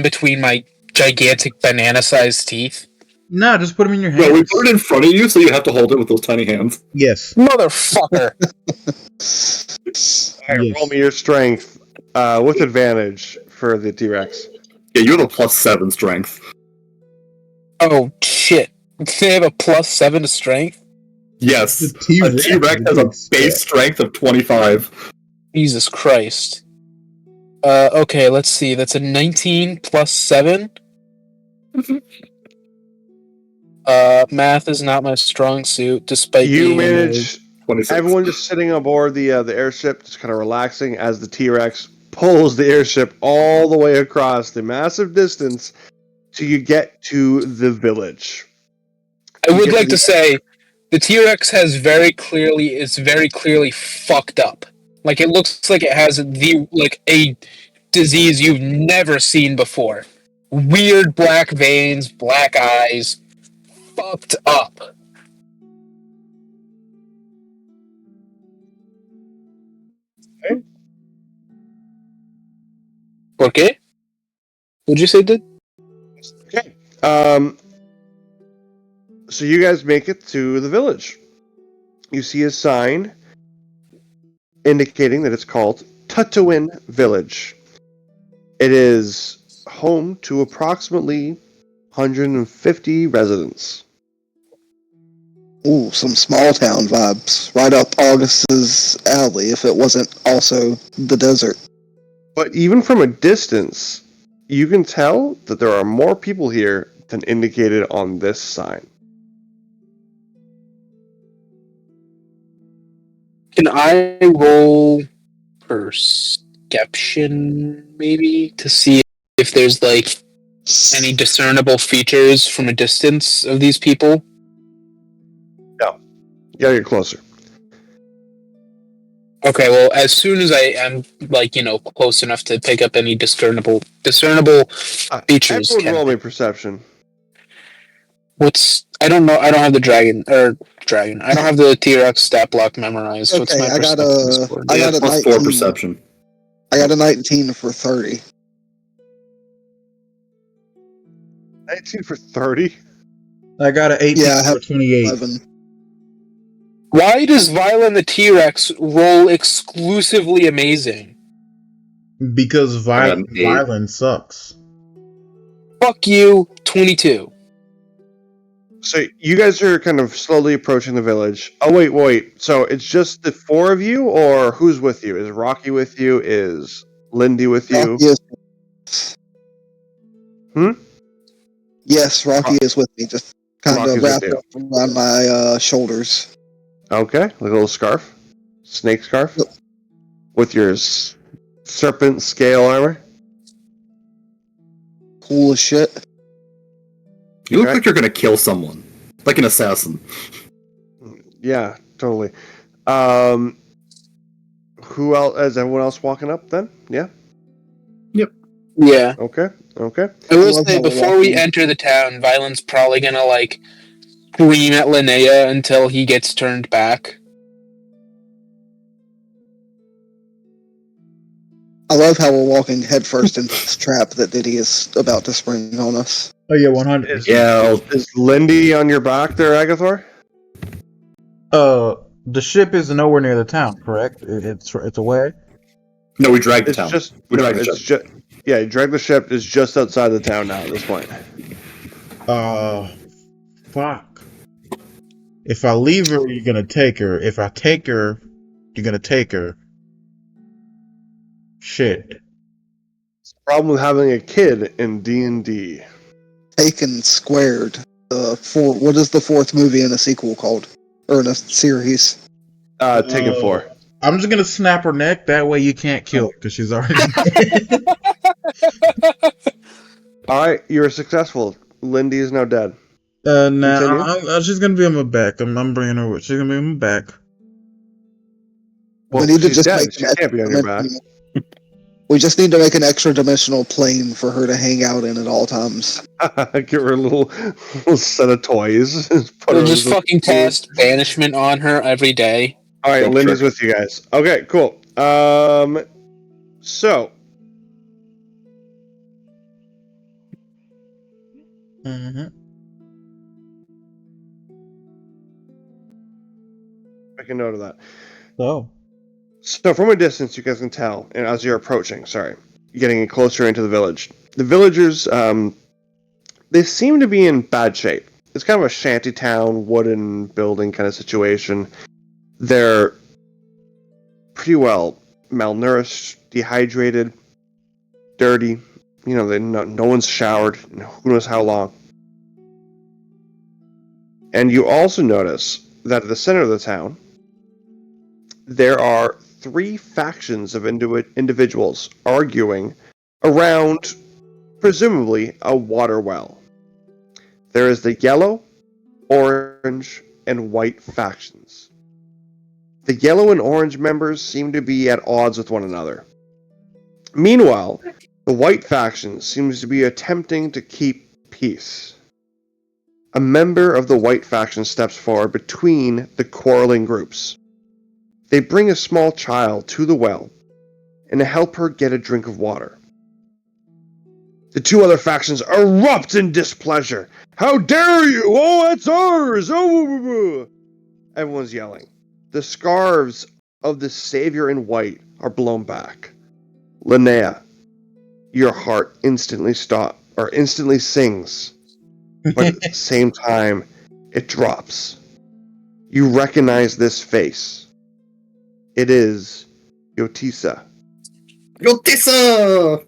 between my gigantic banana-sized teeth. No, just put them in your hands. No, we put it in front of you, so you have to hold it with those tiny hands. Yes. Motherfucker! Alright, roll me your strength with advantage for the T-Rex. Yeah, you have a +7 strength. Oh, shit. They have a +7 to strength? Yes. The T-Rex A T-Rex has a base strength of 25. Jesus Christ. Okay, let's see. That's a 19 plus 7. Math is not my strong suit, despite You being manage. 26. Everyone just sitting on board the airship, just kind of relaxing as the T-Rex pulls the airship all the way across the massive distance till you get to the village. I would like to say the T-Rex is very clearly fucked up. Like, it looks like it has a disease you've never seen before. Weird black veins, black eyes, fucked up. Okay. ¿Por qué? What'd you say, Did? Okay. So you guys make it to the village. You see a sign indicating that it's called Tatooine Village. It is home to approximately 150 residents. Ooh, some small town vibes. Right up August's alley if it wasn't also the desert. But even from a distance, you can tell that there are more people here than indicated on this sign. Can I roll perception, maybe, to see if there's, like, any discernible features from a distance of these people? No. You gotta get closer. Okay, well, as soon as I am, like, close enough to pick up any discernible features, Everyone can roll I? me perception. I don't know. I don't have the dragon. I don't have the T-Rex stat block memorized. What's Okay, my I got perception a score? I Yeah, got a plus 4 19. perception. I got a 19 for 30. 19 for 30? I got an 18 Yeah, I have for 28. 11. Why does Viola the T-Rex roll exclusively amazing? Because got an 8. violence sucks. Fuck you, 22. So you guys are kind of slowly approaching the village. Oh, wait. So it's just the 4 of you, or who's with you? Is Rocky with you? Is Lindy with you? Rocky is. Hmm? Yes, Rocky is with me. Just kind Rocky's of with wrapped you. up around my shoulders. Okay, like a little scarf? Snake scarf? Yep. With your serpent scale armor? Cool as shit. You look Okay. like you're gonna kill someone. Like an assassin. Yeah, totally. Who else? Is everyone else walking up then? Yeah? Yeah. Okay. I will love say, how we're before we walking. enter the town, Violin's probably gonna, like, scream at Linnea until he gets turned back. I love how we're walking headfirst into this trap that Diddy is about to spring on us. Oh yeah, 100. Yeah, Is Lindy on your back there, Agathor? The ship is nowhere near the town, correct? It's away. no, we dragged the It's town. just We no, dragged the it's ship. just yeah. Drag the ship is just outside the town now at this point. Fuck. If I leave her, you're gonna take her. If I take her, you're gonna take her. Shit. Problem with having a kid in D&D. Taken Squared. What is the fourth movie in a sequel called? Or in a series? Taken 4. I'm just gonna snap her neck. That way you can't kill her because she's already. All right, you were successful. Lindy is now dead. Nah, she's gonna be on my back. I'm bringing her with. She's gonna be on my back. Well, we need to she's just dead. make She an can't be on your back. We just need to make an extra dimensional plane for her to hang out in at all times. Give her a little set of toys. Put We'll her just in the- fucking cast banishment on her every day. All right, Rope Lindy's trick. with you guys. Okay, cool. So Mm-hmm. make a note of that. So, from a distance, you guys can tell, and as you're approaching, getting closer into the village, the villagers, they seem to be in bad shape. It's kind of a shanty town, wooden building kind of situation. They're pretty well malnourished, dehydrated, dirty. No one's showered in who knows how long. And you also notice that at the center of the town, there are 3 factions of individuals arguing around, presumably, a water well. There is the yellow, orange, and white factions. The yellow and orange members seem to be at odds with one another. Meanwhile, the white faction seems to be attempting to keep peace. A member of the white faction steps forward between the quarreling groups. They bring a small child to the well and help her get a drink of water. The 2 other factions erupt in displeasure. How dare you! Oh, that's ours! Oh! Everyone's yelling. The scarves of the savior in white are blown back. Linnea, your heart instantly sings, but at the same time, it drops. You recognize this face. It is Yotisa. Yotisa!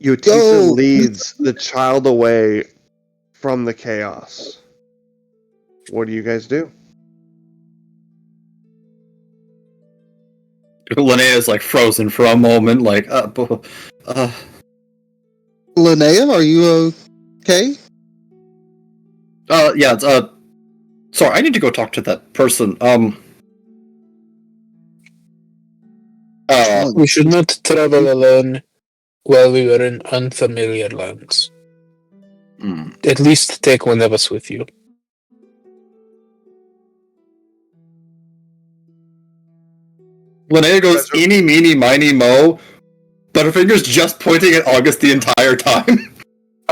Go! Yotisa leads the child away from the chaos. What do you guys do? Linnea is like frozen for a moment, like, Linnea, are you okay? yeah, sorry, I need to go talk to that person. We should not travel alone while we are in unfamiliar lands. At least take one of us with you. Linnea goes, eeny, meeny, miny, mo, but her finger's just pointing at August the entire time.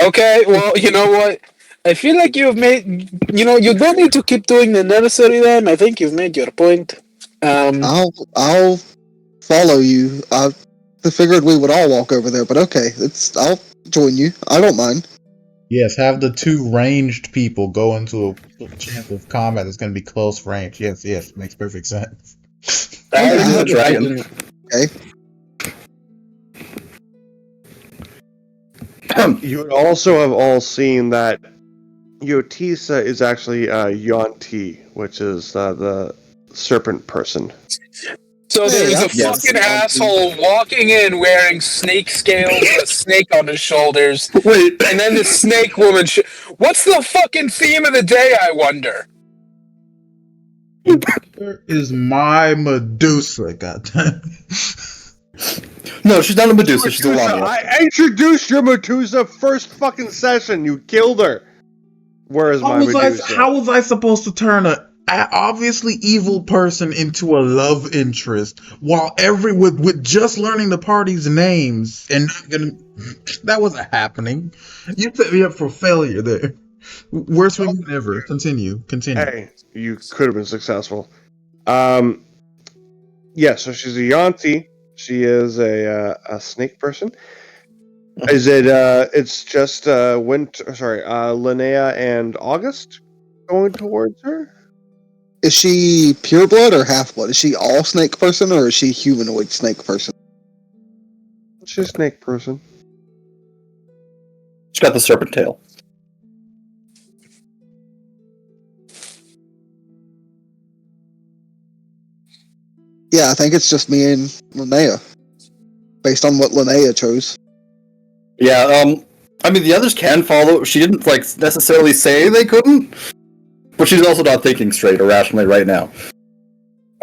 Okay, well, you know what? I feel like you've made... You know, you don't need to keep doing the necessary then. I think you've made your point. I'll follow you. I figured we would all walk over there, but okay, I'll join you. I don't mind. Yes, have the two ranged people go into a chance of combat that's going to be close range. Yes, makes perfect sense. The dragon. Okay. You would also have all seen that Yotisa is actually Yonti, which is the serpent person. So there's a fucking asshole walking in wearing snake scales and a snake on his shoulders. Wait. And then the snake woman... What's the fucking theme of the day, I wonder? Where is my Medusa, goddamn? No, she's not a Medusa, she's a Lamia. I introduced your Medusa first fucking session. You killed her. Where is my Medusa? How was I supposed to turn a obviously evil person into a love interest while with just learning the party's names and not gonna? That wasn't happening. You set me up for failure there. Worst one ever. Continue. Hey, you could have been successful. Yeah, so she's a Yanti. She is a snake person. Is it? It's just Linnea and August going towards her. Is she pureblood or half-blood? Is she all snake person or is she humanoid snake person? She's a snake person. She's got the serpent tail. Yeah, I think it's just me and Linnea, based on what Linnea chose. Yeah, I mean, the others can follow. She didn't, necessarily say they couldn't, but she's also not thinking straight or rationally right now.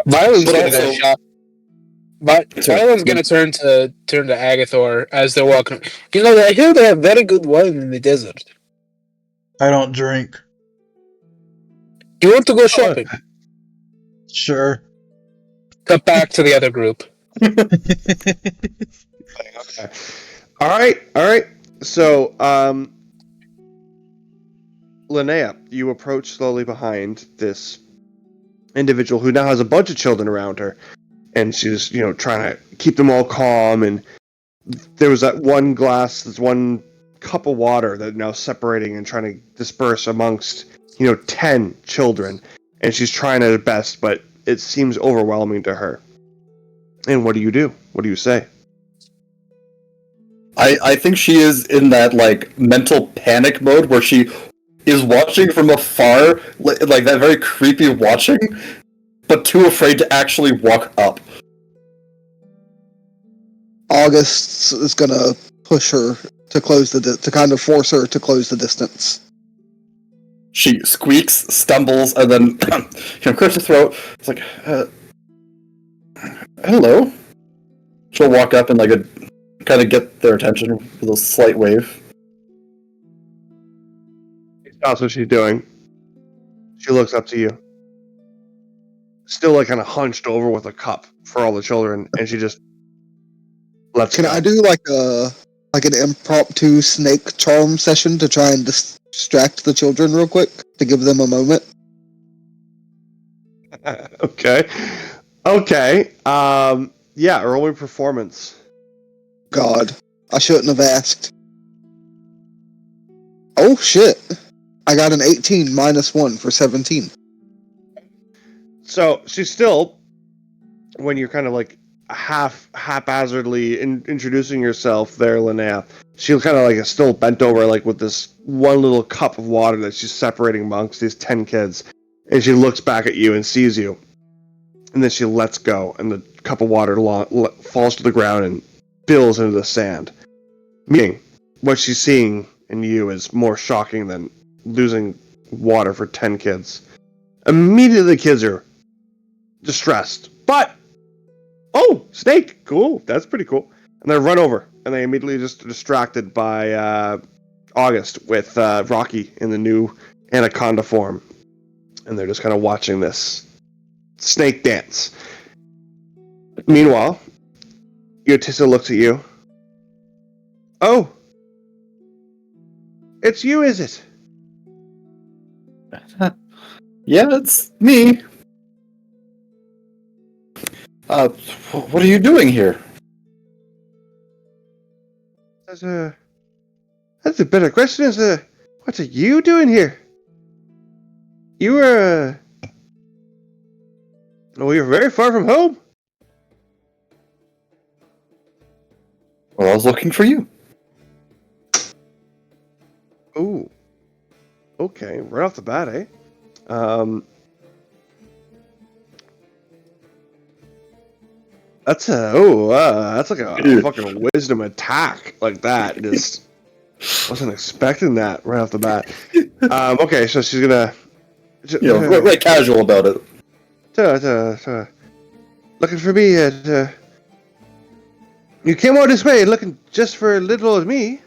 Violet's gonna turn to Agathor as they're walking. You know, I hear they have very good wine in the desert. I don't drink. You want to go shopping? Sure. Cut back to the other group. Okay. All right. So, Linnea, you approach slowly behind this individual who now has a bunch of children around her, and she's, trying to keep them all calm. And there was that one cup of water that now separating and trying to disperse amongst, 10 children, and she's trying her best, but it seems overwhelming to her. And what do you do? What do you say? I think she is in that, mental panic mode where she is watching from afar, like that very creepy watching, but too afraid to actually walk up. August is gonna push her to to kind of force her to close the distance. She squeaks, stumbles, and then clears her throat. It's like, hello. She'll walk up and kind of get their attention with a slight wave. That's what she's doing. She looks up to you. Still kind of hunched over with a cup for all the children, and she just lets Can go. I do an impromptu snake charm session to try and distract the children real quick to give them a moment? Okay. Yeah, roll me performance. God, I shouldn't have asked. Oh shit. I got an 18 -1 for 17. So she's still, when you're kind of haphazardly introducing yourself there, Linnea, She kind of like is still bent over, like with this one little cup of water that she's separating amongst these 10 kids. And she looks back at you and sees you. And then she lets go, and the cup of water falls to the ground and spills into the sand. Meaning, what she's seeing in you is more shocking than losing water for 10 kids. Immediately, the kids are distressed. But, oh, snake, cool, that's pretty cool. And they run over, and they immediately just are distracted by August with Rocky in the new anaconda form. And they're just kind of watching this snake dance. Meanwhile, Yotissa looks at you. Oh, it's you, is it? Yeah, it's me. What are you doing here? That's a better question. What are you doing here? You were, you're very far from home. Well, I was looking for you. Ooh. Okay, right off the bat, eh? That's like a fucking wisdom attack like that. Just wasn't expecting that right off the bat. Okay, so she's gonna, Right casual about it. looking for me at. You came all this way looking just for little old me.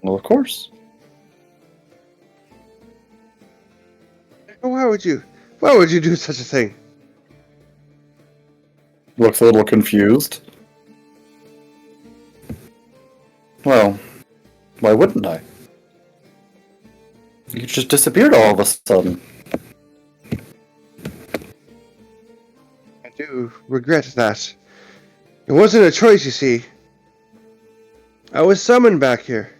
Well, of course. Why would you do such a thing? Looks a little confused. Well, why wouldn't I? You just disappeared all of a sudden. I do regret that. It wasn't a choice, you see. I was summoned back here.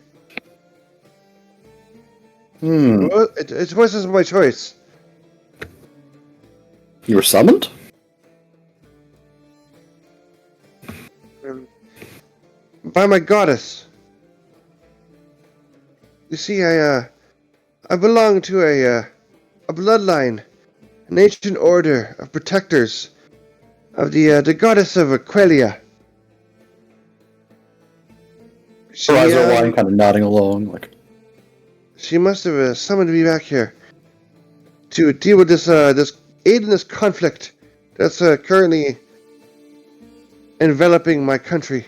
Well, it wasn't my choice. You were summoned? By my goddess. You see, I belong to a bloodline, an ancient order of protectors of the goddess of Aquelia. Her eyes are wide, kind of nodding along, like. She must have summoned me back here to deal with this aid in this conflict that's currently enveloping my country.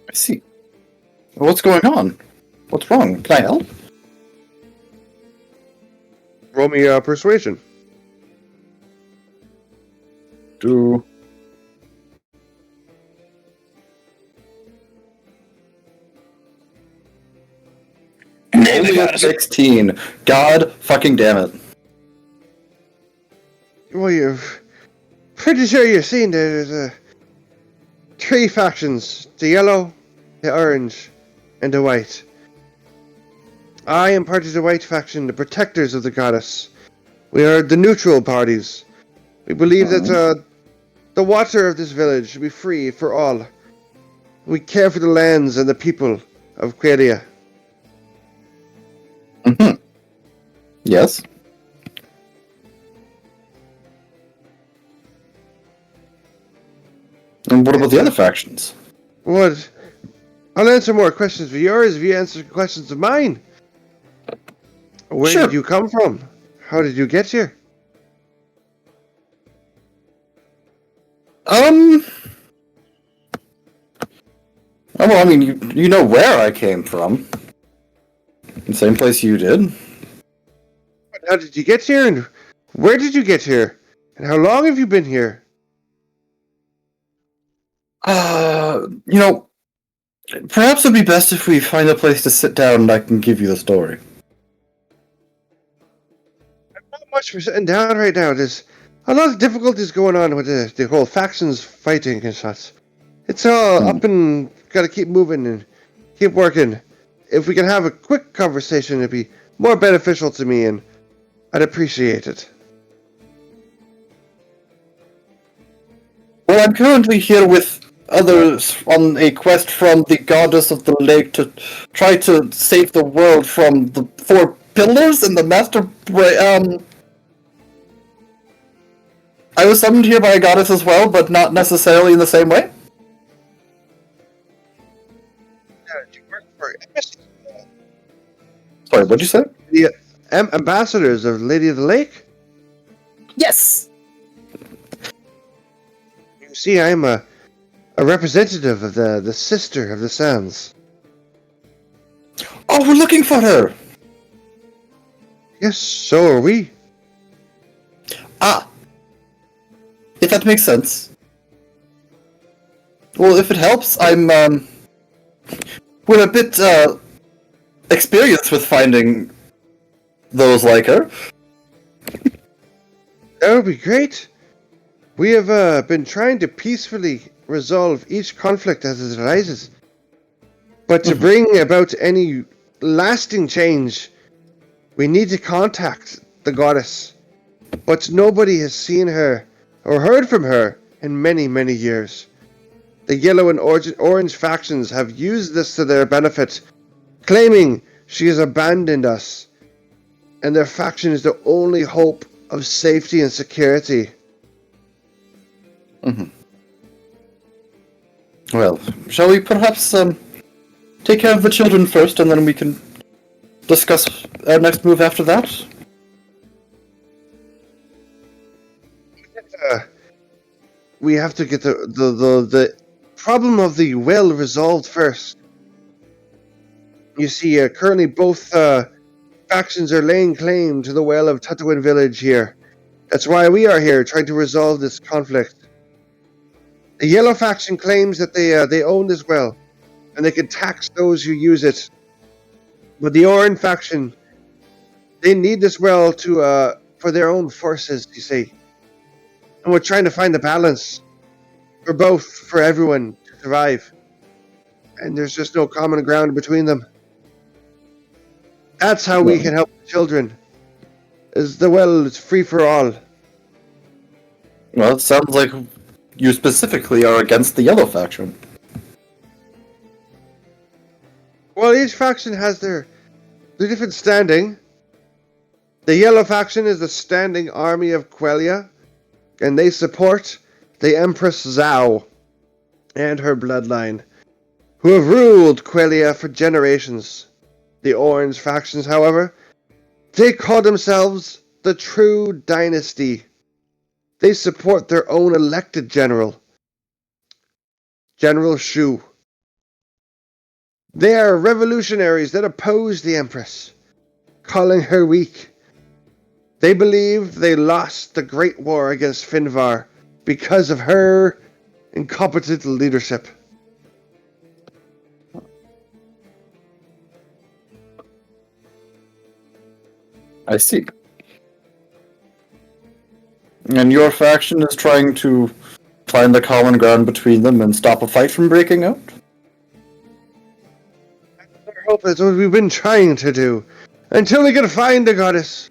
I see. What's going on? What's wrong? Can I help? Roll me persuasion. Do. Only a 16. God fucking damn it. Well, you're pretty sure you've seen there's three factions: the yellow, the orange, and the white. I am part of the white faction, the protectors of the goddess. We are the neutral parties. We believe that the water of this village should be free for all. We care for the lands and the people of Queria. Mm-hmm. Yes. And what about the other factions? What? I'll answer more questions of yours if you answer questions of mine. Where Sure. did you come from? How did you get here? Oh, well, I mean, you know where I came from. The same place you did. How did you get here, and where did you get here? And how long have you been here? Perhaps it'd be best if we find a place to sit down and I can give you the story. Not much for sitting down right now. There's a lot of difficulties going on with the whole factions fighting and such. It's all up and gotta keep moving and keep working. If we can have a quick conversation, it'd be more beneficial to me, and I'd appreciate it. Well, I'm currently here with others on a quest from the goddess of the lake to try to save the world from the four pillars and the I was summoned here by a goddess as well, but not necessarily in the same way. You work for Sorry, what'd you say? the ambassadors of Lady of the Lake? Yes! You see, I'm a representative of the Sister of the Sands. Oh, we're looking for her! Yes, so are we. Ah! If that makes sense. Well, if it helps, we're a bit, experienced with finding those like her. That would be great. We have been trying to peacefully resolve each conflict as it arises. But to bring about any lasting change, we need to contact the goddess. But nobody has seen her or heard from her in many, many years. The yellow and orange factions have used this to their benefit, claiming she has abandoned us, and their faction is the only hope of safety and security. Well, shall we perhaps, take care of the children first, and then we can discuss our next move after that? We have to get the problem of the well resolved first. You see, currently both factions are laying claim to the well of Tatooine village here. That's why we are here, trying to resolve this conflict. The yellow faction claims that they own this well, and they can tax those who use it. But the orange faction, they need this well to for their own forces, you see. And we're trying to find the balance for both, for everyone to survive. And there's just no common ground between them. That's how we can help the children. Is the well is free for all. Well, it sounds like you specifically are against the yellow faction. Well, each faction has their different standing. The yellow faction is the standing army of Quelia, and they support the Empress Zhao and her bloodline, who have ruled Quelia for generations. The orange factions, however, they call themselves the True Dynasty. They support their own elected general, General Shu. They are revolutionaries that oppose the Empress, calling her weak. They believe they lost the Great War against Finvar because of her incompetent leadership. I see. And your faction is trying to find the common ground between them and stop a fight from breaking out? I hope that's what we've been trying to do, until we can find the goddess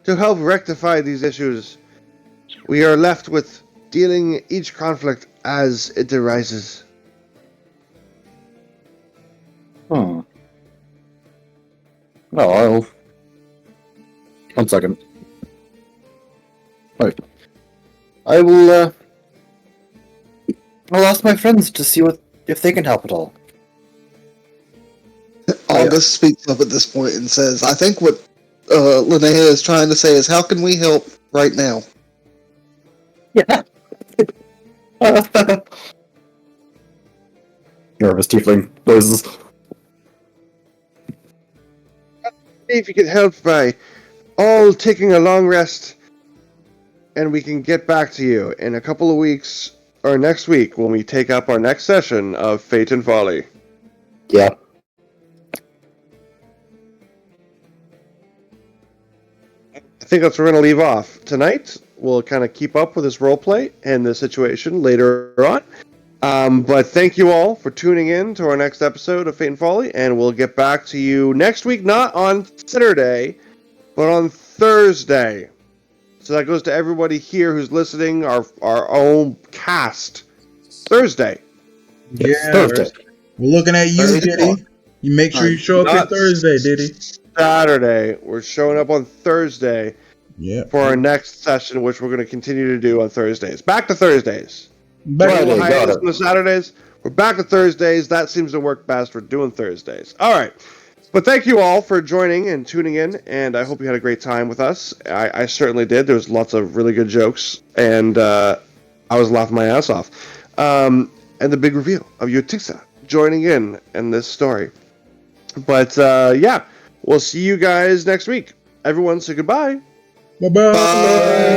to help rectify these issues. We are left with dealing each conflict as it arises. Hmm. Well, I'll... One second. Right. I will, I'll ask my friends to see if they can help at all. August speaks up at this point and says, I think what Linnea is trying to say is, how can we help right now? Yeah. Nervous tiefling noises. If you could help by all taking a long rest, and we can get back to you in a couple of weeks, or next week, when we take up our next session of Fate and Folly. Yeah. I think that's where we're going to leave off. Tonight, we'll kind of keep up with this roleplay and the situation later on. But thank you all for tuning in to our next episode of Fate and Folly, and we'll get back to you next week, not on Saturday, but on Thursday. So that goes to everybody here who's listening, our own cast. Thursday. Yes, Yeah, Thursday. we're looking at you, Thursday. Diddy. You make sure you show up here Not Thursday, Diddy. Saturday. We're showing up on Thursday Yeah. for our next session, which we're going to continue to do on Thursdays. Back to Thursdays. Back Taking a little Friday, got hiatus it. on the Saturdays. We're back to Thursdays. That seems to work best. We're doing Thursdays. All right. But thank you all for joining and tuning in, and I hope you had a great time with us. I certainly did. There was lots of really good jokes, and I was laughing my ass off. And the big reveal of Yotissa joining in this story. But yeah, we'll see you guys next week. Everyone say goodbye. Bye-bye. Bye.